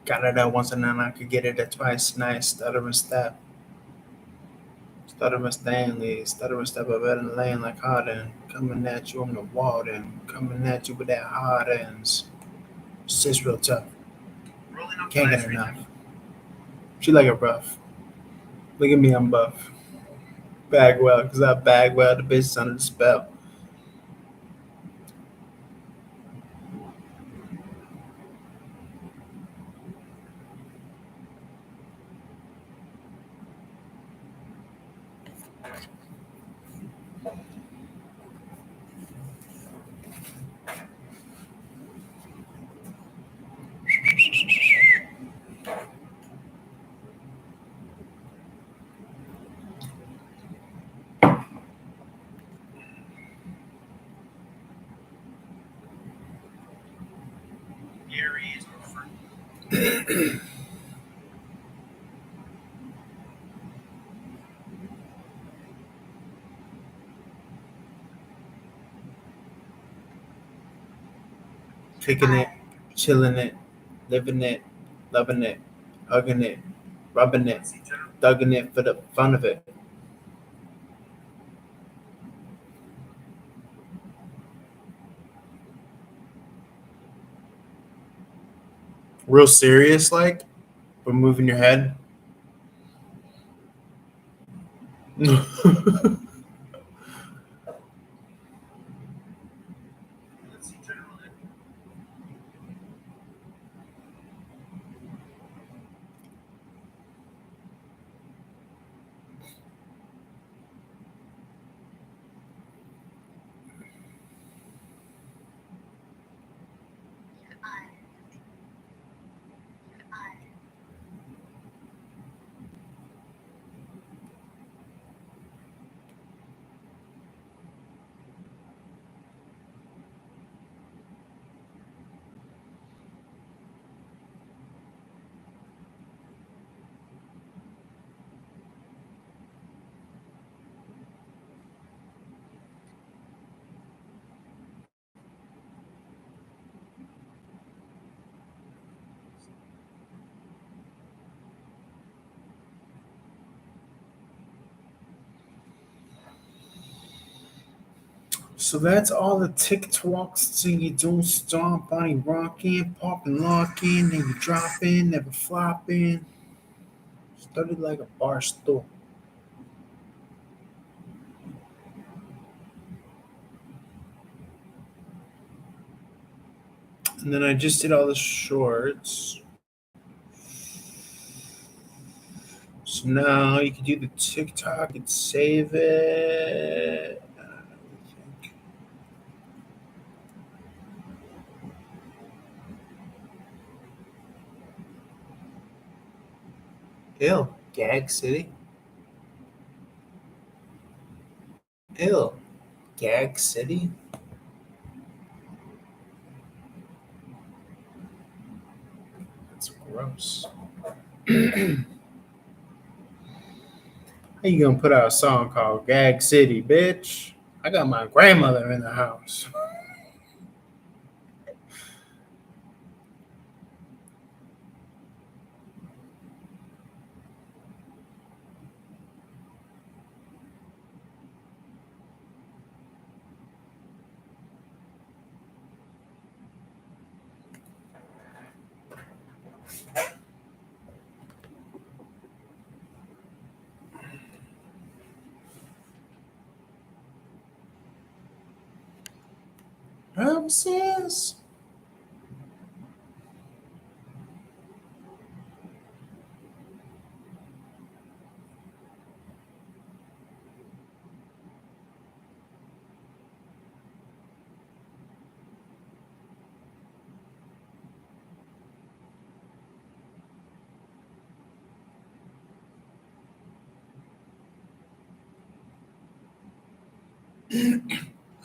got it at once and then I could get it at twice. Nice. Stuttering step. Stuttering Stanley. Stuttering step up in the lane like Harden. Coming at you on the wall then. Coming at you with that hard ends. It's just real tough. Rolling off the Can't last get reading. enough. She like it rough. Look at me, I'm buff. Bagwell, because I Bagwell the bitch under the spell. Kicking it, chilling it, living it, loving it, hugging it, rubbing it, thugging it for the fun of it. Real serious, like, but moving your head. Nancy General. So that's all the TikToks. So you don't stomp, body rocking, popping, locking, never dropping, never flopping. Started like a bar stool. And then I just did all the shorts. So now you can do the TikTok and save it. Ew, Gag City. Ew, Gag City. That's gross. How you gonna put out a song called Gag City, bitch? I got my grandmother in the house. Promises.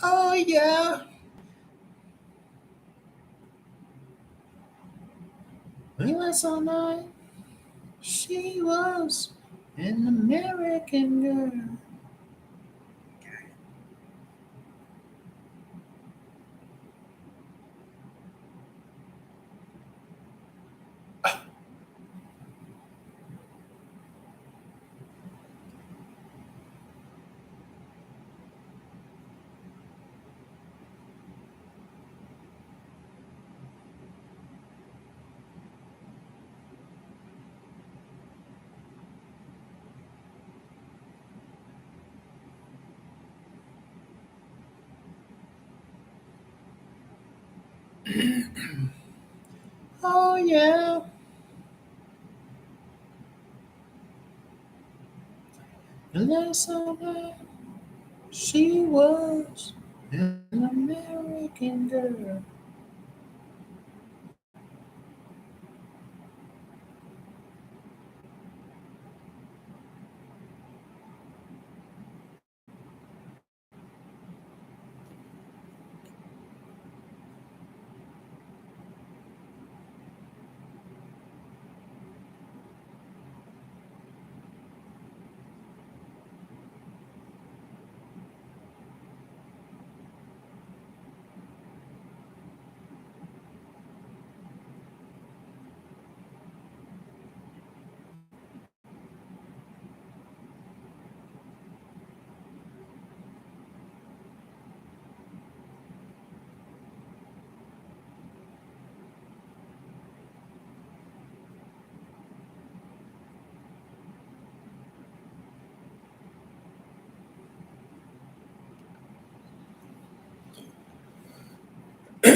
Oh yeah. We last all night. She was an American girl. Oh yeah. And last all night. She was an American girl.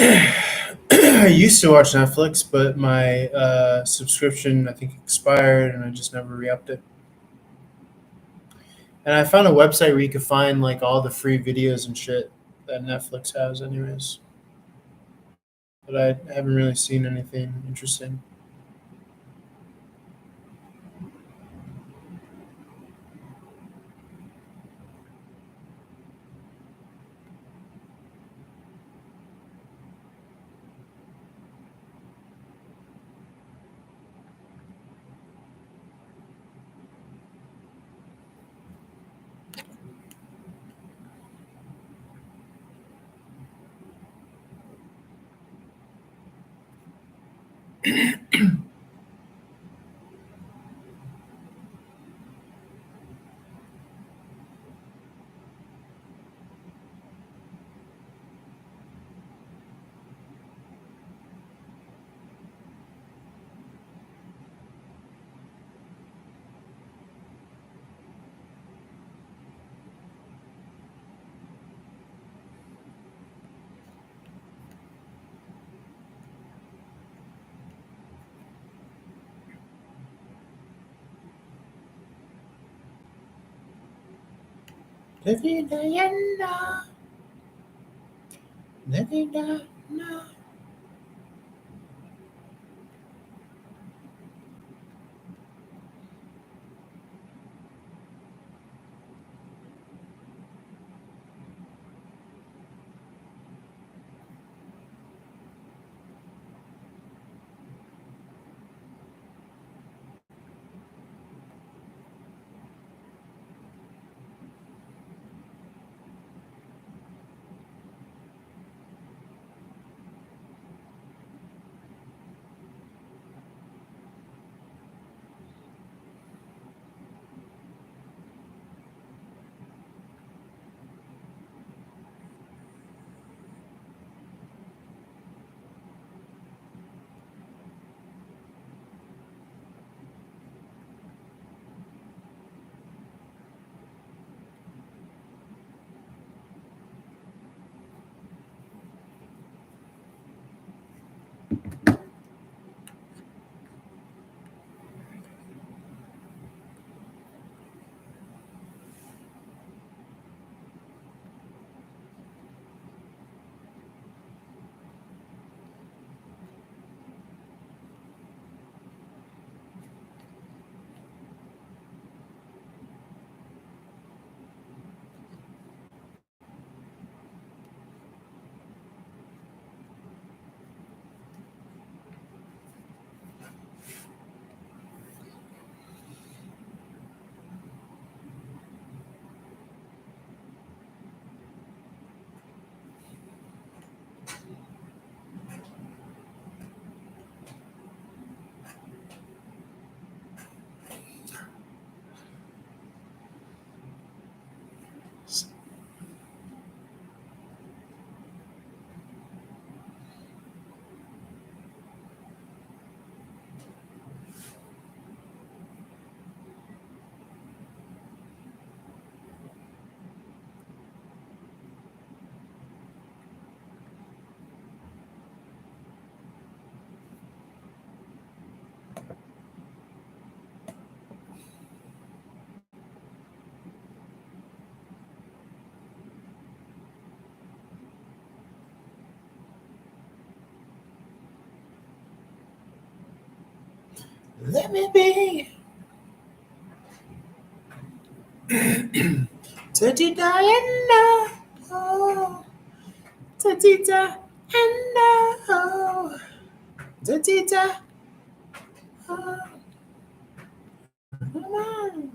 I used to watch Netflix, but my subscription I think expired, and I just never re-upped it. And I found a website where you could find like all the free videos and shit that Netflix has, anyways. But I haven't really seen anything interesting. Lady Diana, Lady Diana. Let me be. Teddy Diana. Oh, Teddy Diana. Oh, Teddy Diana. Oh, come on.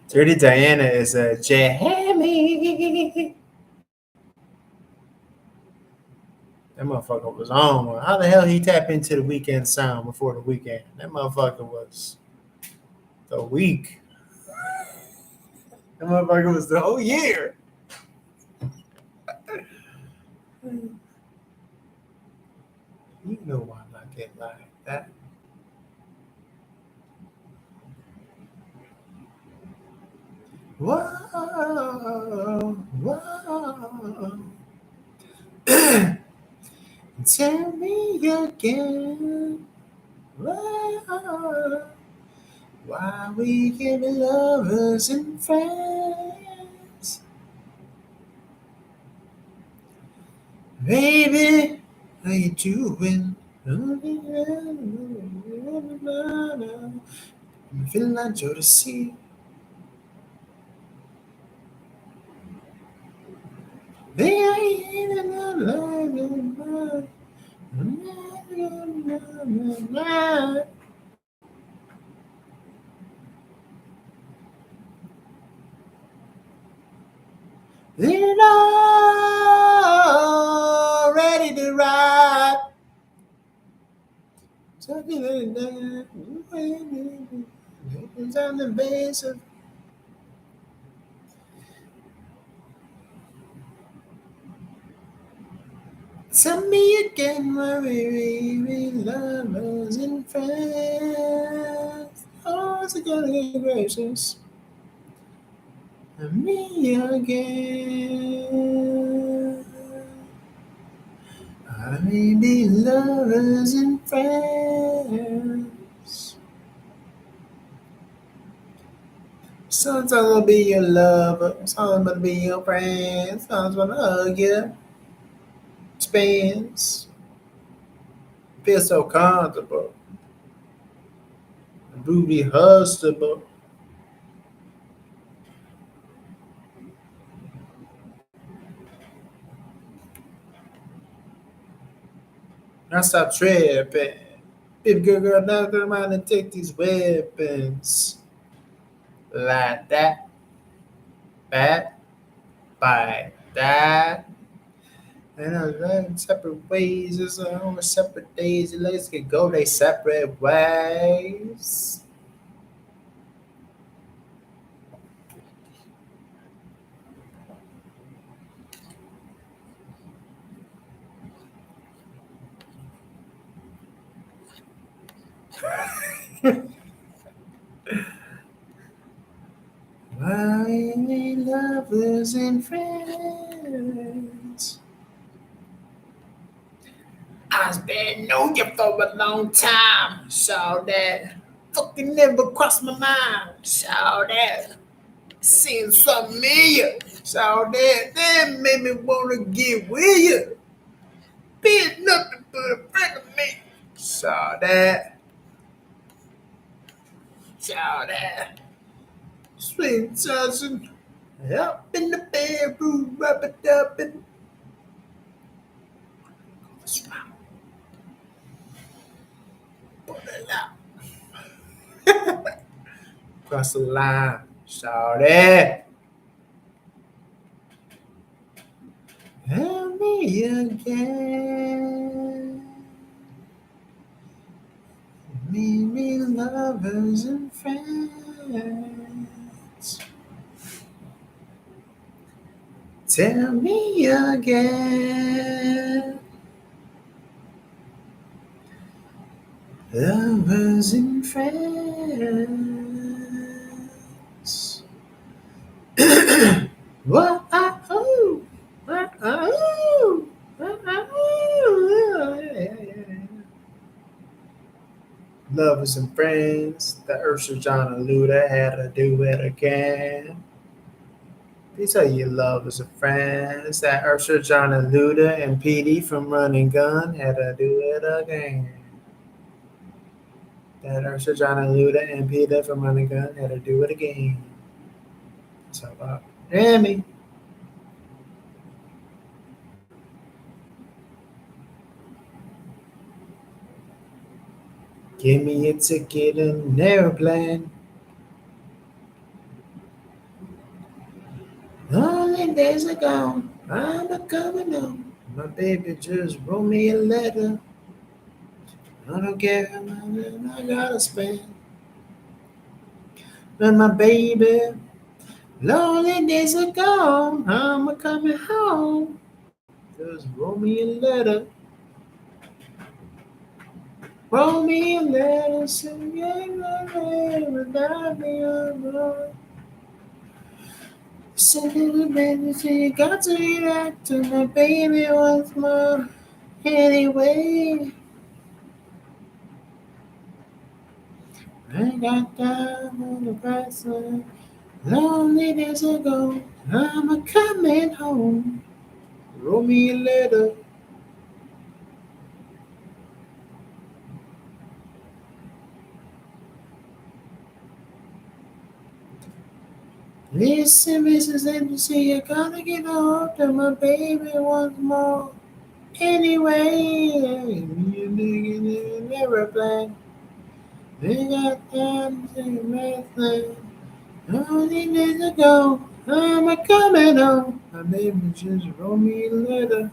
Dirty Diana is a Jamie. That motherfucker was on. How the hell he tap into the weekend sound before the weekend? That motherfucker was the week. That motherfucker was the whole year. You know why I get like that. Whoa, whoa. Tell me again. Whoa, why we can be lovers and friends. Baby, how you doing? I'm feeling like Jodeci. They're not ready to ride. Something like that. It's on the base of. Tell me again, my baby, lovers and friends. Oh, it's a good gracious. Me again. I may be lovers and friends. Sometimes I'll be your lover, sometimes I'll be your friend, sometimes I'll hug you. Spins. Feel so comfortable. Booty hustable. I stop tripping. If girl, now come out and take these weapons. Like that. That. By that. And I learn separate ways. It's on separate days. Your legs can go their separate ways. Why we lovers and friends? I've been knowing you for a long time, so that fucking never crossed my mind, so that seems familiar, so that made me wanna get with you. Be nothing but a friend of me, so that sweet cousin, up in the bedroom, rub it up and put it out. Cross the line, shout it. Tell me again. Me lovers and friends. Tell me again. Lovers and friends. What? Oh. Lovers and friends. The Ursula John and Luda had to do it again. These are your lovers and friends. That Ursula John and Luda and PD from Running Gun had to do it again. That Ursula John and Luda and PD from Running Gun had to do it again. It's about Remy. Give me a ticket and an airplane. Only days are gone. I'm not coming home. My baby just wrote me a letter. I don't care how much I gotta spend. But my baby, lonely days are gone. I'm a coming home. Just wrote me a letter. Wrote me a letter saying without me alone. Said little baby, so you got to react to my baby once more. Anyway, I got down on the price line. Lonely days ago, I'm a coming home. Wrote me a letter. Listen, Mrs. Anderson, you gotta get a hold of my baby once more. Anyway, you digging in an aeroplane. They got time to make things. Only days ago, I'm a coming home. My baby just wrote me a letter.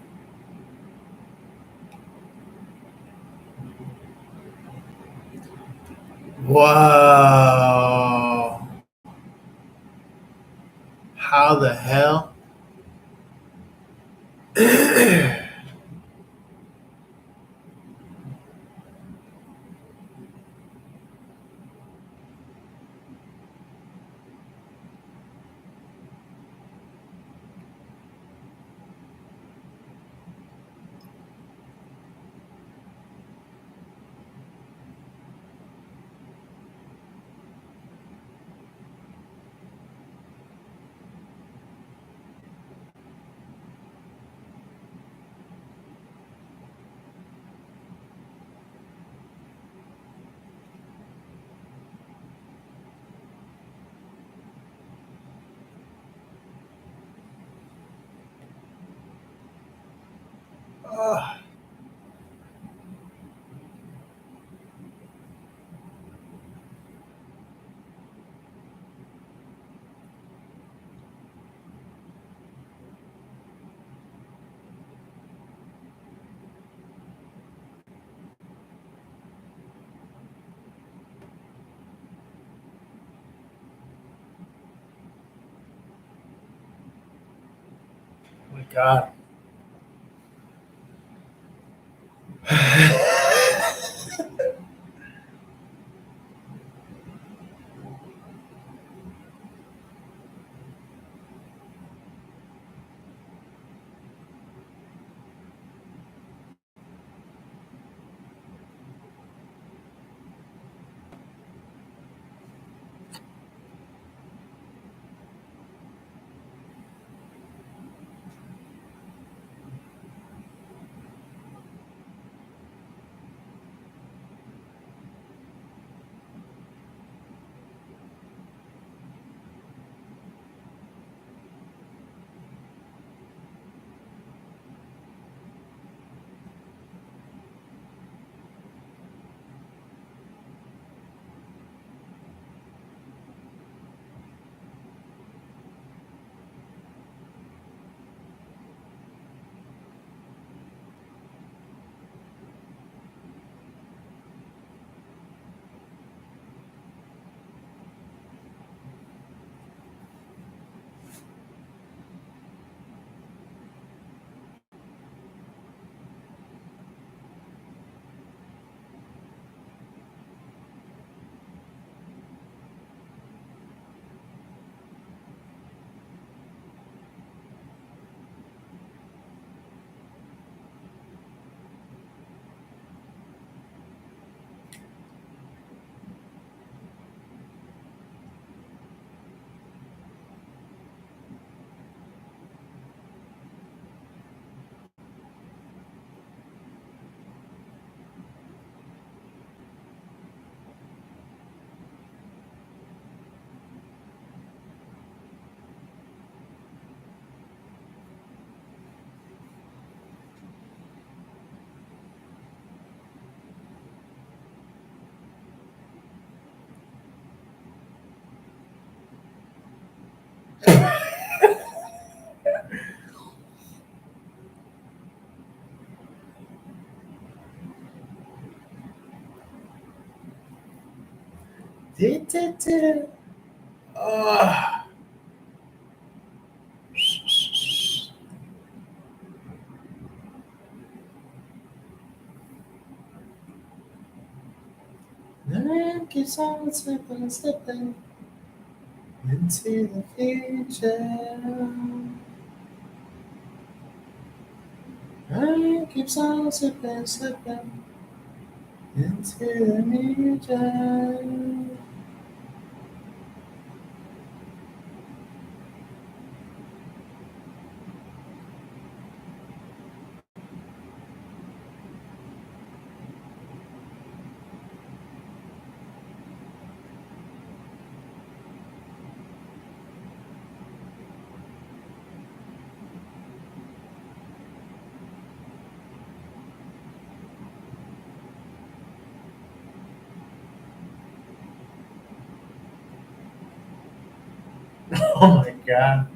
Wow. How the hell? Oh my God. Ah. Night keeps on slipping, slipping into the future. Night keeps on slipping, slipping into the future. Oh my god.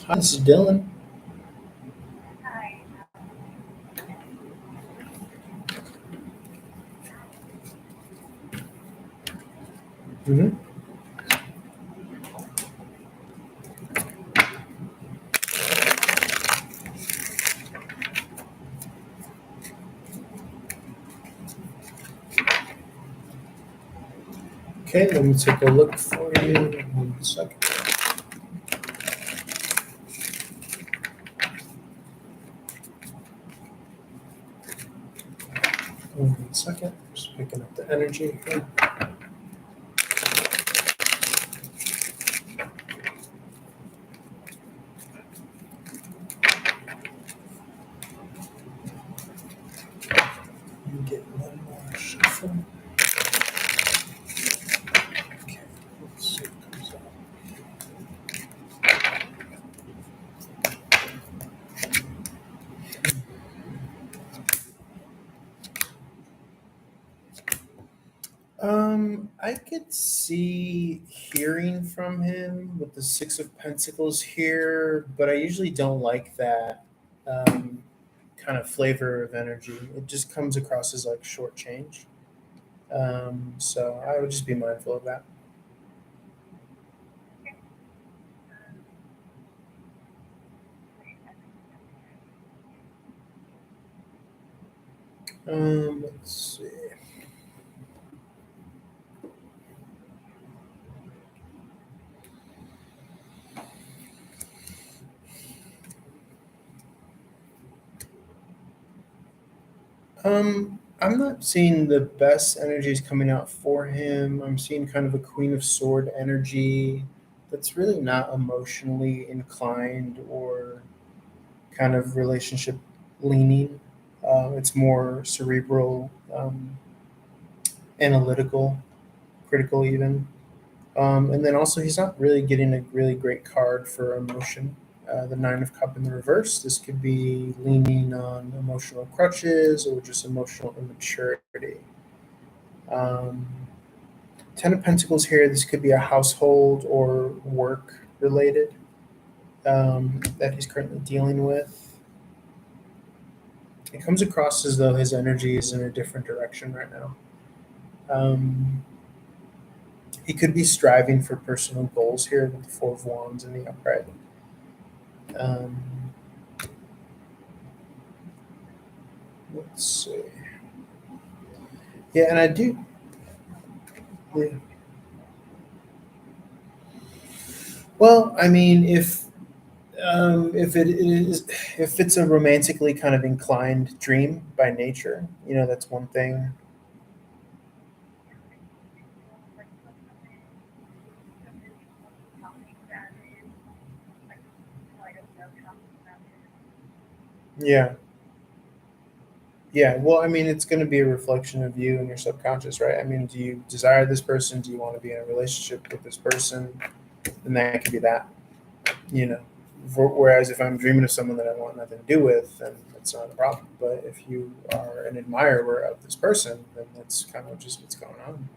Hi, this is Dylan. Mm-hmm. Okay, let me take a look for you. 1 second. One second. Just picking up the energy here. I could see hearing from him with the Six of Pentacles here, but I usually don't like that kind of flavor of energy. It just comes across as like short change. So I would just be mindful of that. Let's see. I'm not seeing the best energies coming out for him. I'm seeing kind of a Queen of Sword energy that's really not emotionally inclined or kind of relationship leaning. It's more cerebral, analytical, critical, even. And then also, he's not really getting a really great card for emotion. The Nine of Cup in the reverse. This could be leaning on emotional crutches or just emotional immaturity. Um, Ten of Pentacles here. This could be a household or work related that he's currently dealing with. It comes across as though his energy is in a different direction right now. He could be striving for personal goals here with the Four of Wands in the upright. Um, let's see. Yeah, and I do. Yeah. Well, I mean, if it's a romantically kind of inclined dream by nature, that's one thing. Yeah. Yeah, well, I mean, it's going to be a reflection of you and your subconscious, right? I mean, do you desire this person? Do you want to be in a relationship with this person? And that could be that, you know. Whereas if I'm dreaming of someone that I want nothing to do with, then that's not a problem. But if you are an admirer of this person, then that's kind of just what's going on.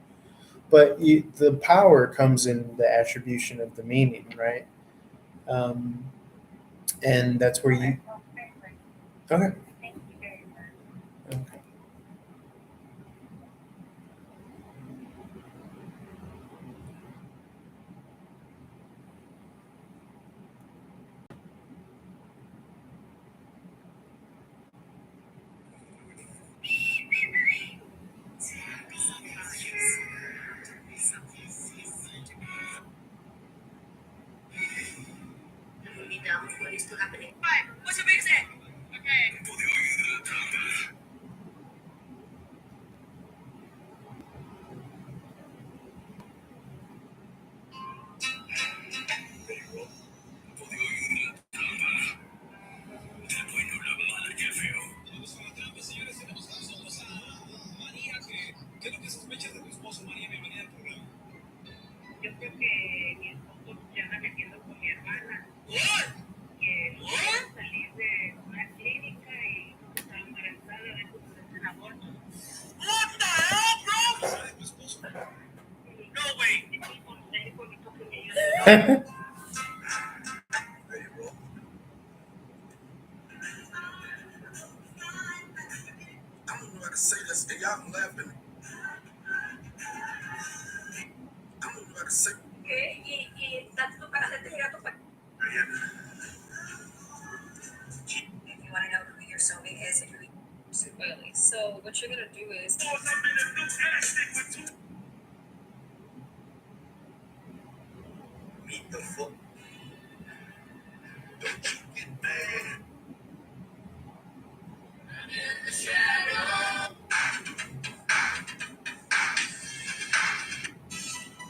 But the power comes in the attribution of the meaning, right? Um, and that's where you. Okay. Okay.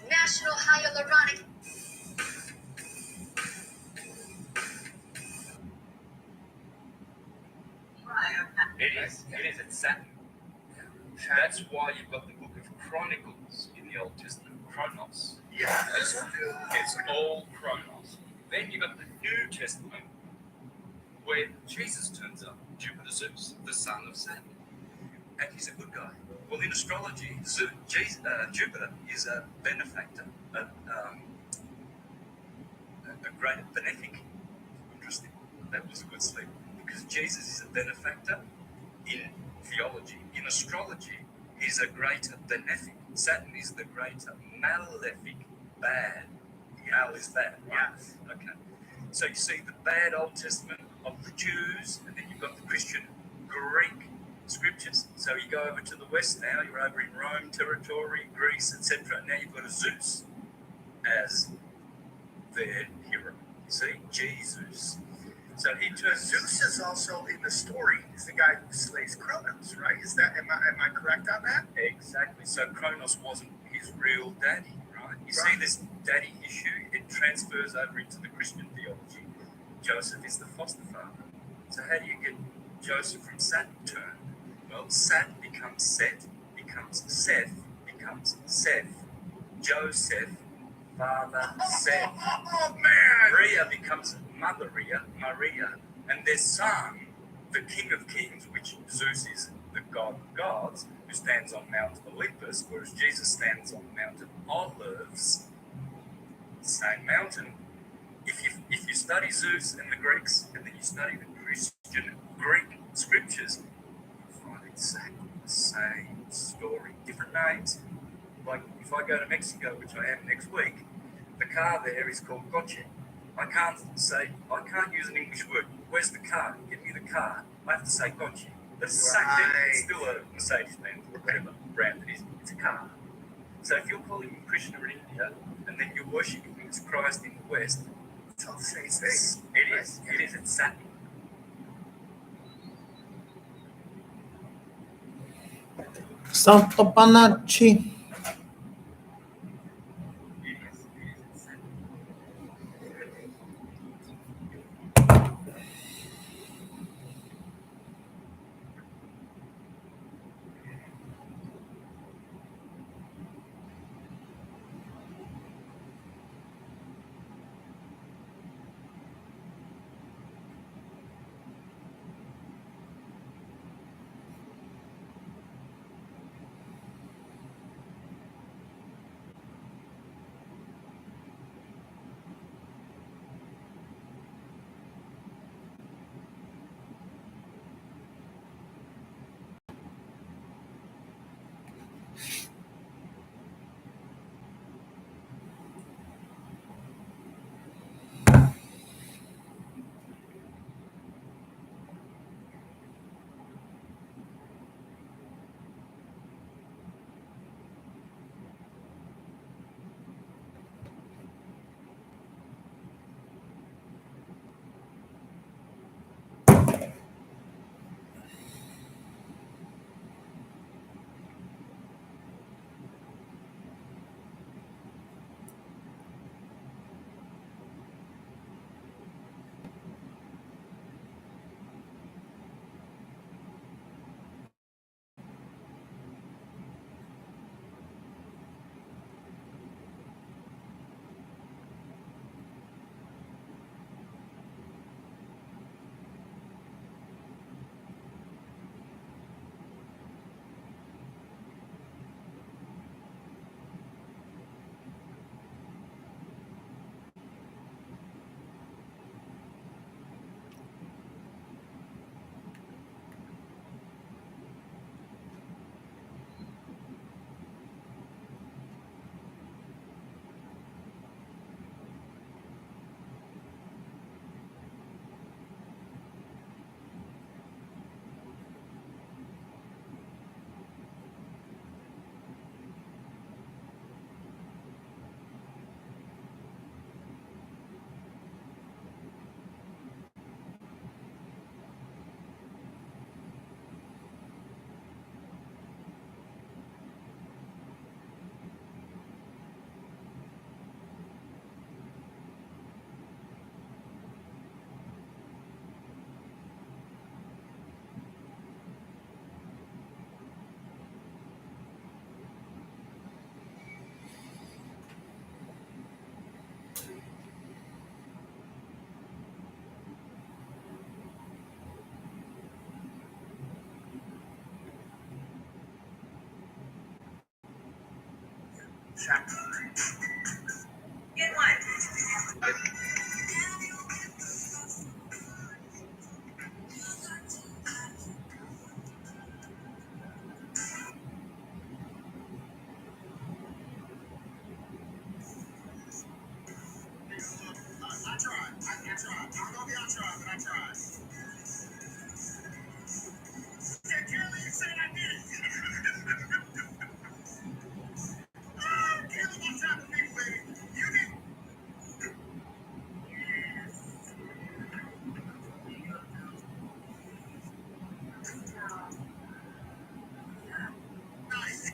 National Hyaluronic. It is exactly. That's why you've got the book of Chronicles in the Old Testament, Chronos. Yeah, It's all Chronos. Then you've got the New Testament, where Jesus turns up, Jupiter Zeus, the son of Saturn. and he's a good guy. Well, in astrology, Jupiter is a benefactor, a great benefic. Interesting. That was a good sleep. Because Jesus is a benefactor in theology. In astrology, he's a greater benefic. Saturn is the greater malefic, bad. Mal is bad, right? Yes. Okay. So you see the bad Old Testament of the Jews, and then you've got the Christian Greek scriptures. So you go over to the West now, you're over in Rome territory, Greece, etc. Now you've got a Zeus as their hero. You see, Jesus. So he turns Zeus is also in the story. He's the guy who slays Kronos, right? Am I correct on that? Exactly. So Kronos wasn't his real daddy, right? You see this daddy issue, it transfers over into the Christian theology. Joseph is the foster father. So how do you get Joseph from Saturn turned? Well, Saturn becomes Seth, becomes Seth, becomes Seth. Joseph, father Seth. Oh man! Rhea becomes Mother Rhea, Maria, and their son, the King of Kings, which Zeus is the god of gods, who stands on Mount Olympus, whereas Jesus stands on Mount of Olives, same mountain. If you study Zeus and the Greeks, and then you study the Christian Greek scriptures, you find exactly the same story, different names. Like if I go to Mexico, which I am next week, the car there is called coche. I can't use an English word. Where's the car? Give me the car. I have to say coche. The same thing. It's still a Mercedes-Benz or whatever brand it is. It's a car. So if you're calling Krishna in India and then you're worshipping as Christ in the West, It's all the same thing. it is. It is. It's Saturn. Santo Panacci. It is. It's Saturn. chapter 3. Get one. I tried. I tried. I'm gonna be I tried, but I tried. Yeah, Kelly, you said I did it. Kelly, on top of me, baby. You did. Nice.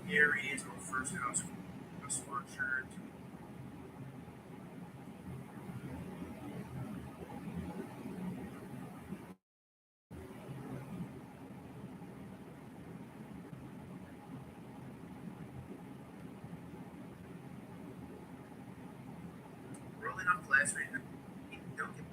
Here is our first house structure. Rolling off glass right now. Don't get.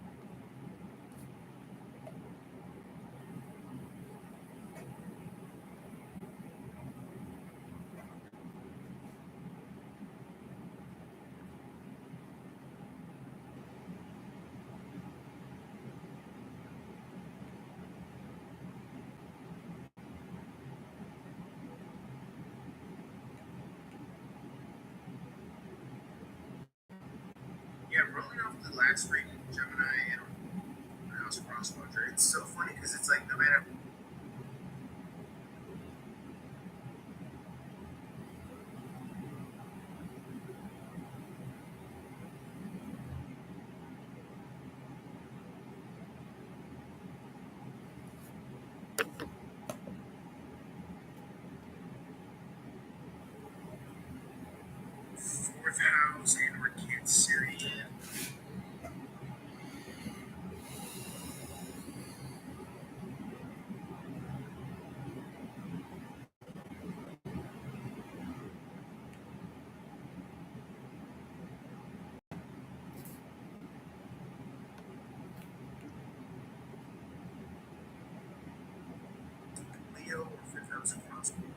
Yeah, rolling off the last screen, Gemini, and house 6,000 crosswatcher. It's so funny because it's like no matter. Fourth house and or Cancerian. Leo or fifth house and crosswatcher.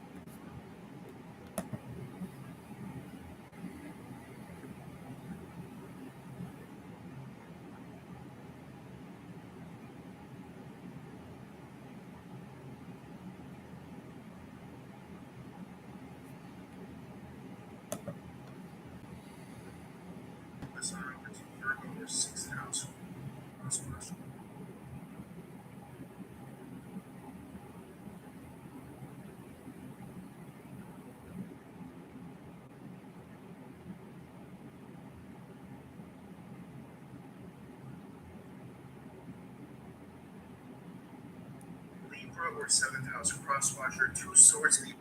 Listen, Virgo or sixth house crosswatcher. Libra or seventh house crosswatcher. Two swords and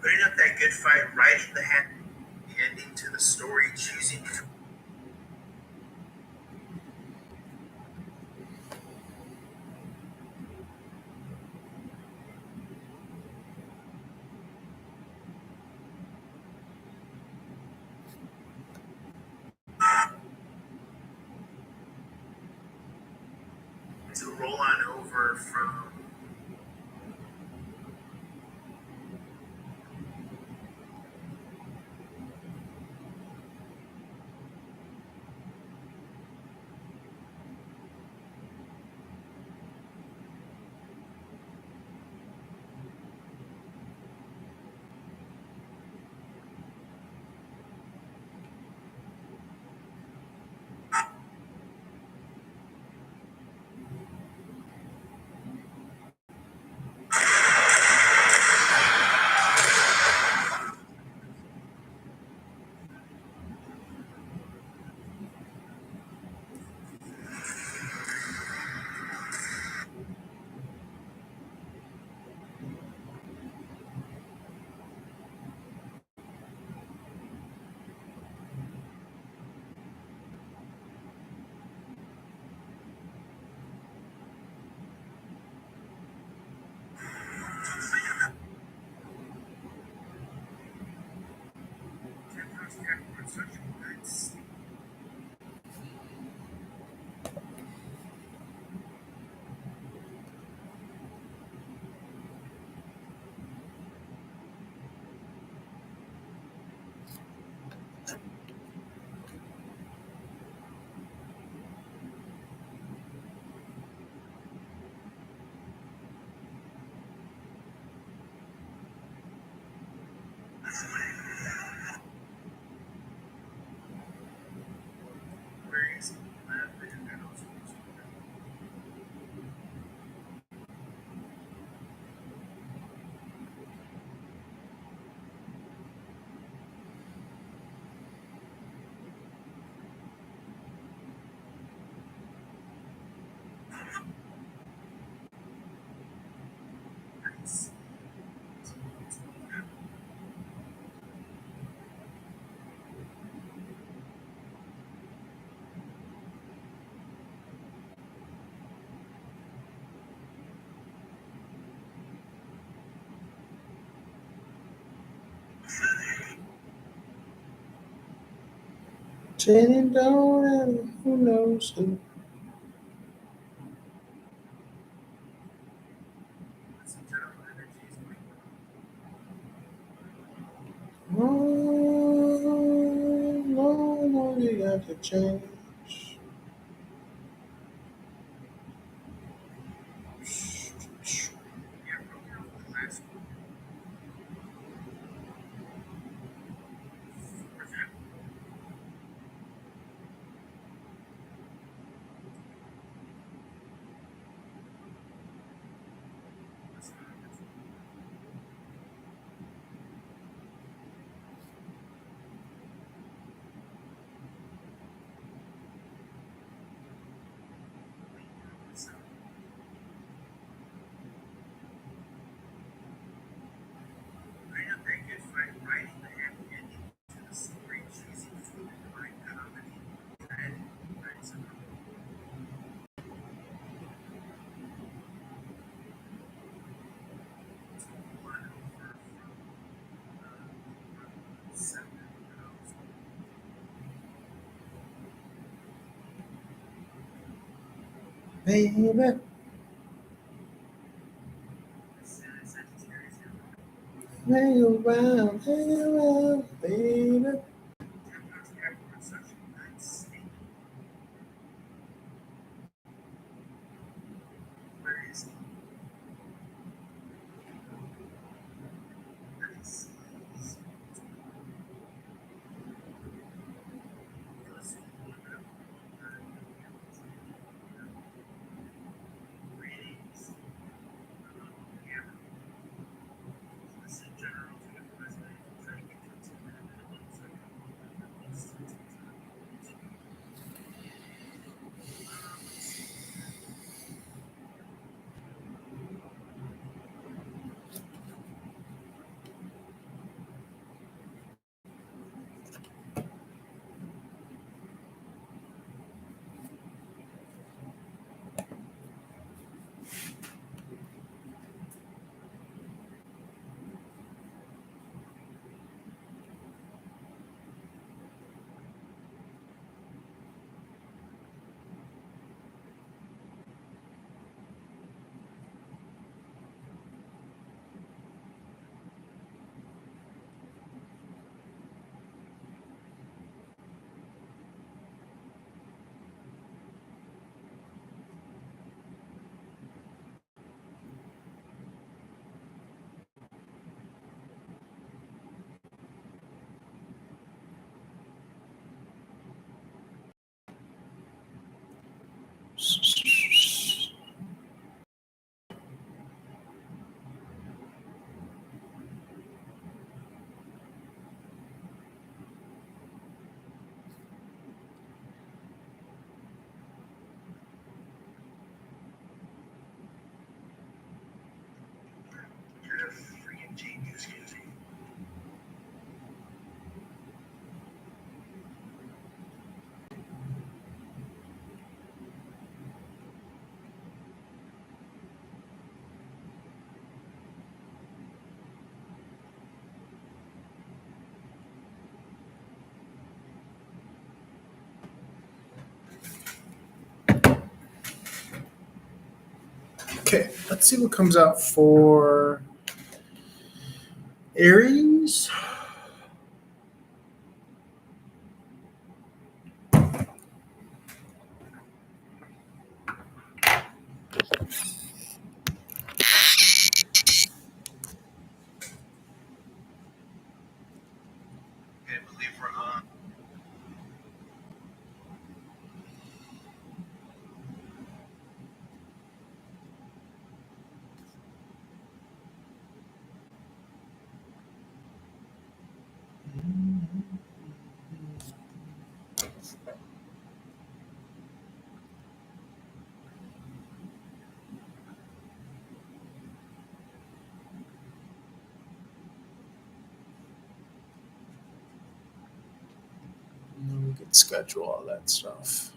putting up that good fight, writing the ending to the story, choosing between. To roll on over from such good sleep. Aquarius, and also nice. Jenny down, who knows who. time to change. Yeah, broken off the last one. Where's that? That's not it. What's that? Rita Baker find writing the happy ending to the story, choosing between the divine comedy and Knights of the one over from 7 goes. Baby, Sagittarius hang around, baby. Gemini's Capricorn such a good state. Where is he? Nice. Ratings. Yeah. Listen, general to the president, try to get to a 2-minute minimum so I can let's see. You're a freaking genius, Casey. Okay, let's see what comes out for Aries. Okay, I believe we're on. We can schedule all that stuff.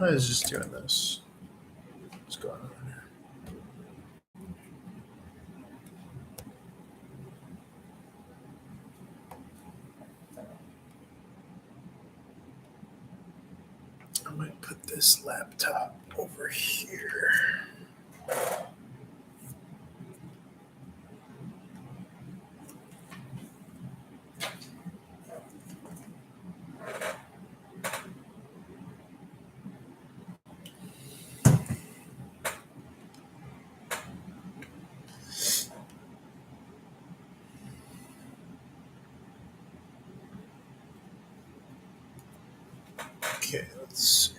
Why is it just doing this? What's going on here? I might put this laptop over here. Okay, let's see.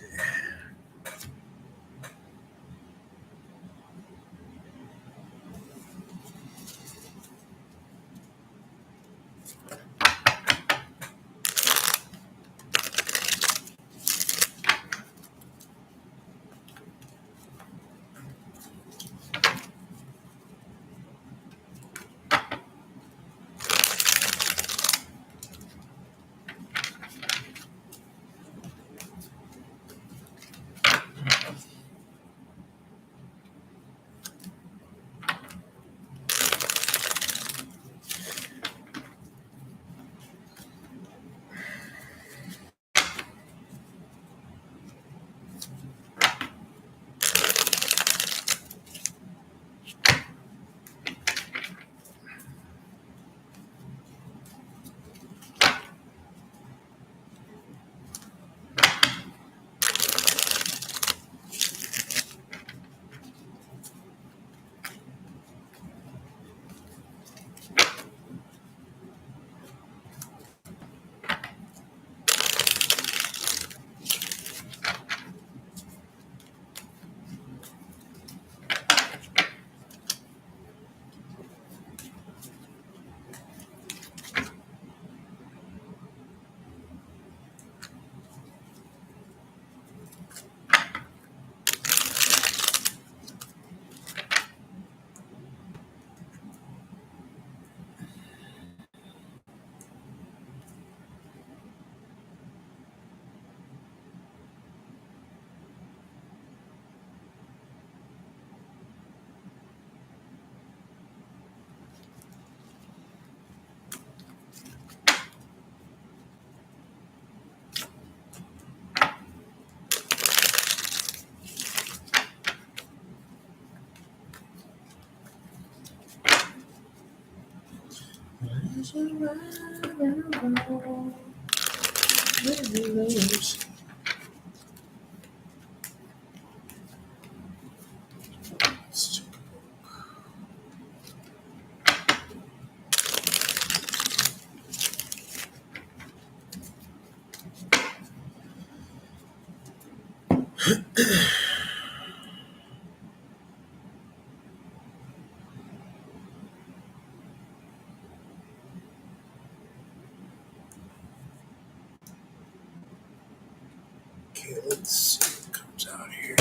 Okay, let's see what comes out here.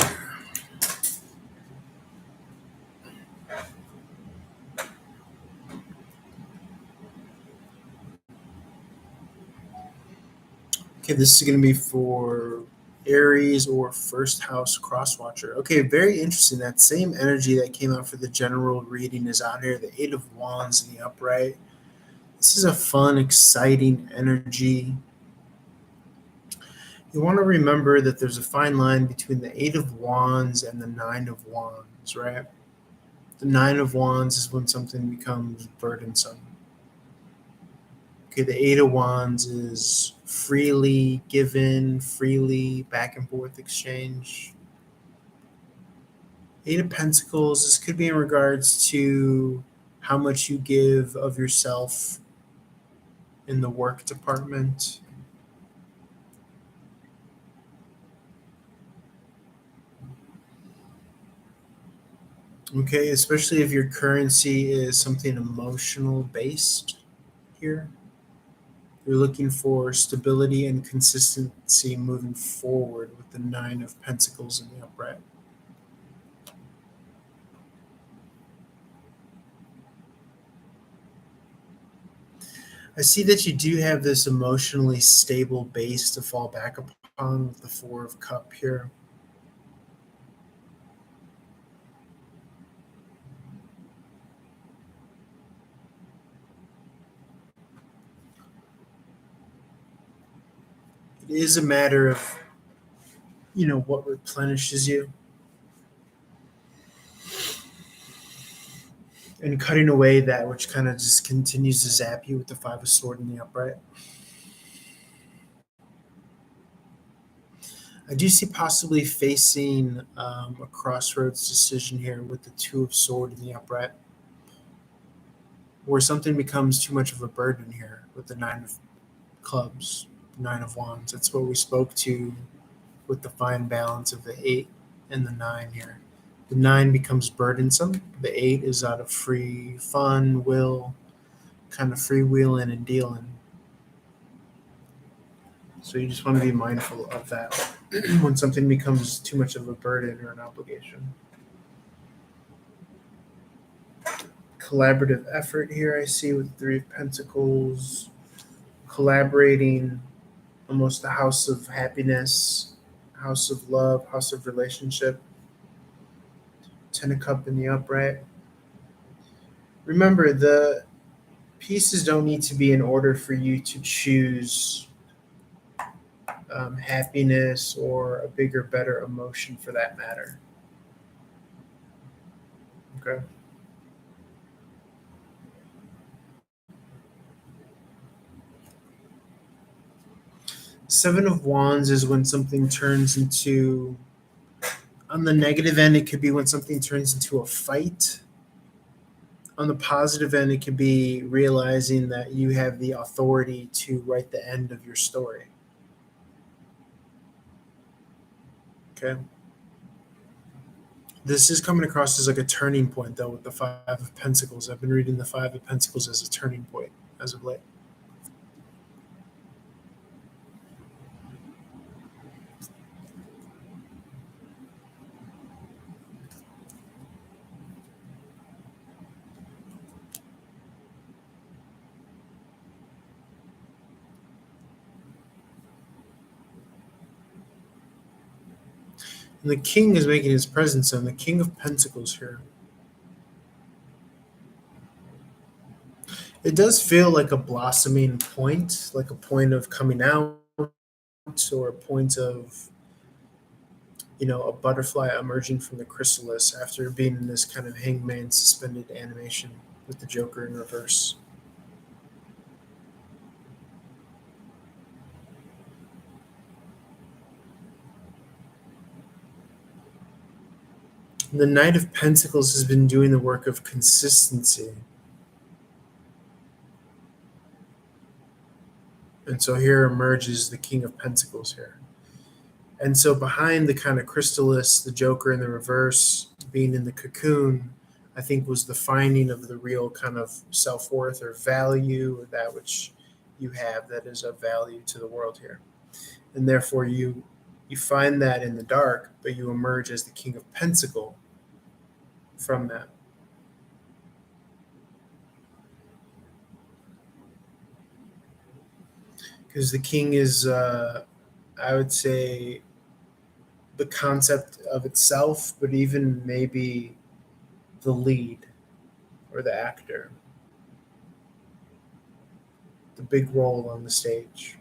Okay, this is going to be for Aries or first house crosswatcher. Okay, very interesting. That same energy that came out for the general reading is out here. The Eight of Wands in the upright. This is a fun, exciting energy. You want to remember that there's a fine line between the Eight of Wands and the Nine of Wands, right? The Nine of Wands is when something becomes burdensome. Okay, the Eight of Wands is freely given, freely back and forth exchange. Eight of Pentacles, this could be in regards to how much you give of yourself in the work department. Okay, especially if your currency is something emotional based here. You're looking for stability and consistency moving forward with the Nine of Pentacles in the upright. I see that you do have this emotionally stable base to fall back upon with the Four of Cup here. is a matter of, what replenishes you. And cutting away that which kind of just continues to zap you with the Five of Sword in the upright. I do see possibly facing a crossroads decision here with the Two of Sword in the upright, where something becomes too much of a burden here with the Nine of Clubs, Nine of Wands. That's what we spoke to with the fine balance of the 8 and the 9 here. The 9 becomes burdensome. The 8 is out of free fun, will, kind of freewheeling and dealing. So you just want to be mindful of that when something becomes too much of a burden or an obligation. Collaborative effort here I see with 3 of Pentacles. Collaborating, almost a house of happiness, house of love, house of relationship. 10 of Cups in the upright. Remember, the pieces don't need to be in order for you to choose happiness or a bigger, better emotion for that matter. Okay. Seven of Wands is when something turns into, on the negative end, it could be when something turns into a fight. On the positive end, it could be realizing that you have the authority to write the end of your story. Okay. This is coming across as like a turning point, though, with the Five of Pentacles. I've been reading the Five of Pentacles as a turning point as of late. And the King is making his presence known, the King of Pentacles here. It does feel like a blossoming point, like a point of coming out, or a point of, a butterfly emerging from the chrysalis after being in this kind of hangman suspended animation with the Joker in reverse. The Knight of Pentacles has been doing the work of consistency. And so here emerges the King of Pentacles here. And so behind the kind of chrysalis, the Joker in the reverse, being in the cocoon, I think was the finding of the real kind of self-worth or value, or that which you have that is of value to the world here. And therefore you find that in the dark, but you emerge as the King of Pentacles from that. Because the king is, I would say, the concept of itself, but even maybe the lead or the actor, the big role on the stage.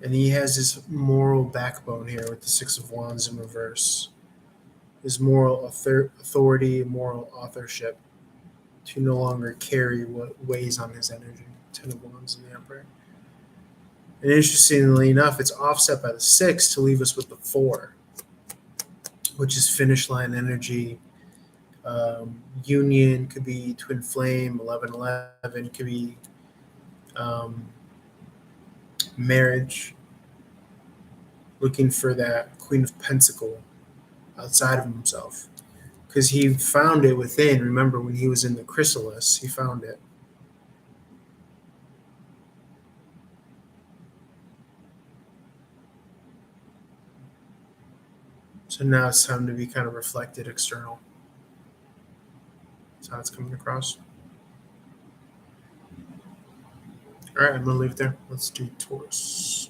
And he has his moral backbone here with the Six of Wands in reverse. His moral authority, moral authorship to no longer carry what weighs on his energy. 10 of Wands in the upright. And interestingly enough, it's offset by the 6 to leave us with the 4, which is finish line energy. Union could be twin flame, 11-11 could be marriage. Looking for that Queen of Pentacles outside of himself. Because he found it within. Remember, when he was in the chrysalis, he found it. So now it's time to be kind of reflected external. That's how it's coming across. All right, I'm going to leave it there. Let's do Taurus.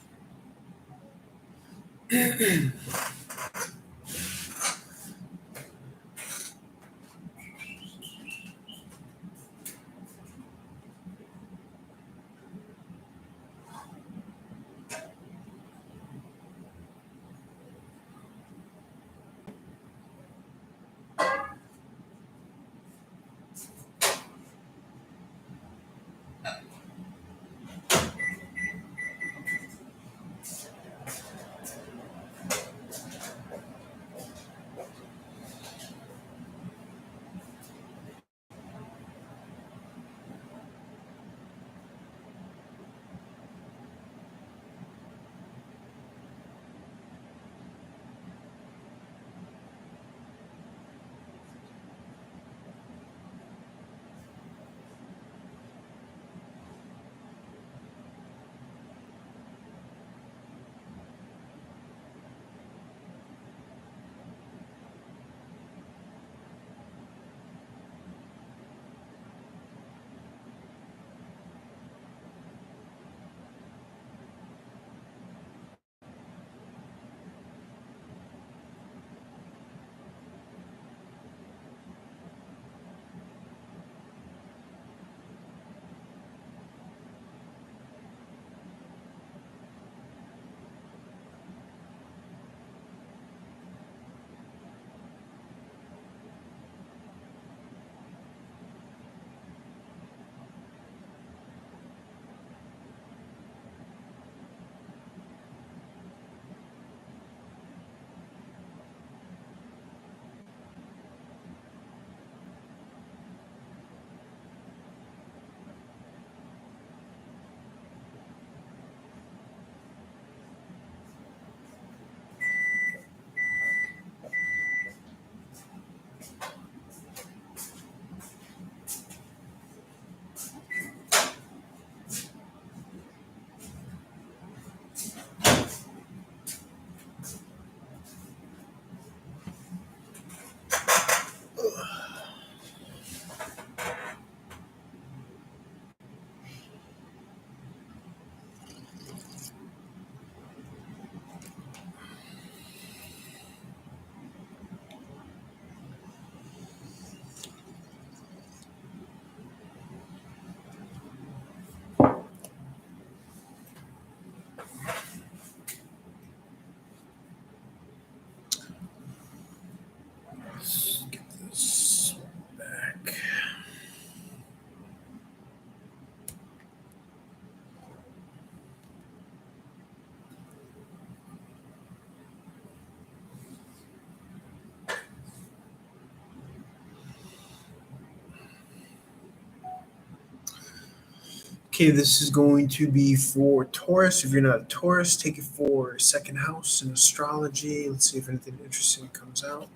Okay, this is going to be for Taurus. If you're not a Taurus, take it for second house in astrology. Let's see if anything interesting comes out.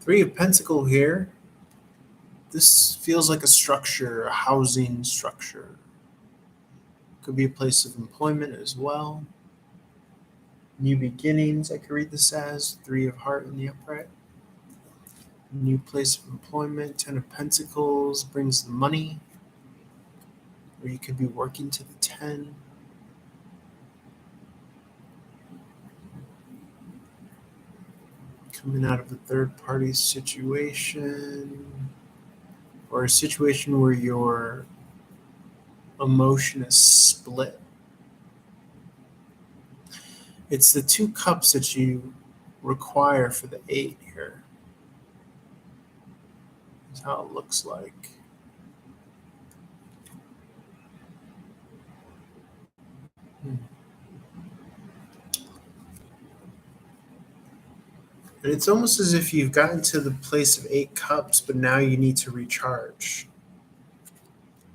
Three of Pentacle here. This feels like a structure, a housing structure. Could be a place of employment as well. New beginnings, I could read this as. Three of Heart in the upright. New place of employment. Ten of Pentacles brings the money. Or you could be working to the 10. Coming out of a third party situation. Or a situation where your emotion is split. It's the 2 cups that you require for the 8 here. That's how it looks like. And it's almost as if you've gotten to the place of 8 cups, but now you need to recharge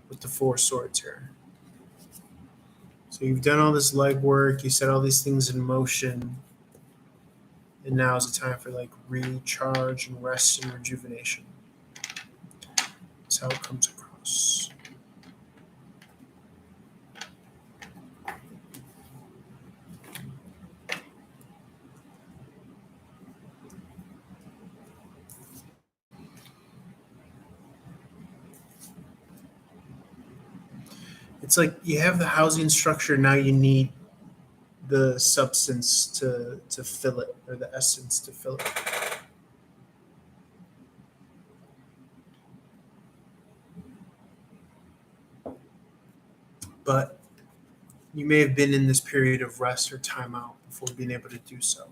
with the 4 swords here. So you've done all this legwork, you set all these things in motion, and now is the time for like recharge and rest and rejuvenation. That's how it comes across. It's like you have the housing structure, now you need the substance to fill it, or the essence to fill it. But you may have been in this period of rest or timeout before being able to do so.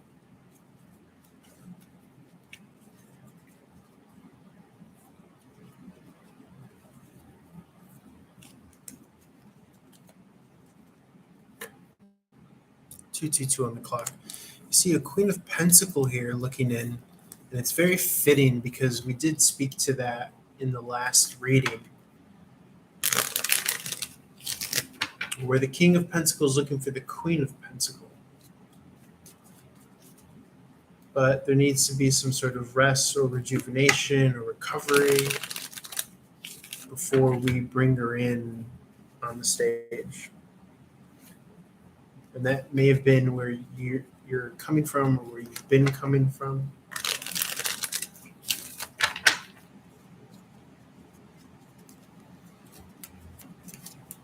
Two on the clock. You see a Queen of Pentacle here looking in, and it's very fitting because we did speak to that in the last reading, where the King of Pentacles is looking for the Queen of Pentacle. But there needs to be some sort of rest or rejuvenation or recovery before we bring her in on the stage. And that may have been where you're coming from, or where you've been coming from.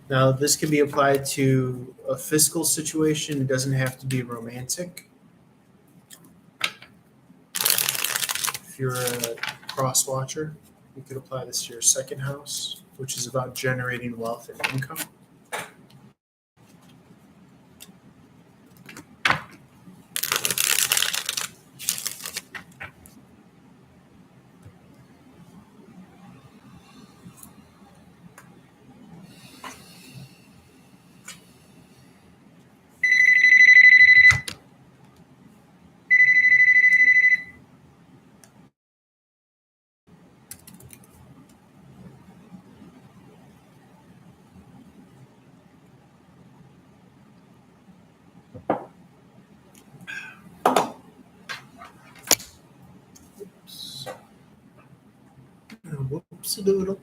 Now, this can be applied to a fiscal situation. It doesn't have to be romantic. If you're a cross watcher, you could apply this to your second house, which is about generating wealth and income. Whoops-a-doodle.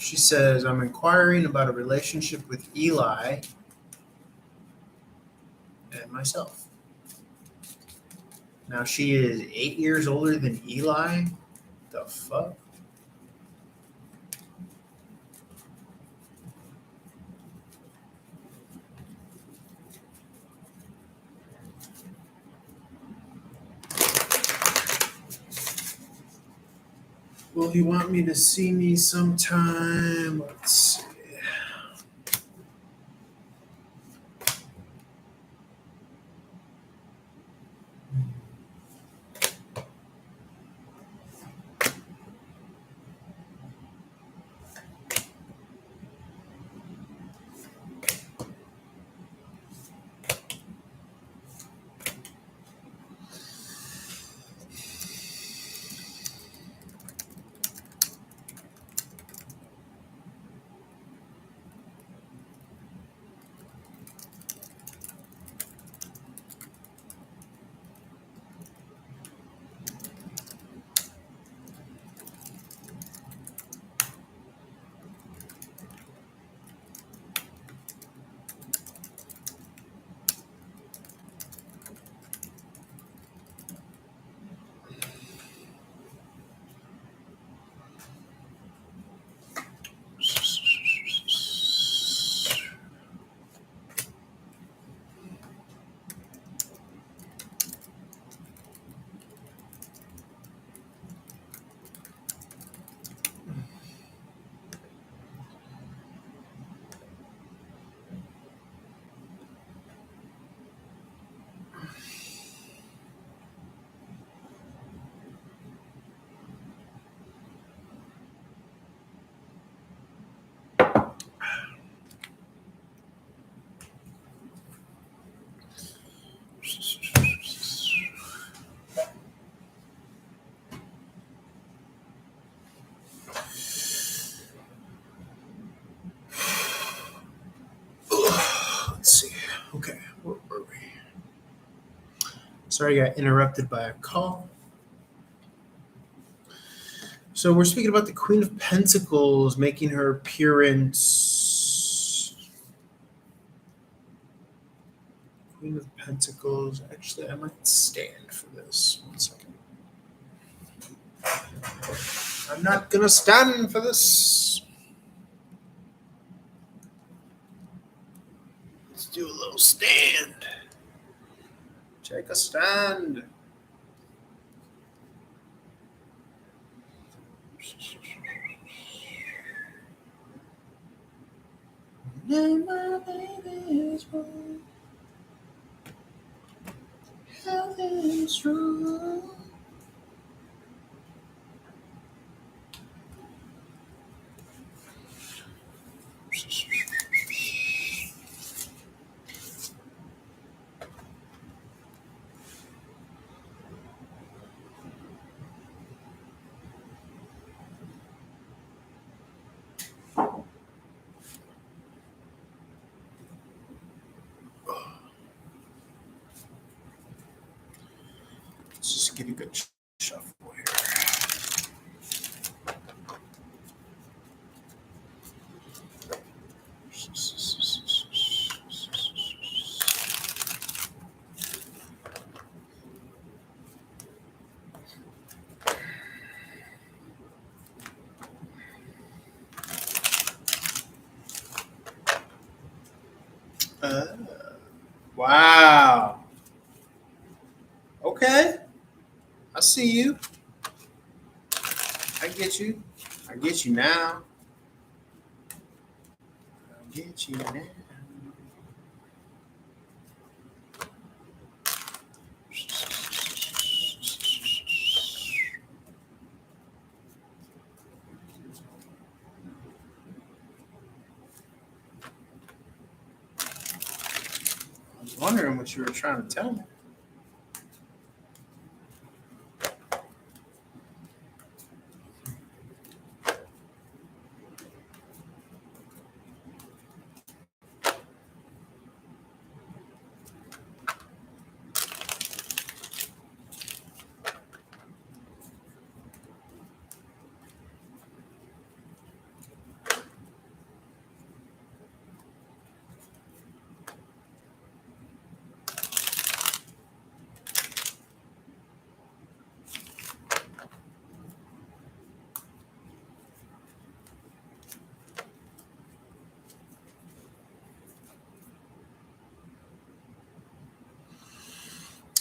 She says, I'm inquiring about a relationship with Eli and myself. Now she is 8 years older than Eli. The fuck? Will he want me to see me sometime? Let's see. Let's see. Okay, where were we? Sorry, I got interrupted by a call. So we're speaking about the Queen of Pentacles making her appearance. Queen of Pentacles. Actually, I might stand for this. 1 second. I'm not gonna stand for this. Let's do a little stand. Take a stand. And my baby is born. Health is strong. Let's just get a good shuffle here. Wow. Okay. I see you. I get you. I get you now. I get you now. I was wondering what you were trying to tell me.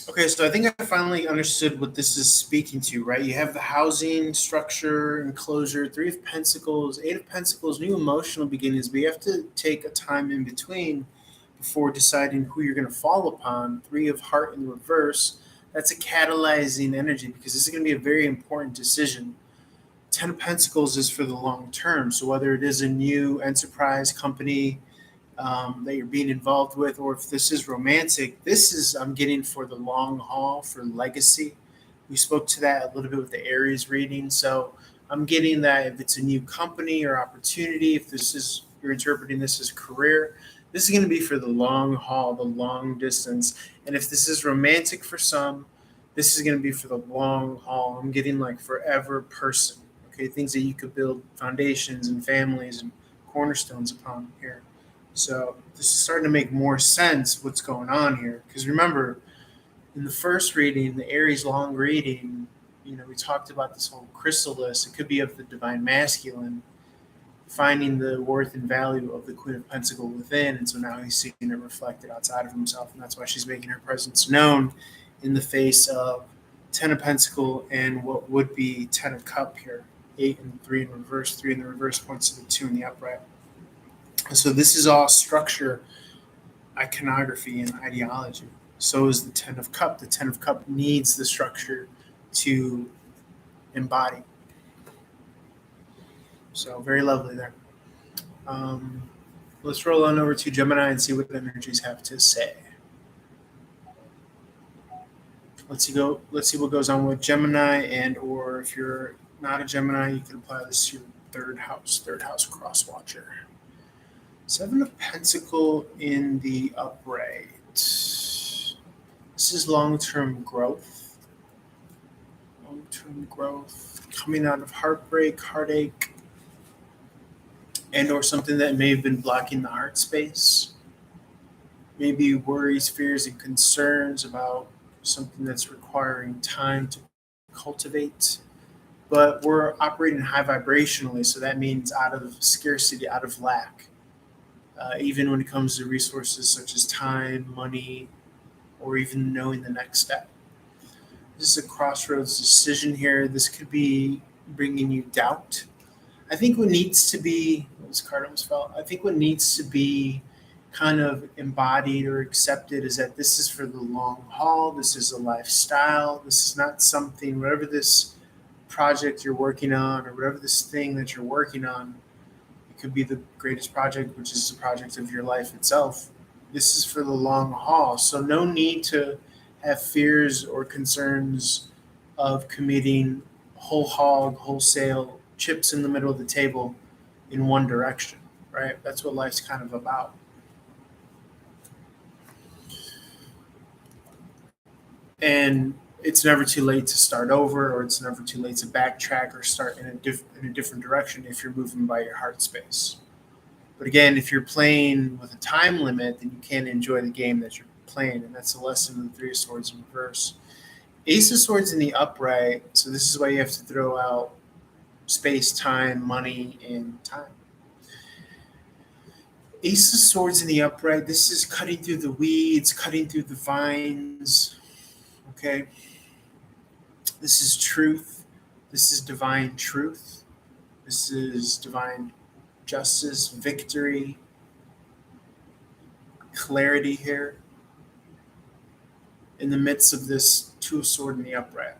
Okay, so I think I finally understood what this is speaking to, right? You have the housing structure, enclosure, Three of Pentacles, Eight of Pentacles, new emotional beginnings, but you have to take a time in between before deciding who you're going to fall upon. Three of Heart in reverse, that's a catalyzing energy because this is going to be a very important decision. Ten of Pentacles is for the long term. So whether it is a new enterprise company, that you're being involved with, or if this is romantic, this is, I'm getting, for the long haul, for legacy. We spoke to that a little bit with the Aries reading. So I'm getting that if it's a new company or opportunity, if this is, you're interpreting this as career, this is going to be for the long haul, the long distance. And if this is romantic for some, this is going to be for the long haul. I'm getting like forever person. Okay, things that you could build foundations and families and cornerstones upon here. So this is starting to make more sense what's going on here. Because remember, in the first reading, the Aries long reading, we talked about this whole chrysalis. It could be of the divine masculine, finding the worth and value of the Queen of Pentacles within. And so now he's seeing it reflected outside of himself. And that's why she's making her presence known in the face of Ten of Pentacles and what would be Ten of Cup here. 8 and 3 in reverse. 3 in the reverse points to the 2 in the upright. So this is all structure, iconography, and ideology. So is the Ten of Cup. The Ten of Cup needs the structure to embody. So very lovely there. Let's roll on over to Gemini and see what the energies have to say. Let's see what goes on with Gemini, and or if you're not a Gemini, you can apply this to your third house cross watcher. Seven of Pentacles in the upright. This is long-term growth. Long-term growth. Coming out of heartbreak, heartache, and or something that may have been blocking the heart space. Maybe worries, fears, and concerns about something that's requiring time to cultivate. But we're operating high vibrationally, so that means out of scarcity, out of lack. Even when it comes to resources such as time, money, or even knowing the next step. This is a crossroads decision here. This could be bringing you doubt. I think what needs to be, this card almost fell, I think what needs to be kind of embodied or accepted is that this is for the long haul. This is a lifestyle. This is not something, whatever this project you're working on or whatever this thing that you're working on, could be the greatest project, which is the project of your life itself. This is for the long haul. So no need to have fears or concerns of committing whole hog, wholesale chips in the middle of the table in one direction, right? That's what life's kind of about. And it's never too late to start over, or it's never too late to backtrack or start in a different direction if you're moving by your heart space. But again, if you're playing with a time limit, then you can't enjoy the game that you're playing, and that's the lesson of the Three of Swords in reverse. Ace of Swords in the upright, so this is why you have to throw out space, time, money, and time. Ace of Swords in the upright, this is cutting through the weeds, cutting through the vines, okay? This is truth. This is divine truth. This is divine justice, victory, clarity here. In the midst of this Two of Swords in the upright,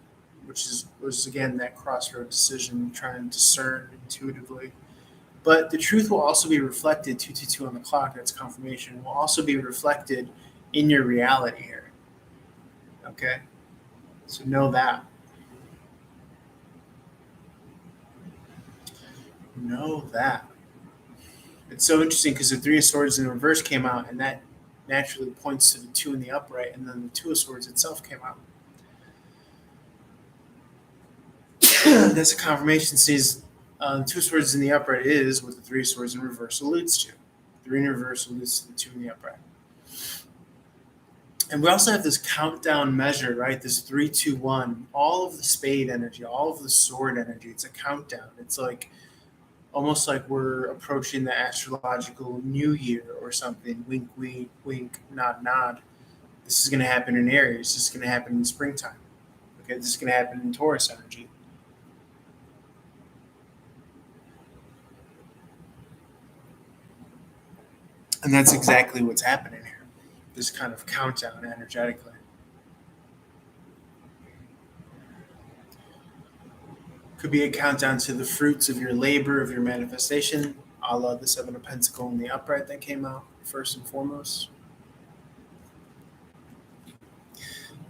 which was again that crossroad decision, trying to discern intuitively. But the truth will also be reflected, 222 on the clock, that's confirmation, will also be reflected in your reality here. Okay? So know that. Know that. It's so interesting because the Three of Swords in reverse came out, and that naturally points to the Two in the upright, and then the Two of Swords itself came out. That's a confirmation. Says Two of Swords in the upright is what the Three of Swords in reverse alludes to. Three in reverse alludes to the Two in the upright. And we also have this countdown measure, right? This 3, 2, 1. All of the spade energy, all of the sword energy. It's a countdown. It's like almost like we're approaching the astrological new year or something. Wink, wink, wink, nod, nod. This is going to happen in Aries. This is going to happen in springtime. Okay, this is going to happen in Taurus energy. And that's exactly what's happening here. This kind of countdown energetically. Could be a countdown to the fruits of your labor, of your manifestation, a la the Seven of Pentacles and the upright that came out, first and foremost.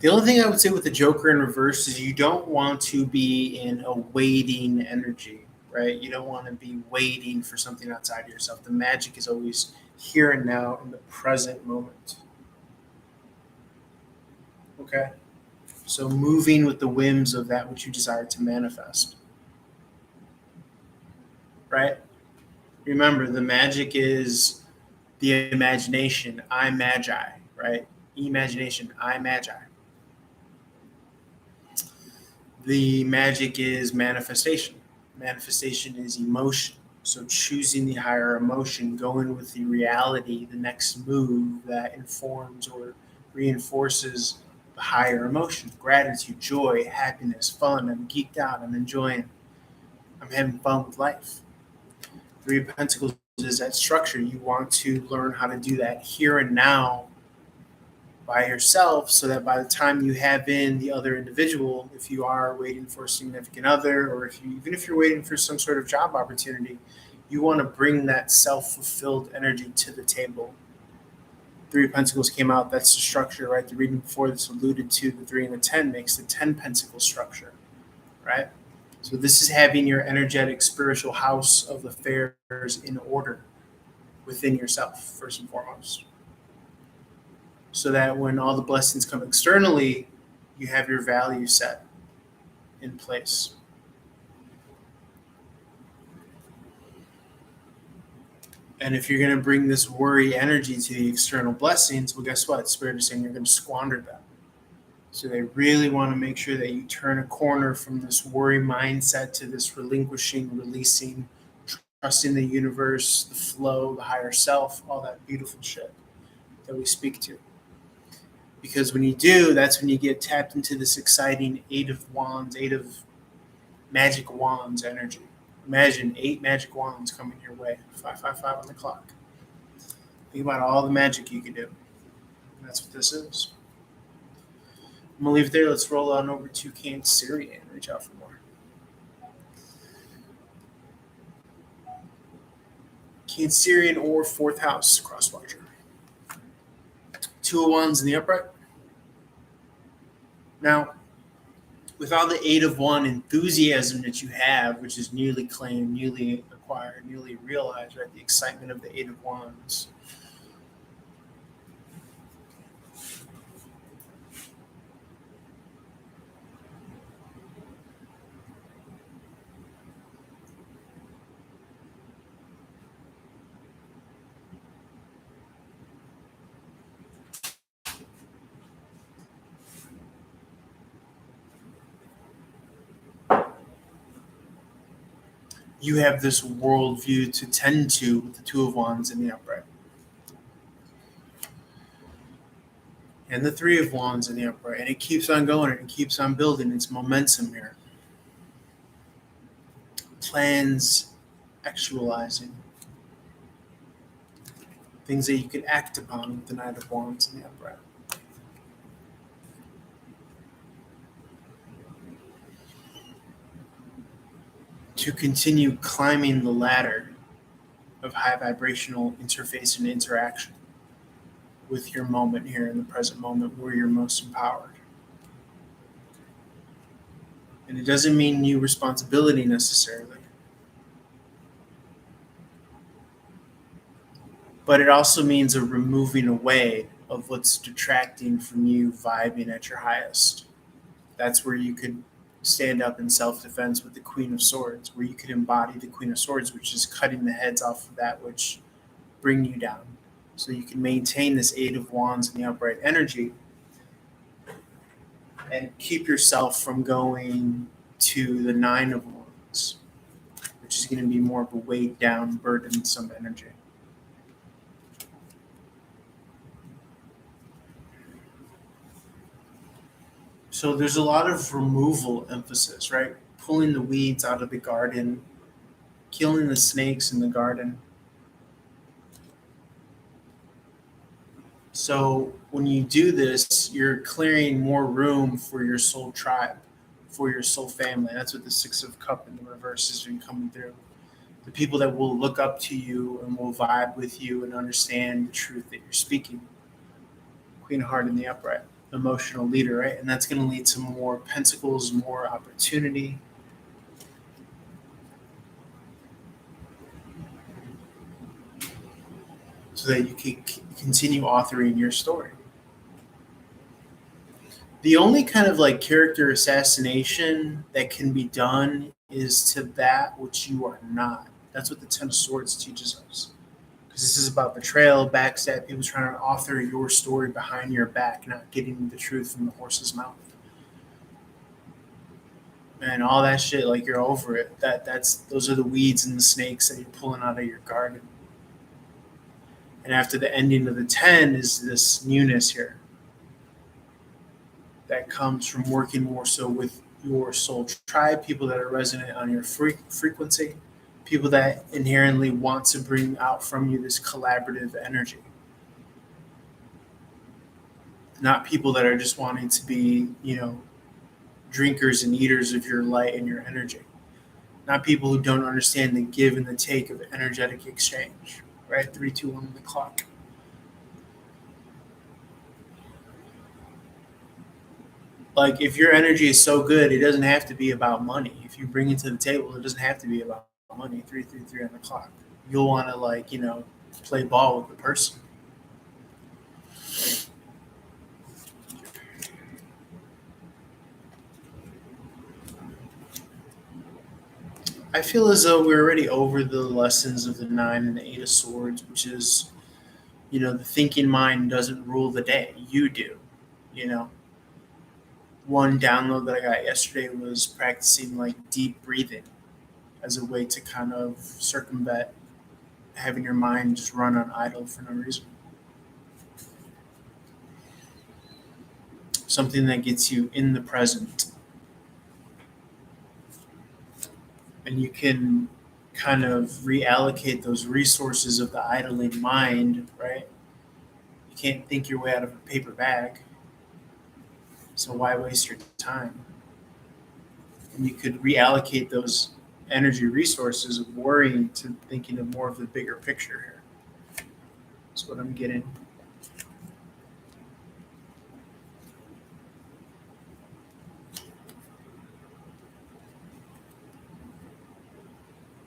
The only thing I would say with the Joker in reverse is you don't want to be in a waiting energy, right? You don't want to be waiting for something outside of yourself. The magic is always here and now in the present moment. Okay? So moving with the whims of that which you desire to manifest. Right? Remember, the magic is the imagination. I magi, right? Imagination, I magi. The magic is manifestation. Manifestation is emotion. So choosing the higher emotion, going with the reality, the next move that informs or reinforces the higher emotion. Gratitude, joy, happiness, fun. I'm geeked out. I'm enjoying. I'm having fun with life. Three of Pentacles is that structure. You want to learn how to do that here and now by yourself, so that by the time you have in the other individual, if you are waiting for a significant other, or even if you're waiting for some sort of job opportunity, you want to bring that self-fulfilled energy to the table. Three of Pentacles came out. That's the structure, right? The reading before this alluded to the 3 and the 10 makes the 10 Pentacles structure, right? So this is having your energetic spiritual house of affairs in order within yourself, first and foremost. So that when all the blessings come externally, you have your value set in place. And if you're going to bring this worry energy to the external blessings, well, guess what? Spirit is saying you're going to squander them. So they really want to make sure that you turn a corner from this worry mindset to this relinquishing, releasing, trusting the universe, the flow, the higher self, all that beautiful shit that we speak to. Because when you do, that's when you get tapped into this exciting 8 of Wands, 8 of magic wands energy. Imagine 8 magic wands coming your way, 555 on the clock. Think about all the magic you can do. And that's what this is. I'm going to leave it there. Let's roll on over to Cancerian and reach out for more. Cancerian or 4th house cross watcher. 2 of Wands in the upright. Now, with all the 8 of Wands enthusiasm that you have, which is newly claimed, newly acquired, newly realized, right? The excitement of the 8 of Wands. You have this worldview to tend to with the 2 of Wands in the upright. And the 3 of Wands in the upright. And it keeps on going and it keeps on building. It's momentum here. Plans actualizing. Things that you can act upon with the Knight of Wands in the upright. To continue climbing the ladder of high vibrational interface and interaction with your moment here in the present moment where you're most empowered. And it doesn't mean new responsibility necessarily. But it also means a removing away of what's detracting from you vibing at your highest. That's where you could stand up in self-defense with the Queen of Swords, where you could embody the Queen of Swords, which is cutting the heads off of that which bring you down. So you can maintain this 8 of Wands in the upright energy and keep yourself from going to the 9 of Wands, which is going to be more of a weighed down, burdensome energy. So there's a lot of removal emphasis, right? Pulling the weeds out of the garden, killing the snakes in the garden. So when you do this, you're clearing more room for your soul tribe, for your soul family. That's what the Six of Cup in the reverse has been coming through. The people that will look up to you and will vibe with you and understand the truth that you're speaking. Queen of Heart in the upright, emotional leader, right? And that's going to lead to more pentacles, more opportunity. So that you can continue authoring your story. The only kind of like character assassination that can be done is to that which you are not. That's what the Ten of Swords teaches us. Because this is about betrayal, backstab, people trying to author your story behind your back, not getting the truth from the horse's mouth. And all that shit, like you're over it. Those are the weeds and the snakes that you're pulling out of your garden. And after the ending of the 10 is this newness here that comes from working more so with your soul tribe, people that are resonant on your frequency, people that inherently want to bring out from you this collaborative energy. Not people that are just wanting to be, drinkers and eaters of your light and your energy. Not people who don't understand the give and the take of energetic exchange. Right? 3, 2, 1 on the clock. Like if your energy is so good, it doesn't have to be about money. If you bring it to the table, it doesn't have to be about money. 3, 3, 3 on the clock. You'll want to play ball with the person. I feel as though we're already over the lessons of the 9 and the 8 of Swords, which is, the thinking mind doesn't rule the day. You do, One download that I got yesterday was practicing like deep breathing as a way to kind of circumvent having your mind just run on idle for no reason. Something that gets you in the present. And you can kind of reallocate those resources of the idling mind, right? You can't think your way out of a paper bag. So why waste your time? And you could reallocate those energy resources of worrying to thinking of more of the bigger picture here. That's what I'm getting.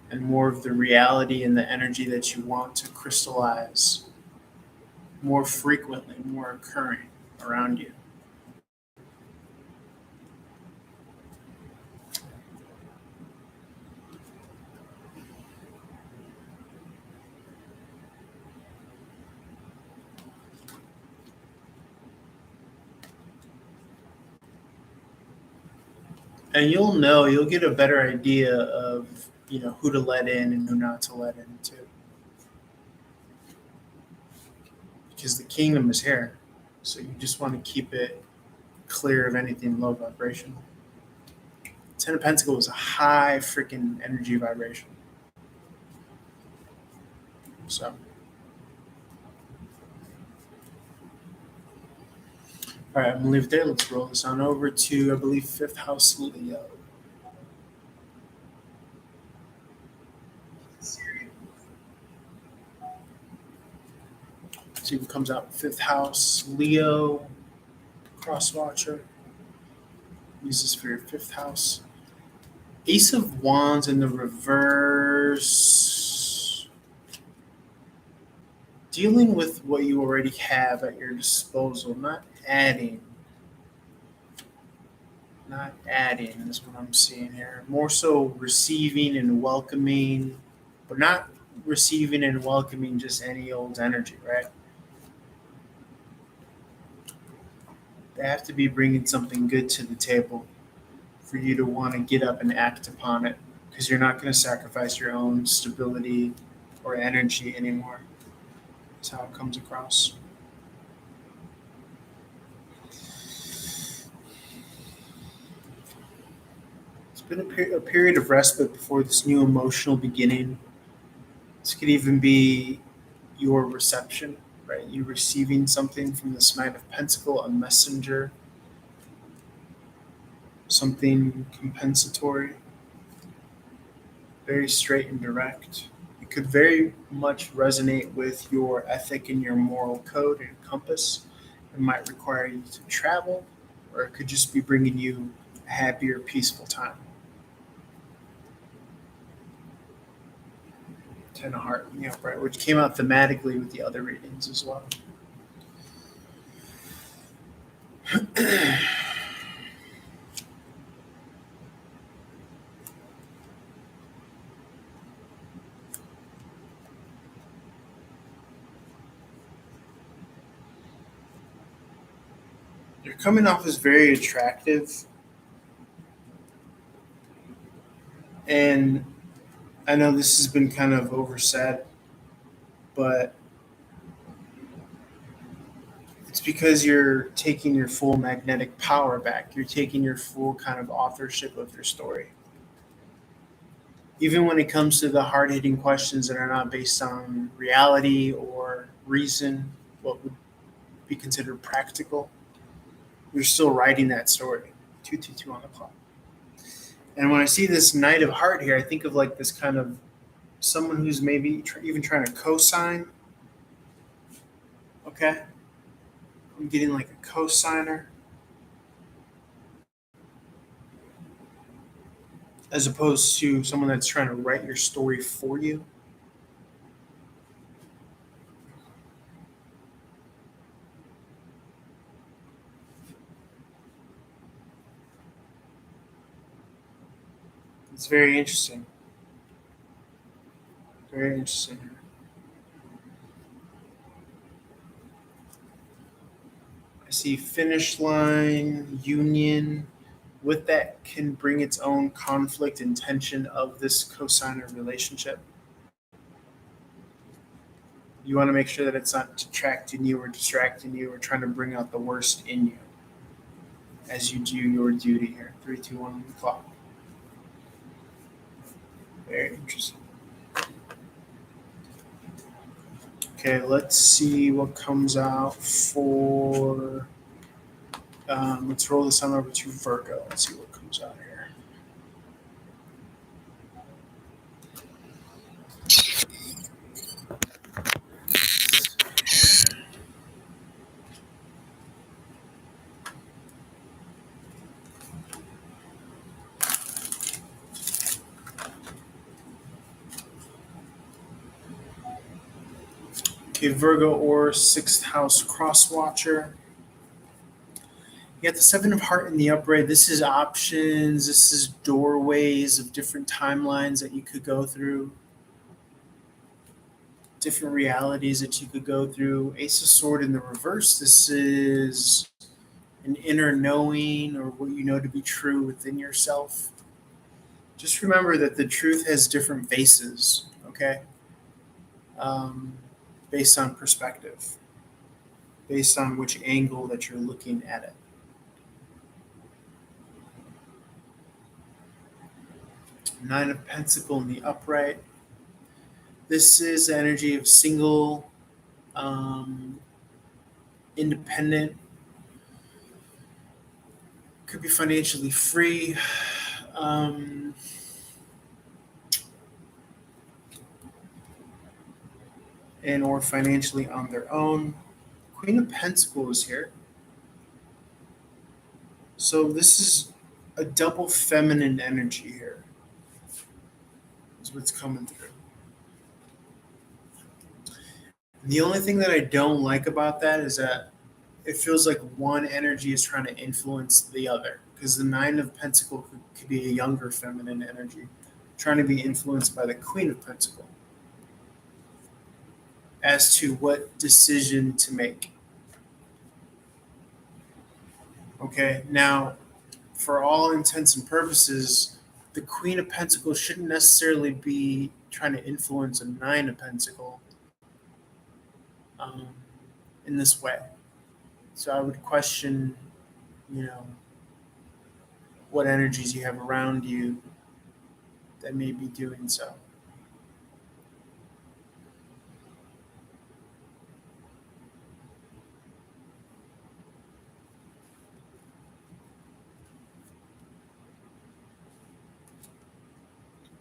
And more of the reality and the energy that you want to crystallize more frequently, more occurring around you. And you'll get a better idea of, who to let in and who not to let in too. Because the kingdom is here. So you just want to keep it clear of anything low vibration. 10 of Pentacles is a high freaking energy vibration. So. All right, I'm going to leave it there. Let's roll this on over to, I believe, 5th house Leo. See what comes out. 5th house Leo, cross watcher. Use this for your 5th house. Ace of Wands in the reverse. Dealing with what you already have at your disposal, not adding is what I'm seeing here. More so receiving and welcoming, but not receiving and welcoming just any old energy, right? They have to be bringing something good to the table for you to want to get up and act upon it, because you're not going to sacrifice your own stability or energy anymore. That's how it comes across. been a period of respite before this new emotional beginning. This could even be your reception, right? You receiving something from this Knight of Pentacle, a messenger, something compensatory, very straight and direct. It could very much resonate with your ethic and your moral code and compass. It might require you to travel, or it could just be bringing you a happier, peaceful time. Ten of Heart in the upright, which came out thematically with the other readings as well. You're coming off as very attractive, and I know this has been kind of oversaid, but it's because you're taking your full magnetic power back. You're taking your full kind of authorship of your story. Even when it comes to the hard-hitting questions that are not based on reality or reason, what would be considered practical, you're still writing that story. 222 on the clock. And when I see this Knight of Heart here, I think of like this kind of someone who's maybe even trying to co-sign. Okay? I'm getting like a co-signer. As opposed to someone that's trying to write your story for you. It's very interesting. Very interesting. I see finish line, union. With that can bring its own conflict and tension of this cosigner relationship. You want to make sure that it's not detracting you or distracting you or trying to bring out the worst in you as you do your duty here. 3, 2, 1 on the clock. Very interesting. Okay, let's see what comes out for. Let's roll this on over to Virgo. Let's see what comes out here. Okay, Virgo or 6th house cross watcher. You got the 7 of Heart in the upright. This is options. This is doorways of different timelines that you could go through. Different realities that you could go through. Ace of Sword in the reverse. This is an inner knowing or what you know to be true within yourself. Just remember that the truth has different faces, okay? Based on perspective, based on which angle that you're looking at it. Nine of Pentacles in the upright. This is the energy of single, independent, could be financially free. And or financially on their own. Queen of Pentacles here. So this is a double feminine energy here. Is what's coming through. The only thing that I don't like about that is that it feels like one energy is trying to influence the other. Because the 9 of Pentacles could be a younger feminine energy trying to be influenced by the Queen of Pentacles as to what decision to make. Okay, now, for all intents and purposes, the Queen of Pentacles shouldn't necessarily be trying to influence a 9 of Pentacles in this way. So I would question, what energies you have around you that may be doing so.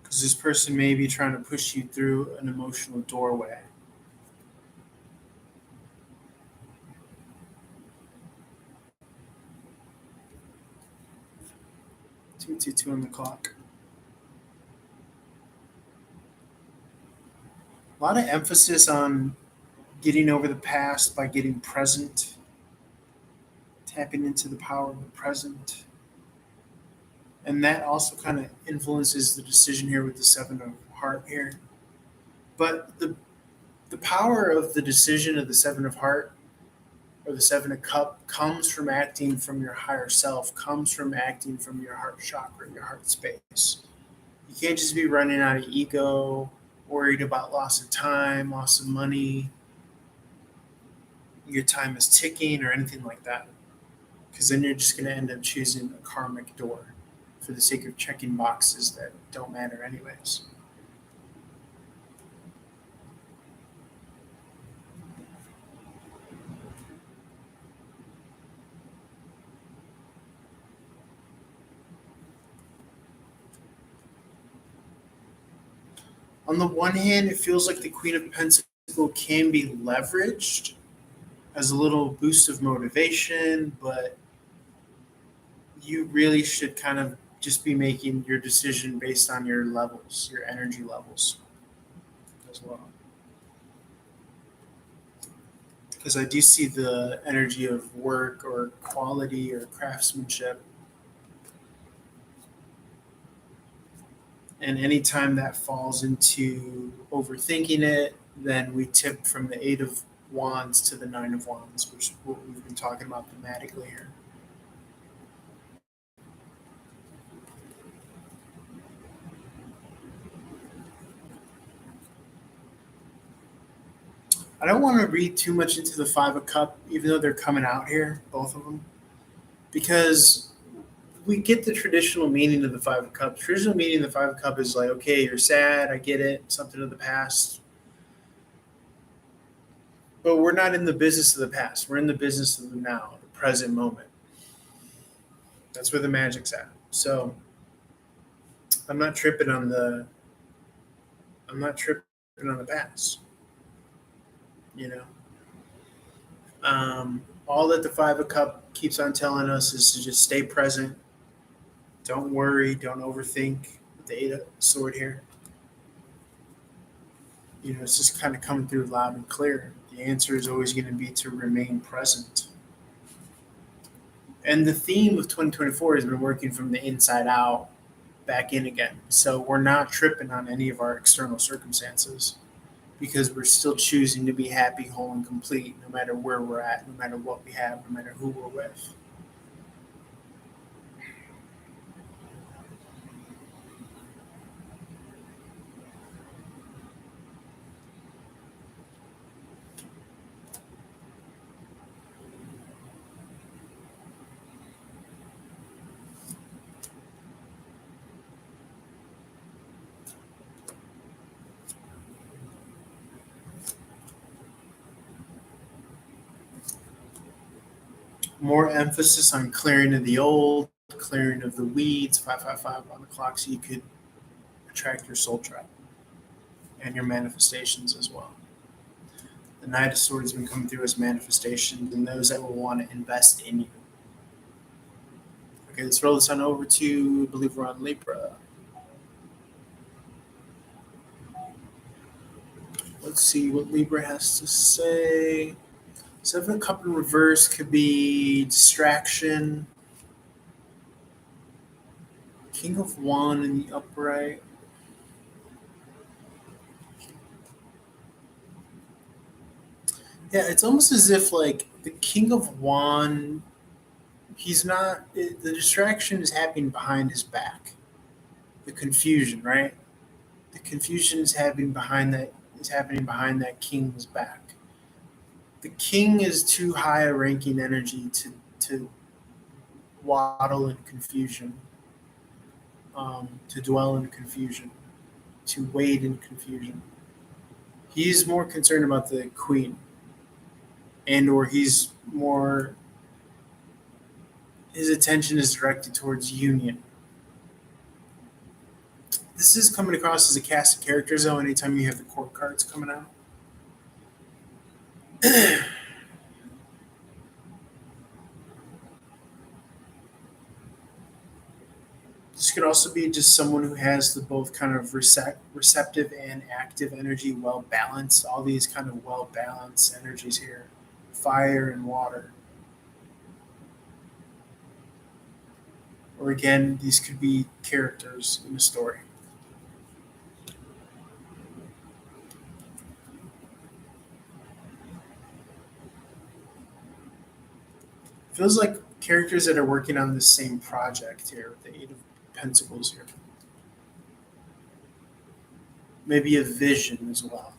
Because this person may be trying to push you through an emotional doorway. 2:22 on the clock. A lot of emphasis on getting over the past by getting present, tapping into the power of the present. And that also kind of influences the decision here with the Seven of Heart here. But the power of the decision of the Seven of Heart or the Seven of Cup comes from acting from your higher self, comes from acting from your heart chakra, your heart space. You can't just be running out of ego, worried about loss of time, loss of money, your time is ticking, or anything like that. Because then you're just going to end up choosing a karmic door for the sake of checking boxes that don't matter anyways. On the one hand, it feels like the Queen of Pentacles can be leveraged as a little boost of motivation, but you really should kind of just be making your decision based on your levels, your energy levels as well. Because I do see the energy of work or quality or craftsmanship. And anytime that falls into overthinking it, then we tip from the Eight of Wands to the Nine of Wands, which is what we've been talking about thematically here. I don't want to read too much into the Five of Cup, even though they're coming out here, both of them, because we get the traditional meaning of the Five of Cups. Traditional meaning of the Five of Cup is like, okay, you're sad, I get it, something of the past. But we're not in the business of the past. We're in the business of the now, the present moment. That's where the magic's at. So I'm not tripping on the past. You know? All that the Five of Cup keeps on telling us is to just stay present. Don't worry. Don't overthink. The Eight of Sword here. You know, it's just kind of coming through loud and clear. The answer is always going to be to remain present. And the theme of 2024 has been working from the inside out, back in again. So we're not tripping on any of our external circumstances because we're still choosing to be happy, whole, and complete no matter where we're at, no matter what we have, no matter who we're with. More emphasis on clearing of the old, clearing of the weeds, 555 on the clock, so you could attract your soul tribe and your manifestations as well. The Knight of Swords has been coming through as manifestations and those that will want to invest in you. Okay, let's roll this on over to, I believe we're on Libra. Let's see what Libra has to say. Seven of Cup in reverse could be distraction. King of Wand in the upright. Yeah, it's almost as if like the King of Wand, the distraction is happening behind his back. The confusion, right? The confusion is happening behind that king's back. The king is too high a ranking energy to waddle in confusion. to dwell in confusion, to wade in confusion. He's more concerned about the queen, or his attention is directed towards union. This is coming across as a cast of characters, though, anytime you have the court cards coming out. This could also be just someone who has the both kind of receptive and active energy well balanced. All these kind of well balanced energies here, fire and water. Or again, these could be characters in a story. Feels like characters that are working on the same project here with the Eight of Pentacles here. Maybe a vision as well.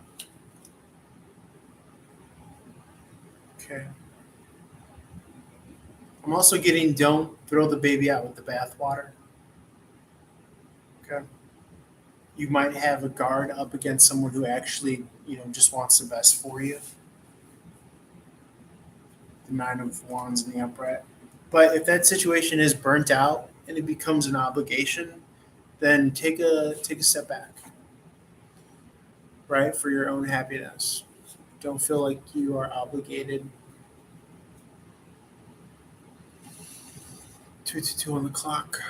Okay. I'm also getting don't throw the baby out with the bathwater. Okay. You might have a guard up against someone who actually, just wants the best for you. The Nine of Wands in the upright. But if that situation is burnt out and it becomes an obligation, then take a step back. Right? For your own happiness. Don't feel like you are obligated. 2:22 on the clock.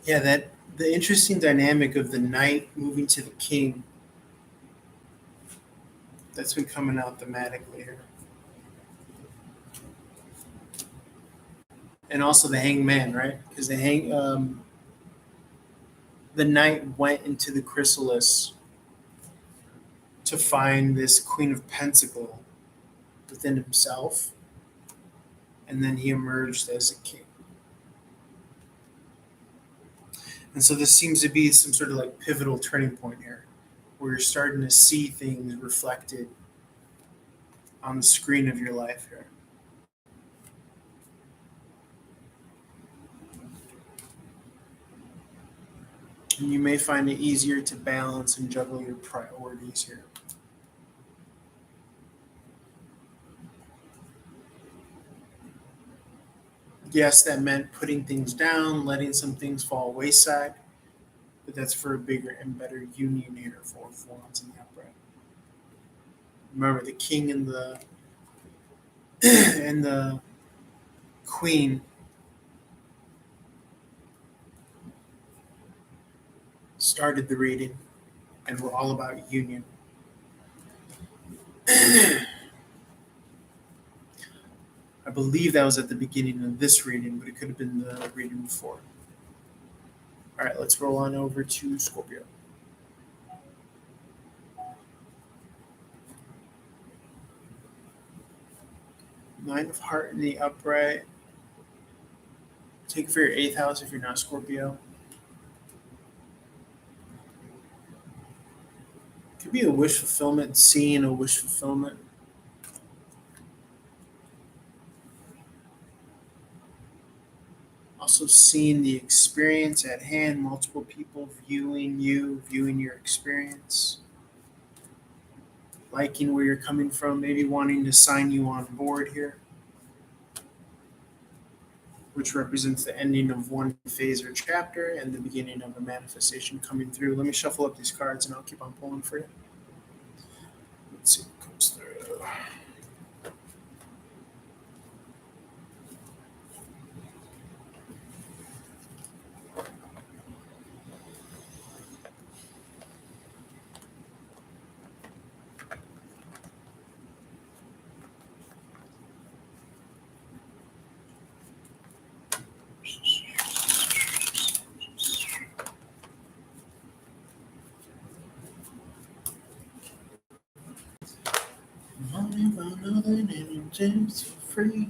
Yeah, the interesting dynamic of the knight moving to the king. That's been coming out thematically here. And also the hangman, right? Because the knight went into the chrysalis to find this Queen of Pentacles within himself, and then he emerged as a king. And so this seems to be some sort of like pivotal turning point here, where you're starting to see things reflected on the screen of your life here. And you may find it easier to balance and juggle your priorities here. Yes, that meant putting things down, letting some things fall wayside, but that's for a bigger and better union here for Wands in the upright. Remember, the king and the and the queen started the reading, and we're all about union. I believe that was at the beginning of this reading, but it could have been the reading before. All right, let's roll on over to Scorpio. Nine of Heart in the upright. Take for your 8th house if you're not Scorpio. Could be a wish fulfillment, seeing a wish fulfillment. Also seeing the experience at hand, multiple people viewing you, viewing your experience, liking where you're coming from, maybe wanting to sign you on board here, which represents the ending of one phase or chapter and the beginning of a manifestation coming through. Let me shuffle up these cards and I'll keep on pulling for you. Let's see what comes through. Money for nothing and James for free.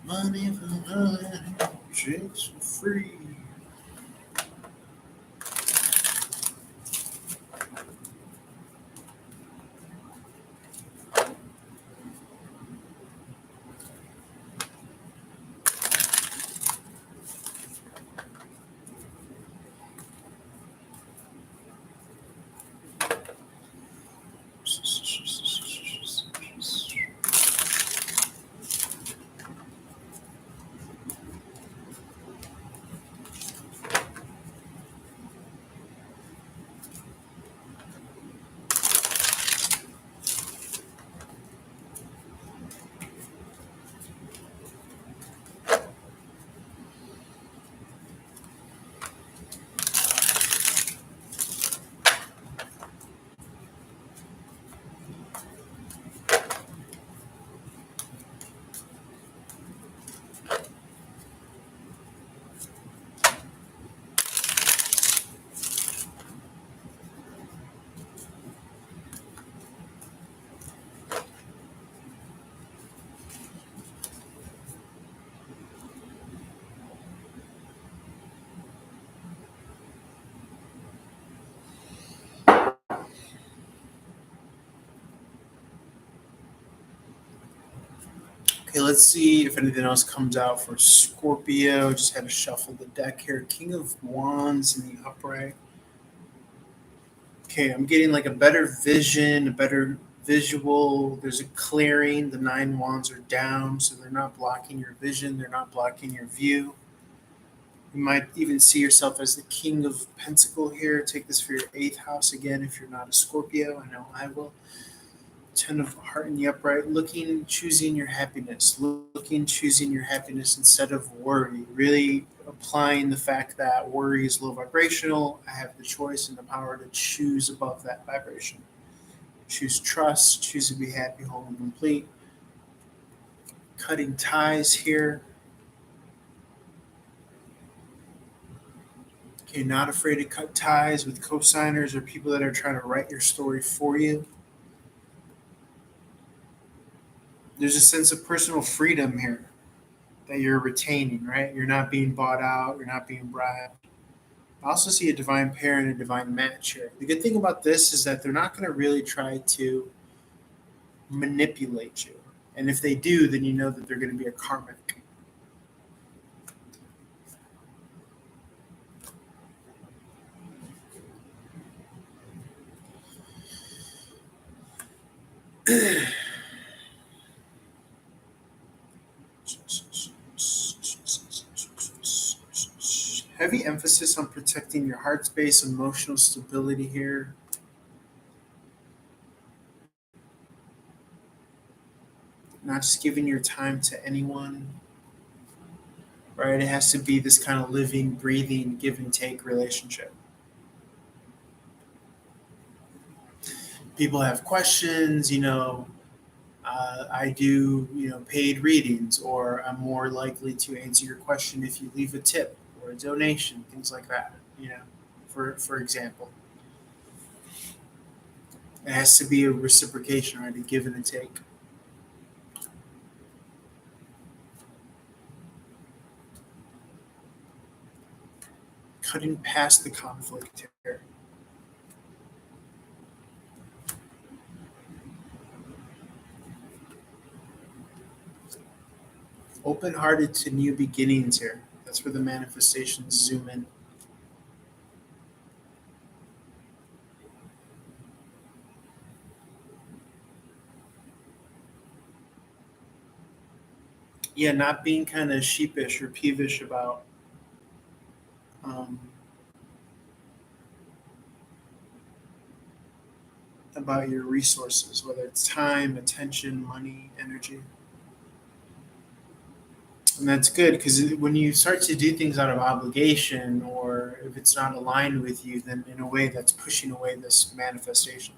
Money for money, chicks for free. Okay, let's see if anything else comes out for Scorpio. Just had to shuffle the deck here. King of Wands in the upright. Okay, I'm getting like a better vision, a better visual. There's a clearing. The 9 wands are down, so they're not blocking your vision. They're not blocking your view. You might even see yourself as the King of Pentacle here. Take this for your 8th house again if you're not a Scorpio. I know I will. 10 of heart in the upright. Looking, choosing your happiness. Looking, choosing your happiness instead of worry. Really applying the fact that worry is low vibrational. I have the choice and the power to choose above that vibration. Choose trust. Choose to be happy, whole, and complete. Cutting ties here. Okay, not afraid to cut ties with cosigners or people that are trying to write your story for you. There's a sense of personal freedom here that you're retaining, right? You're not being bought out, you're not being bribed. I also see a divine pair and a divine match here. The good thing about this is that they're not going to really try to manipulate you. And if they do, then you know that they're going to be a karmic. Heavy emphasis on protecting your heart space, emotional stability here. Not just giving your time to anyone, right? It has to be this kind of living, breathing, give and take relationship. People have questions, I do, paid readings, or I'm more likely to answer your question if you leave a tip or a donation, things like that, for example. It has to be a reciprocation, right? A give and a take. Cutting past the conflict here. Open-hearted to new beginnings here. That's where the manifestations zoom in. Yeah, not being kind of sheepish or peevish um, about your resources, whether it's time, attention, money, energy. And that's good because when you start to do things out of obligation or if it's not aligned with you, then in a way that's pushing away this manifestation.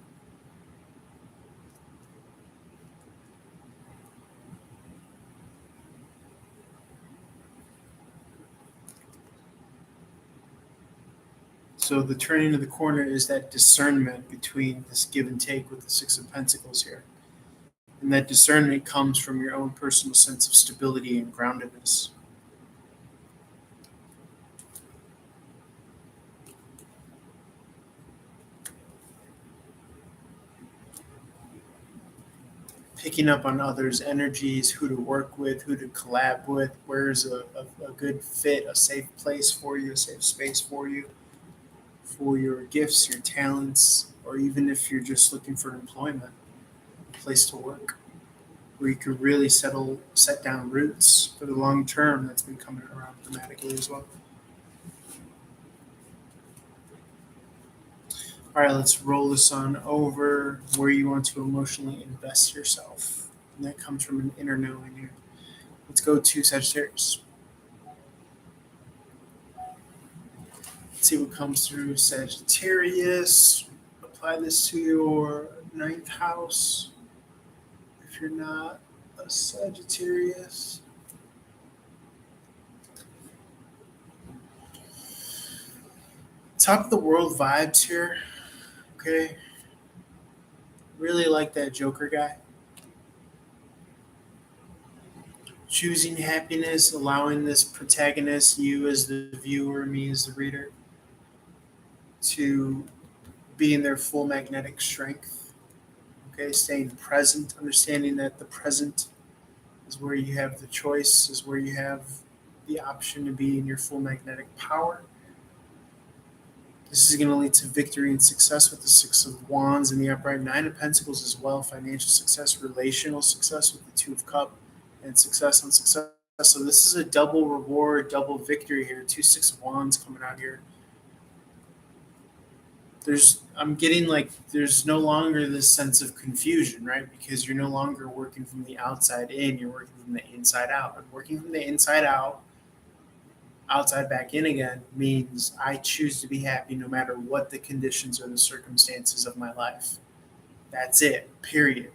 So the turning of the corner is that discernment between this give and take with the 6 of Pentacles here. And that discernment comes from your own personal sense of stability and groundedness. Picking up on others' energies, who to work with, who to collab with, where's a good fit, a safe place for you, a safe space for you, for your gifts, your talents, or even if you're just looking for employment, a place to work, where you could really set down roots for the long term. That's been coming around dramatically as well. All right, let's roll this on over where you want to emotionally invest yourself. And that comes from an inner knowing here. Let's go to Sagittarius. Let's see what comes through Sagittarius. Apply this to your 9th house. If you're not a Sagittarius. Top of the world vibes here. Okay. Really like that Joker guy. Choosing happiness, allowing this protagonist, you as the viewer, me as the reader, to be in their full magnetic strength. Okay, staying present, understanding that the present is where you have the choice, is where you have the option to be in your full magnetic power. This is going to lead to victory and success with the 6 of Wands and the upright 9 of Pentacles as well. Financial success, relational success with the 2 of Cups, and success on success. So this is a double reward, double victory here. 2 6 of Wands coming out here. I'm getting like there's no longer this sense of confusion, right? Because you're no longer working from the outside in, you're working from the inside out. And working from the inside out, outside back in again, means I choose to be happy no matter what the conditions or the circumstances of my life. That's it, period.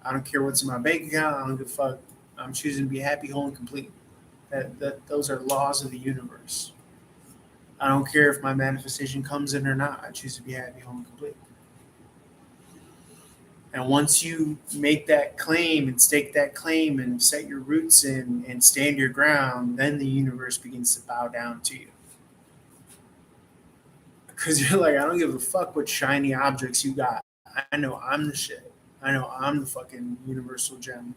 I don't care what's in my bank account. I don't give a fuck. I'm choosing to be happy, whole, and complete. Those are laws of the universe. I don't care if my manifestation comes in or not. I choose to be happy, whole, and complete. And once you make that claim and stake that claim and set your roots in and stand your ground, then the universe begins to bow down to you. Because you're like, I don't give a fuck what shiny objects you got. I know I'm the shit. I know I'm the fucking universal gem.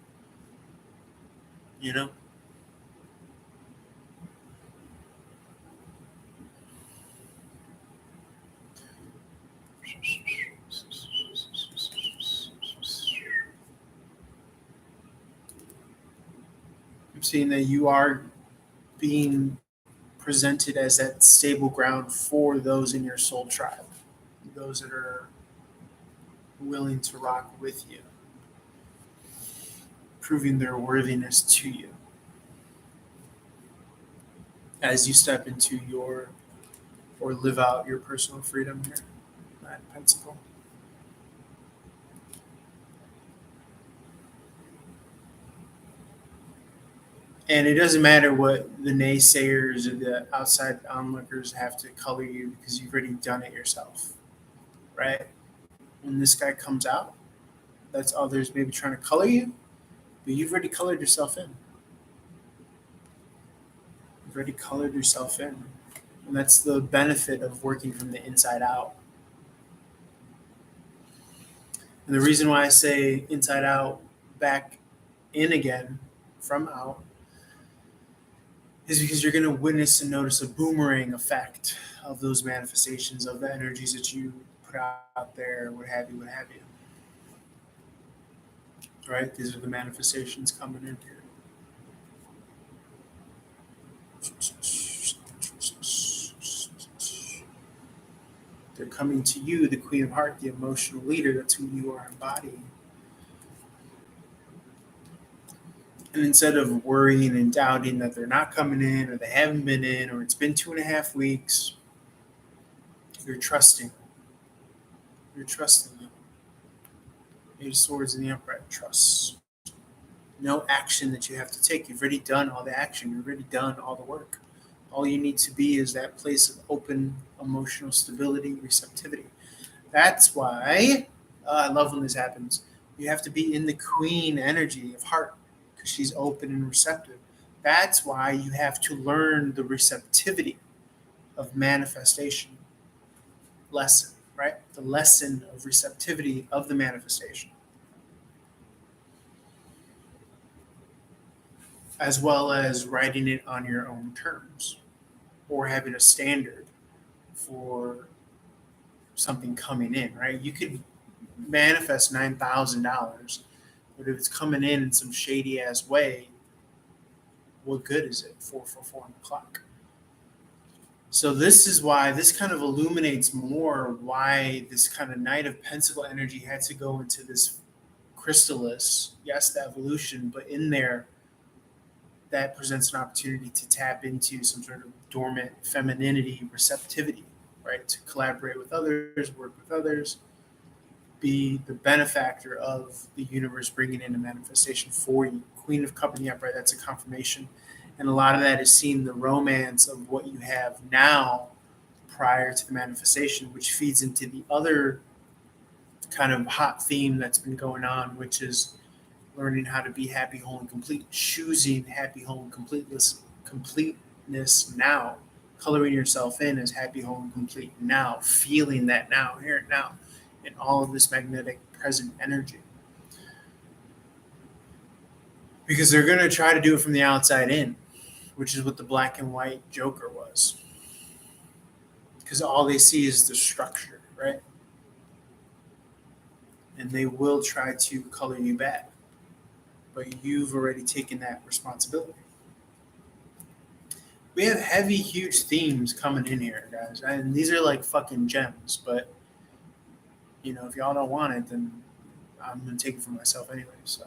You know? I'm seeing that you are being presented as that stable ground for those in your soul tribe, those that are willing to rock with you, proving their worthiness to you as you step into your or live out your personal freedom here. That principle. And it doesn't matter what the naysayers or the outside onlookers have to color you because you've already done it yourself, right? When this guy comes out, that's others maybe trying to color you, but you've already colored yourself in. You've already colored yourself in. And that's the benefit of working from the inside out. And the reason why I say inside out, back in again, from out, is because you're going to witness and notice a boomerang effect of those manifestations, of the energies that you put out there, what have you, what have you. Right? These are the manifestations coming in here. They're coming to you, the Queen of Hearts, the emotional leader. That's who you are embodying. And instead of worrying and doubting that they're not coming in or they haven't been in or it's been 2.5 weeks, you're trusting. You're trusting them. Eight of Swords in the upright. Trust. No action that you have to take. You've already done all the action. You've already done all the work. All you need to be is that place of open emotional stability, receptivity. That's why I love when this happens. You have to be in the queen energy of heart because she's open and receptive. That's why you have to learn the receptivity of manifestation lesson, right? The lesson of receptivity of the manifestation, as well as writing it on your own terms or having a standard for something coming in, right? You could manifest $9,000, but if it's coming in some shady ass way, what good is it? 4 on the clock. So this is why this kind of illuminates more why this kind of Knight of Pentacle energy had to go into this chrysalis. Yes, the evolution, but in there, that presents an opportunity to tap into some sort of dormant femininity, receptivity, right? To collaborate with others, work with others, be the benefactor of the universe bringing in a manifestation for you. Queen of Cup in the upright, that's a confirmation. And a lot of that is seeing the romance of what you have now prior to the manifestation, which feeds into the other kind of hot theme that's been going on, which is learning how to be happy, whole, and complete, choosing happy, whole, and completeness now, coloring yourself in as happy, whole, and complete now, feeling that now, here and now, in all of this magnetic present energy. Because they're going to try to do it from the outside in, which is what the black and white Joker was. Because all they see is the structure, right? And they will try to color you bad. But you've already taken that responsibility. We have heavy, huge themes coming in here, guys. And these are like fucking gems. But, you know, if y'all don't want it, then I'm going to take it for myself anyway. So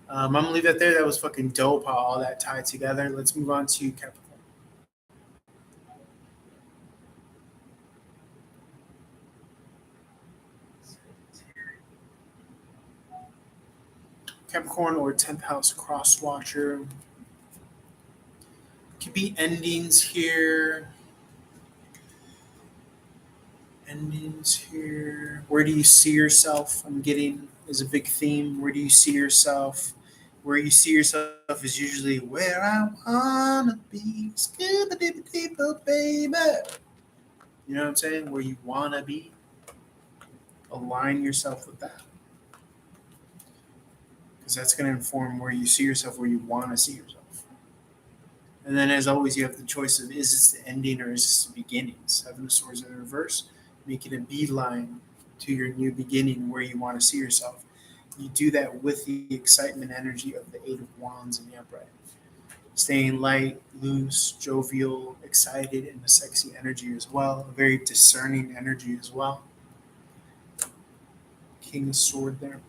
I'm going to leave that there. That was fucking dope how all that tied together. Let's move on to Capricorn. Capricorn or 10th house cross watcher. Could be endings here. Endings here. Where do you see yourself? I'm getting is a big theme. Where do you see yourself? Where you see yourself is usually where I wanna be. Skibba-dibba-dibba, baby. You know what I'm saying? Where you wanna be. Align yourself with that. Because that's going to inform where you see yourself, where you want to see yourself. And then, as always, you have the choice of is this the ending or is this the beginning? Seven of Swords in reverse, making a beeline to your new beginning where you want to see yourself. You do that with the excitement energy of the Eight of Wands in the upright. Staying light, loose, jovial, excited, and a sexy energy as well. A very discerning energy as well. King of Sword there.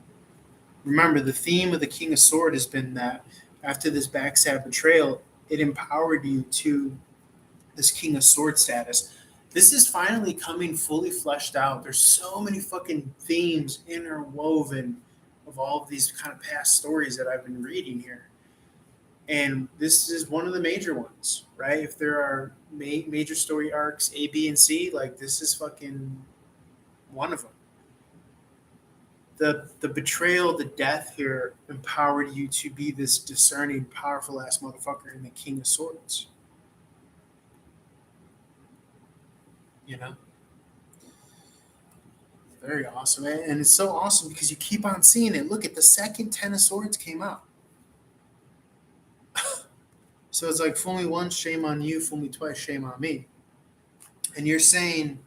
Remember, the theme of the King of Sword has been that after this backstab betrayal, it empowered you to this King of Sword status. This is finally coming fully fleshed out. There's so many fucking themes interwoven of all of these kind of past stories that I've been reading here. And this is one of the major ones, right? If there are major story arcs, A, B, and C, like this is fucking one of them. The betrayal, the death here empowered you to be this discerning, powerful ass motherfucker in the King of Swords. You know? Very awesome, man. And it's so awesome because you keep on seeing it. Look at the second 10 of Swords came out. So it's like, fool me once, shame on you. Fool me twice, shame on me. And you're saying,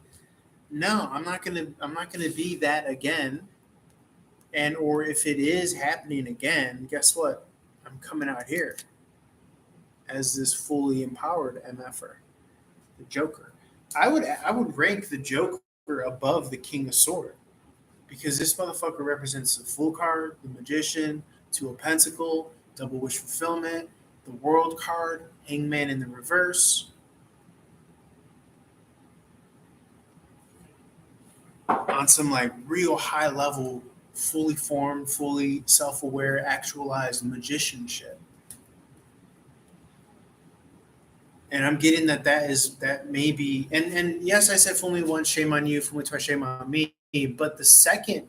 no, I'm not gonna be that again. And or if it is happening again, guess what? I'm coming out here as this fully empowered MFer, the Joker. I would rank the Joker above the King of Sword because this motherfucker represents the Fool card, the Magician, Two of Pentacle, Double Wish Fulfillment, the World card, Hangman in the reverse. On some like real high level, fully formed, fully self-aware, actualized magician shit. And I'm getting that may be, and yes, I said fool me once, shame on you, fool me twice, shame on me. But the second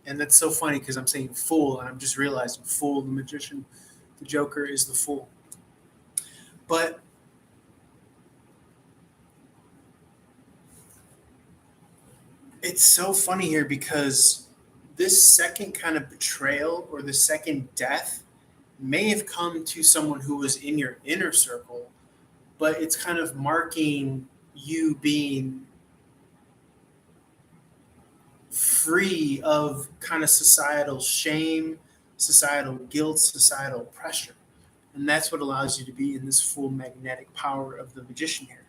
And that's so funny because I'm saying fool, and I'm just realizing fool, the magician, the Joker is the fool. But it's so funny here because this second kind of betrayal or the second death may have come to someone who was in your inner circle, but it's kind of marking you being free of kind of societal shame, societal guilt, societal pressure. And that's what allows you to be in this full magnetic power of the magician here.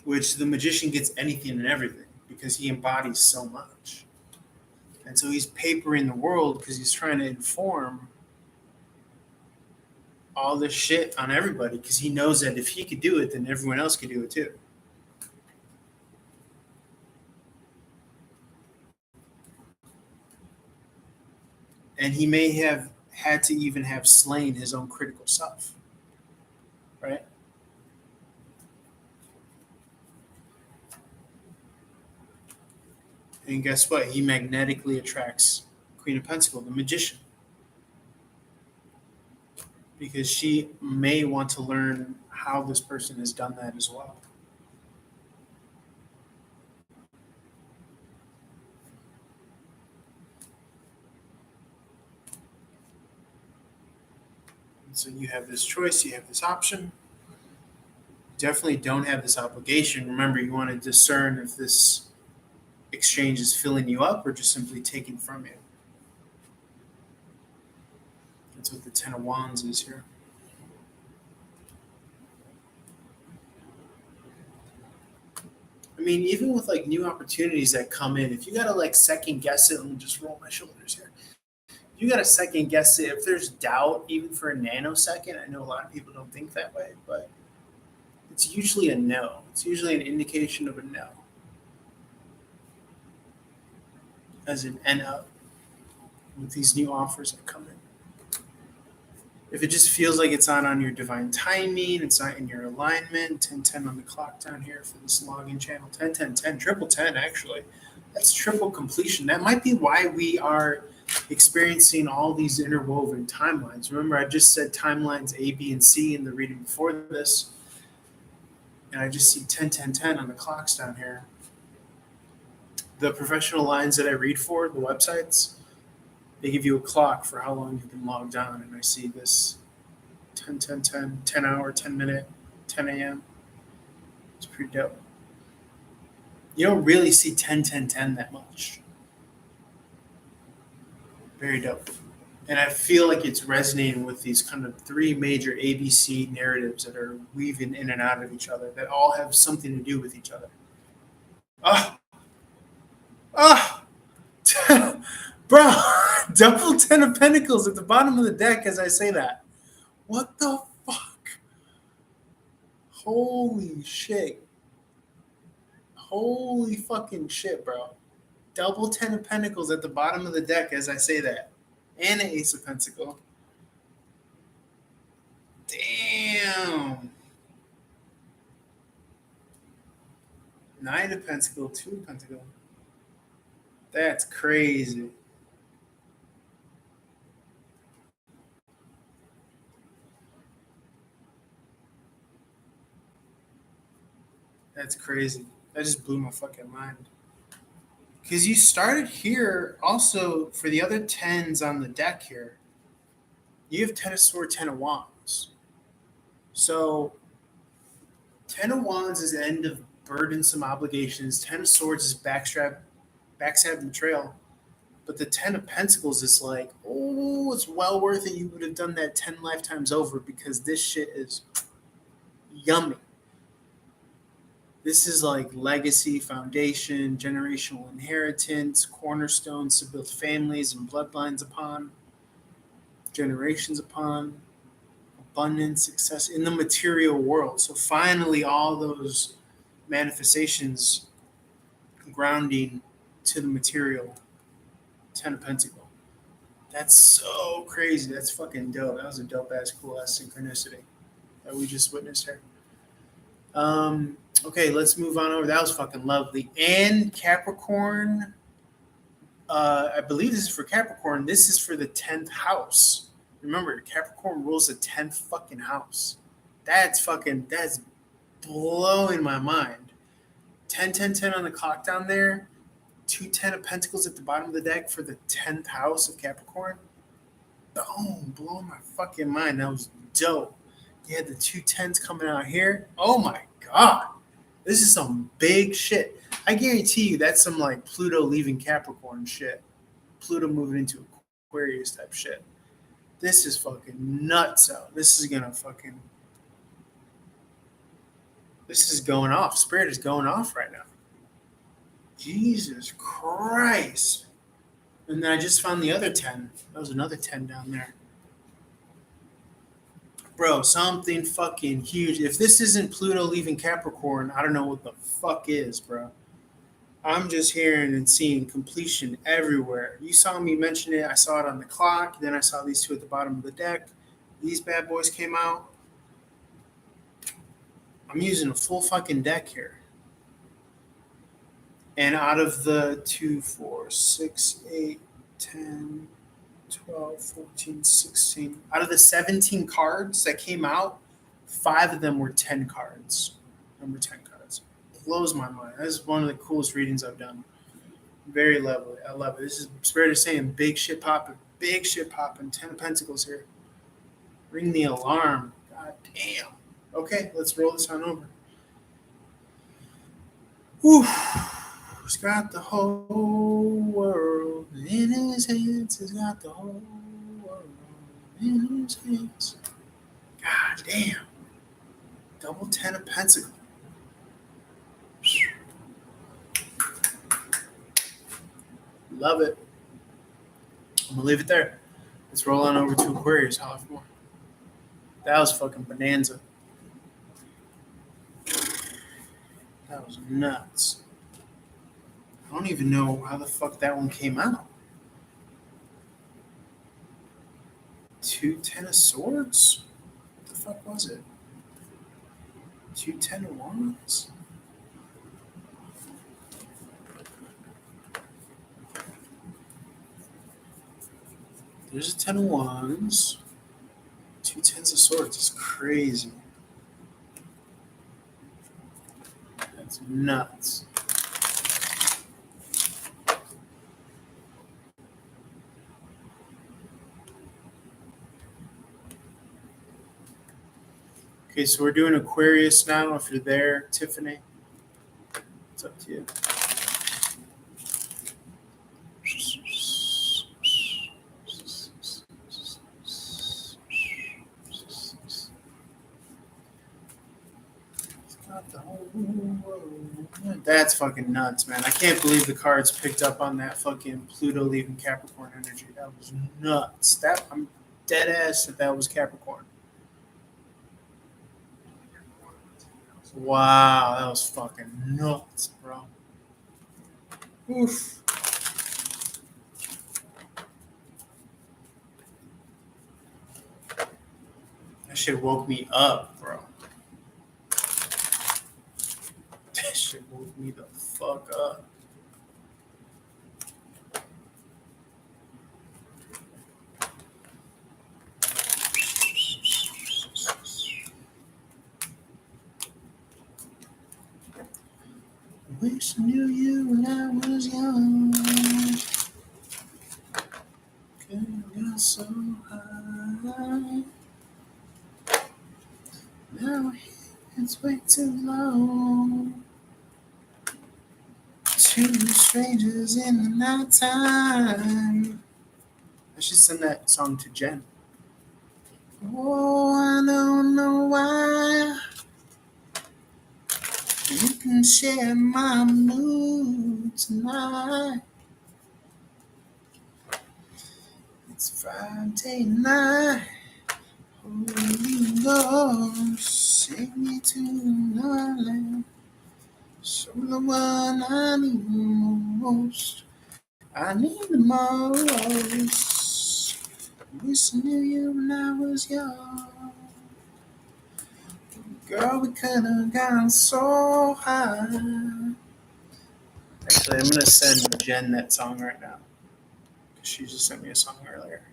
Which the magician gets anything and everything because he embodies so much. And so he's papering the world because he's trying to inform all this shit on everybody because he knows that if he could do it, then everyone else could do it too. And he may have had to even have slain his own critical self, right? And guess what? He magnetically attracts Queen of Pentacles, the magician. Because she may want to learn how this person has done that as well. And so you have this choice, you have this option. Definitely don't have this obligation. Remember, you want to discern if this exchange is filling you up or just simply taking from you. That's what the Ten of Wands is here. I mean, even with like new opportunities that come in, if you gotta like second guess it, and just roll my shoulders here. You gotta second guess it. If there's doubt, even for a nanosecond, I know a lot of people don't think that way, but it's usually a no. It's usually an indication of a no. As an NO with these new offers that come in. If it just feels like it's not on your divine timing, it's not in your alignment, 10-10 on the clock down here for this login channel, 10-10-10, triple 10 actually. That's triple completion. That might be why we are experiencing all these interwoven timelines. Remember, I just said timelines A, B, and C in the reading before this. And I just see 10-10-10 on the clocks down here. The professional lines that I read for, the websites, they give you a clock for how long you've been logged on. And I see this 10-10-10, 10 hour, 10 minute, 10 a.m. It's pretty dope. You don't really see 10-10-10 that much. Very dope. And I feel like it's resonating with these kind of three major ABC narratives that are weaving in and out of each other that all have something to do with each other. Bro, double 10 of Pentacles at the bottom of the deck as I say that. What the fuck? Holy shit. Holy fucking shit, bro. Double 10 of Pentacles at the bottom of the deck as I say that. And an Ace of Pentacles. Damn. 9 of Pentacles, 2 of Pentacles. That's crazy. That's crazy. That just blew my fucking mind. Because you started here also for the other 10s on the deck here. You have 10 of Swords, 10 of Wands. So 10 of Wands is the end of burdensome obligations. 10 of Swords is backstab betrayal. But the 10 of Pentacles is like, oh, it's well worth it. You would have done that 10 lifetimes over because this shit is yummy. This is like legacy, foundation, generational inheritance, cornerstones to build families and bloodlines upon, generations upon, abundance, success in the material world. So finally, all those manifestations grounding to the material. 10 of Pentacles. That's so crazy. That's fucking dope. That was a dope ass, cool ass synchronicity that we just witnessed here. Okay, let's move on over. That was fucking lovely. And Capricorn. I believe this is for Capricorn. This is for the 10th house. Remember, Capricorn rules the 10th fucking house. That's blowing my mind. 10, 10, 10 on the clock down there. 2 10 of Pentacles at the bottom of the deck for the 10th house of Capricorn. Boom, blowing my fucking mind. That was dope. You had the 2 10s coming out here. Oh my God. This is some big shit. I guarantee you that's some like Pluto leaving Capricorn shit. Pluto moving into Aquarius type shit. This is fucking nuts out. This is going off. Spirit is going off right now. Jesus Christ. And then I just found the other 10. That was another 10 down there. Bro, something fucking huge. If this isn't Pluto leaving Capricorn, I don't know what the fuck is, bro. I'm just hearing and seeing completion everywhere. You saw me mention it. I saw it on the clock. Then I saw these 2 at the bottom of the deck. These bad boys came out. I'm using a full fucking deck here. And out of the 2, 4, 6, 8, 10, 12, 14, 16. Out of the 17 cards that came out, 5 of them were 10 cards. Number 10 cards. Blows my mind. This is one of the coolest readings I've done. Very lovely. I love it. This is Spirit is saying big shit popping. Big shit popping. 10 of Pentacles here. Ring the alarm. God damn. Okay, let's roll this on over. Whew. He's got the whole world in his hands. He's got the whole world in his hands. God damn. Double 10 of Pentacles. Love it. I'm going to leave it there. Let's roll on over to Aquarius. I'll have more. That was fucking bonanza. That was nuts. I don't even know how the fuck that one came out. 2 10 of Swords? What the fuck was it? 2 10 of Wands? There's a 10 of Wands. 2 10s of Swords. It's crazy. That's nuts. Okay, so we're doing Aquarius now. If you're there, Tiffany, it's up to you. That's fucking nuts, man. I can't believe the cards picked up on that fucking Pluto leaving Capricorn energy. That was nuts. I'm dead ass that was Capricorn. Wow, that was fucking nuts, bro. Oof. That shit woke me up, bro. That shit woke me the fuck up. Wish I knew you when I was young. Got so high. Now it's way too long. 2 strangers in the nighttime. I should send that song to Jen. Oh, I don't know why. You can share my mood tonight. It's Friday night. Holy Ghost, take me to another land. So the one I need the most. I need the most. Wish I knew you when I was young. Girl, we could have gone so high. Actually, I'm gonna send Jen that song right now. She just sent me a song earlier.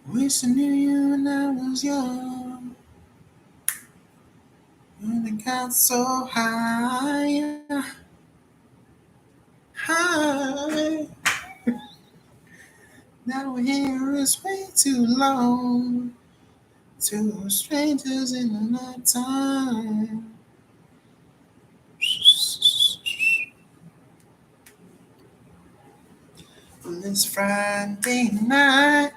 Wish I knew you when I was young. When I got so high, high. Now we're here is way too long. Two strangers in the nighttime. On this Friday night,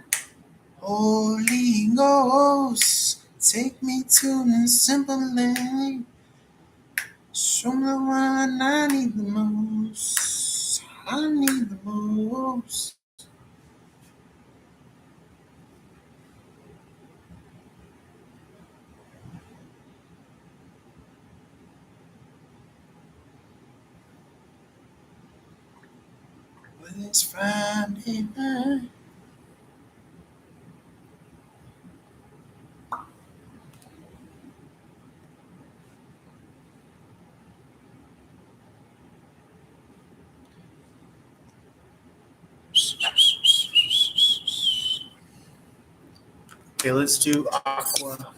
Holy Ghost, take me to the simple land. Show me the one I need the most. I need the most. Well, it's Friday night. Okay, let's do Aqua.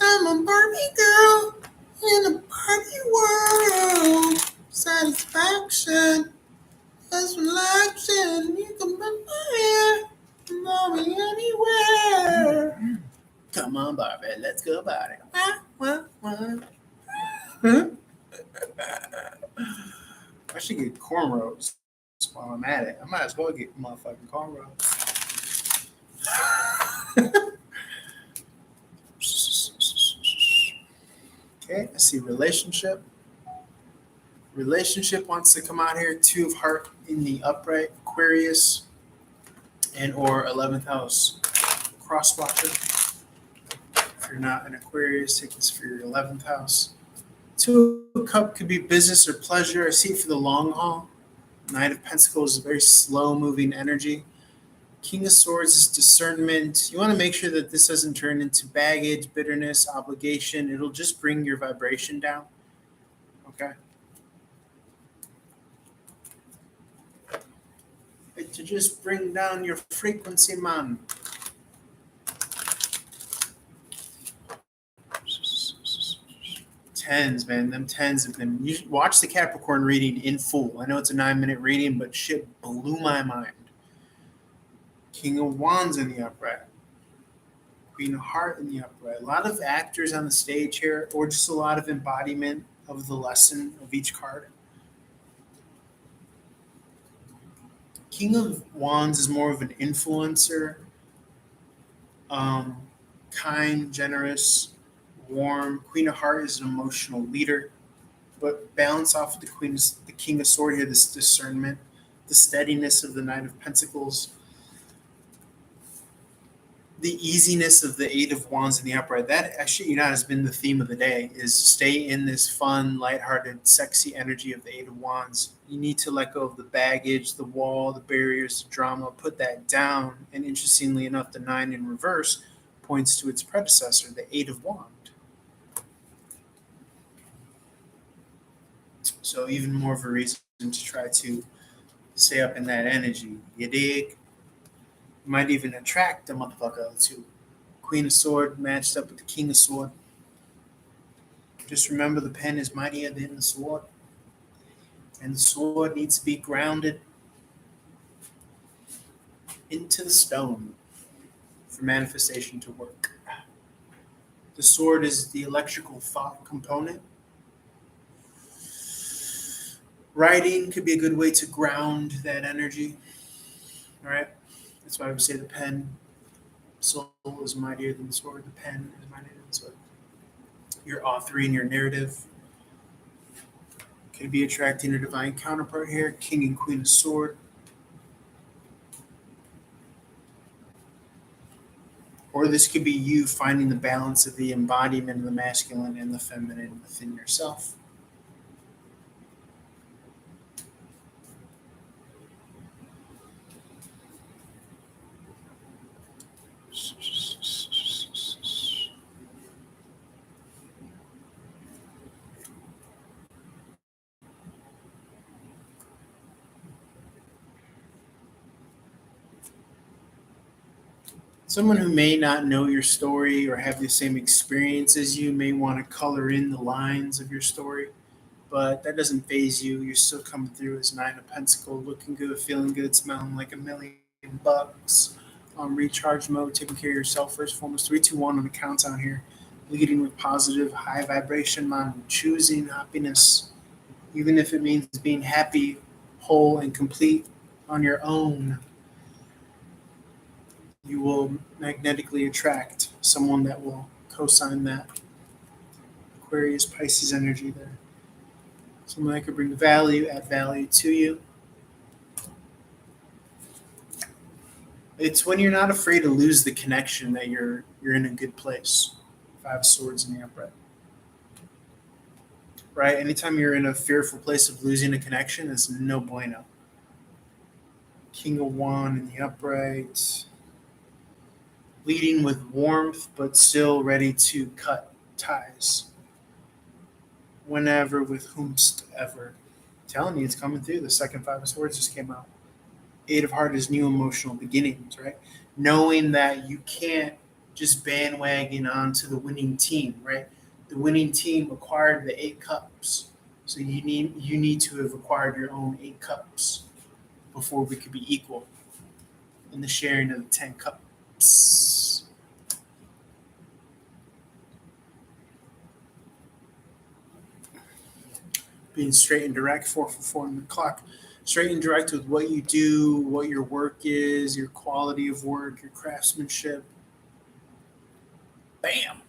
I'm a Barbie girl in a Barbie world. Satisfaction is relaxing. You can put my hair, mommy, anywhere. Come on, Barbie, let's go Barbie. I should get cornrows while I'm at it. I might as well get motherfucking cornrows. Okay, I see relationship. Relationship wants to come out here. Two of heart in the upright, Aquarius, and or 11th house cross watcher. If you're not an Aquarius, take this for your 11th house. Two of cup could be business or pleasure. I see it for the long haul. Knight of Pentacles is a very slow moving energy. King of Swords is discernment. You want to make sure that this doesn't turn into baggage, bitterness, obligation. It'll just bring your vibration down. Okay. To just bring down your frequency, man. Tens, man. Them tens have been. You should watch the Capricorn reading in full. I know it's a 9-minute reading, but shit blew my mind. King of Wands in the upright. Queen of Heart in the upright. A lot of actors on the stage here, or just a lot of embodiment of the lesson of each card. King of Wands is more of an influencer, kind, generous, warm. Queen of Heart is an emotional leader, but balance off with the King of Sword here, this discernment, the steadiness of the Knight of Pentacles, the easiness of the Eight of Wands in the upright. That actually, has been the theme of the day, is stay in this fun, lighthearted, sexy energy of the Eight of Wands. You need to let go of the baggage, the wall, the barriers, the drama, put that down. And interestingly enough, the 9 in reverse points to its predecessor, the Eight of Wands. So even more of a reason to try to stay up in that energy. You dig? You might even attract the motherfucker to Queen of Sword matched up with the King of Sword. Just remember the pen is mightier than the sword. And the sword needs to be grounded into the stone for manifestation to work. The sword is the electrical thought component. Writing could be a good way to ground that energy. All right? That's why we say the pen, soul is mightier than the sword. The pen is mightier than the sword. Your authoring, your narrative. Could be attracting a divine counterpart here. King and Queen of Sword. Or this could be you finding the balance of the embodiment of the masculine and the feminine within yourself. Someone who may not know your story or have the same experience as you may want to color in the lines of your story, but that doesn't phase you. You're still coming through as Nine of Pentacles, looking good, feeling good, smelling like $1,000,000. Recharge mode, taking care of yourself first, foremost. 3, 2, 1 on the countdown here. Leading with positive, high vibration mind, choosing happiness, even if it means being happy, whole, and complete on your own. You will magnetically attract someone that will co-sign that. Aquarius, Pisces energy there. Someone that could bring value, add value to you. It's when you're not afraid to lose the connection that you're in a good place. 5 swords in the upright. Right? Anytime you're in a fearful place of losing a connection, it's no bueno. King of Wands in the upright. Leading with warmth, but still ready to cut ties. Whenever, with whomsoever. I'm telling you, it's coming through. The second 5 of swords just came out. 8 of heart is new emotional beginnings, right? Knowing that you can't just bandwagon onto the winning team, right? The winning team acquired the 8 cups. So you need to have acquired your own 8 cups before we could be equal in the sharing of the 10 cups. Being straight and direct, 4 for 4 on the clock. Straight and direct with what you do, what your work is, your quality of work, your craftsmanship. Bam!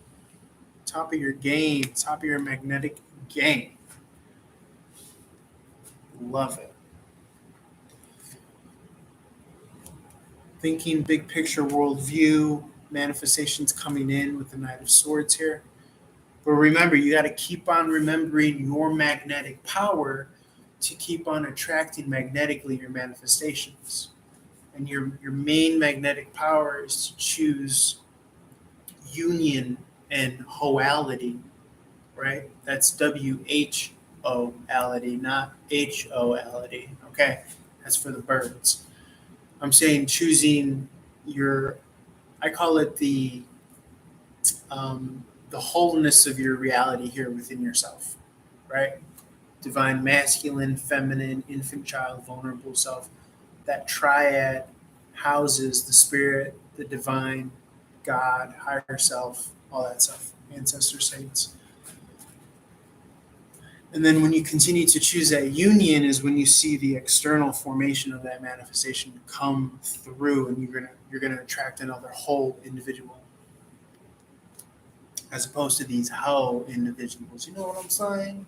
Top of your game, top of your magnetic game. Love it. Thinking big picture worldview, manifestations coming in with the Knight of Swords here. But remember, you got to keep on remembering your magnetic power to keep on attracting magnetically your manifestations. And your main magnetic power is to choose union and hoality, right? That's W-H-O-ality, not H-O-ality, okay? That's for the birds. I'm saying choosing I call it the wholeness of your reality here within yourself, right? Divine masculine, feminine, infant child, vulnerable self. That triad houses the spirit, the divine, God, higher self, all that stuff, ancestor saints. And then when you continue to choose that union is when you see the external formation of that manifestation come through, and you're gonna attract another whole individual, as opposed to these whole individuals. You know what I'm saying?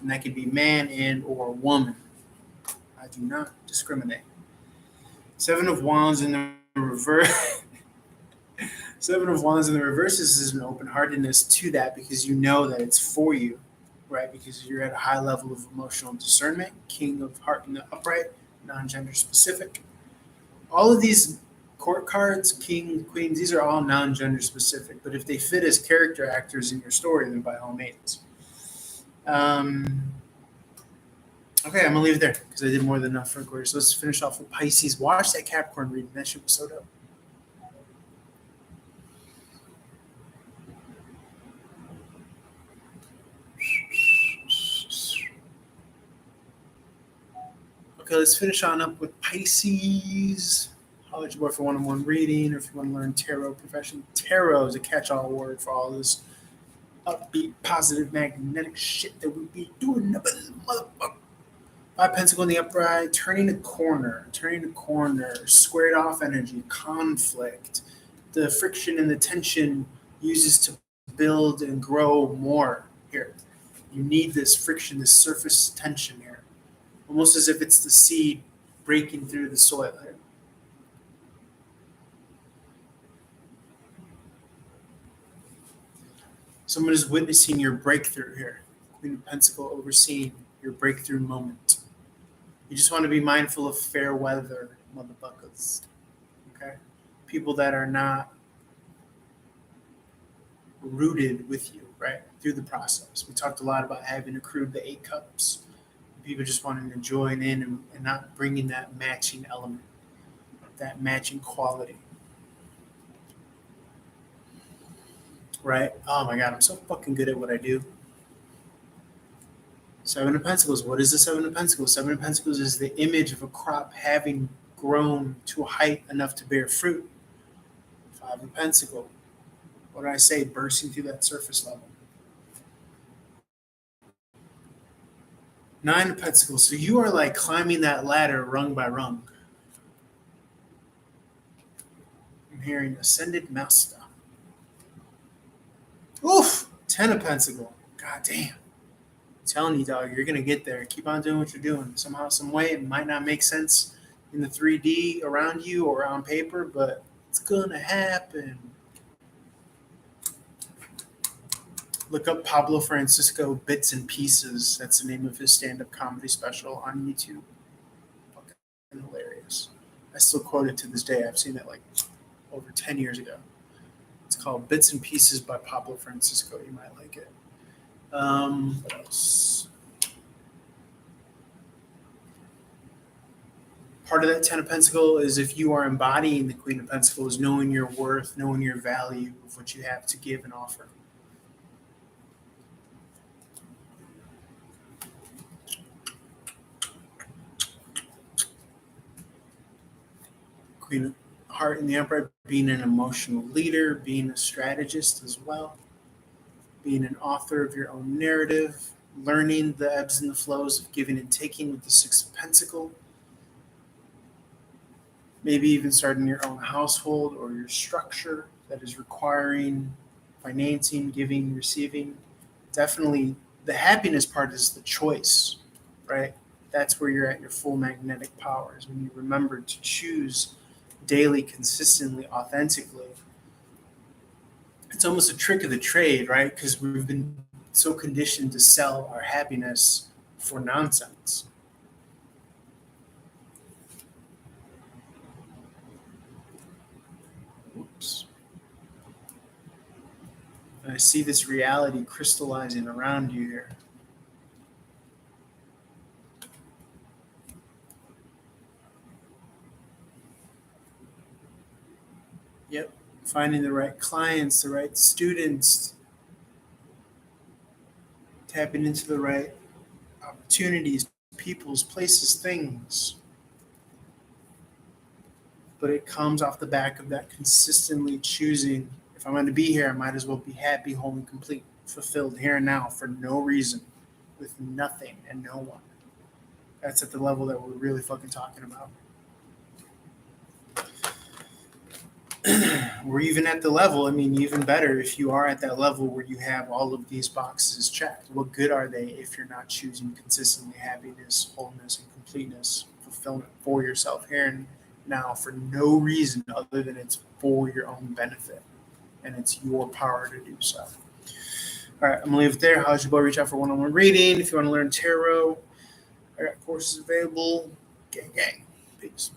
And that could be man and or woman. I do not discriminate. 7 of Wands in the reverse. 7 of Wands in the reverse is an open-heartedness to that, because you know that it's for you, right? Because you're at a high level of emotional discernment. King of Heart in the upright, non-gender specific. All of these court cards, king, queens, these are all non-gender specific. But if they fit as character actors in your story, then by all means. Okay, I'm gonna leave it there because I did more than enough for Aquarius. So let's finish off with Pisces. Watch that Capricorn reading. That shit was so dope. Okay, let's finish on up with Pisces. I'll let you go for one-on-one reading, or if you want to learn tarot profession. Tarot is a catch-all word for all this upbeat, positive, magnetic shit that we be doing. Motherfucker. 5 Pentacle in the upright, turning a corner, squared off energy, conflict. The friction and the tension uses to build and grow more here. You need this friction, this surface tension here. Almost as if it's the seed breaking through the soil here. Someone is witnessing your breakthrough here. Queen of Pentacles overseeing your breakthrough moment. You just want to be mindful of fair weather, motherfuckers. Okay? People that are not rooted with you, right? Through the process. We talked a lot about having accrued the 8 cups. People just wanting to join in and not bringing that matching element, that matching quality. Right? Oh my God, I'm so fucking good at what I do. 7 of Pentacles. What is the 7 of Pentacles? 7 of Pentacles is the image of a crop having grown to a height enough to bear fruit. 5 of Pentacles. What did I say? Bursting through that surface level. 9 of Pentacles. So you are like climbing that ladder rung by rung. I'm hearing Ascended Master. Oof! 10 of Pentacles. God damn. I'm telling you, dog, you're going to get there. Keep on doing what you're doing. Somehow, some way, it might not make sense in the 3D around you or on paper, but it's going to happen. Look up Pablo Francisco Bits and Pieces. That's the name of his stand-up comedy special on YouTube. Fucking hilarious. I still quote it to this day. I've seen it like over 10 years ago. It's called Bits and Pieces by Pablo Francisco. You might like it. What else? Part of that 10 of Pentacles is if you are embodying the Queen of Pentacles, knowing your worth, knowing your value of what you have to give and offer. Queen of Heart in the Upright, being an emotional leader, being a strategist as well, being an author of your own narrative, learning the ebbs and the flows of giving and taking with the 6 of Pentacles, maybe even starting your own household or your structure that is requiring financing, giving, receiving. Definitely the happiness part is the choice, right? That's where you're at your full magnetic powers, when you remember to choose daily, consistently, authentically. It's almost a trick of the trade, right? Because we've been so conditioned to sell our happiness for nonsense. Oops. And I see this reality crystallizing around you here. Yep. Finding the right clients, the right students, tapping into the right opportunities, people's, places, things. But it comes off the back of that consistently choosing, if I'm going to be here, I might as well be happy, whole, and complete, fulfilled here and now for no reason, with nothing and no one. That's at the level that we're really fucking talking about. We're even at the level, I mean, even better if you are at that level where you have all of these boxes checked. What good are they if you're not choosing consistently happiness, wholeness, and completeness, fulfillment for yourself here and now for no reason other than it's for your own benefit and it's your power to do so. All right, I'm going to leave it there. How's your boy? Reach out for one-on-one reading. If you want to learn tarot, I got courses available. Gang, gang. Peace.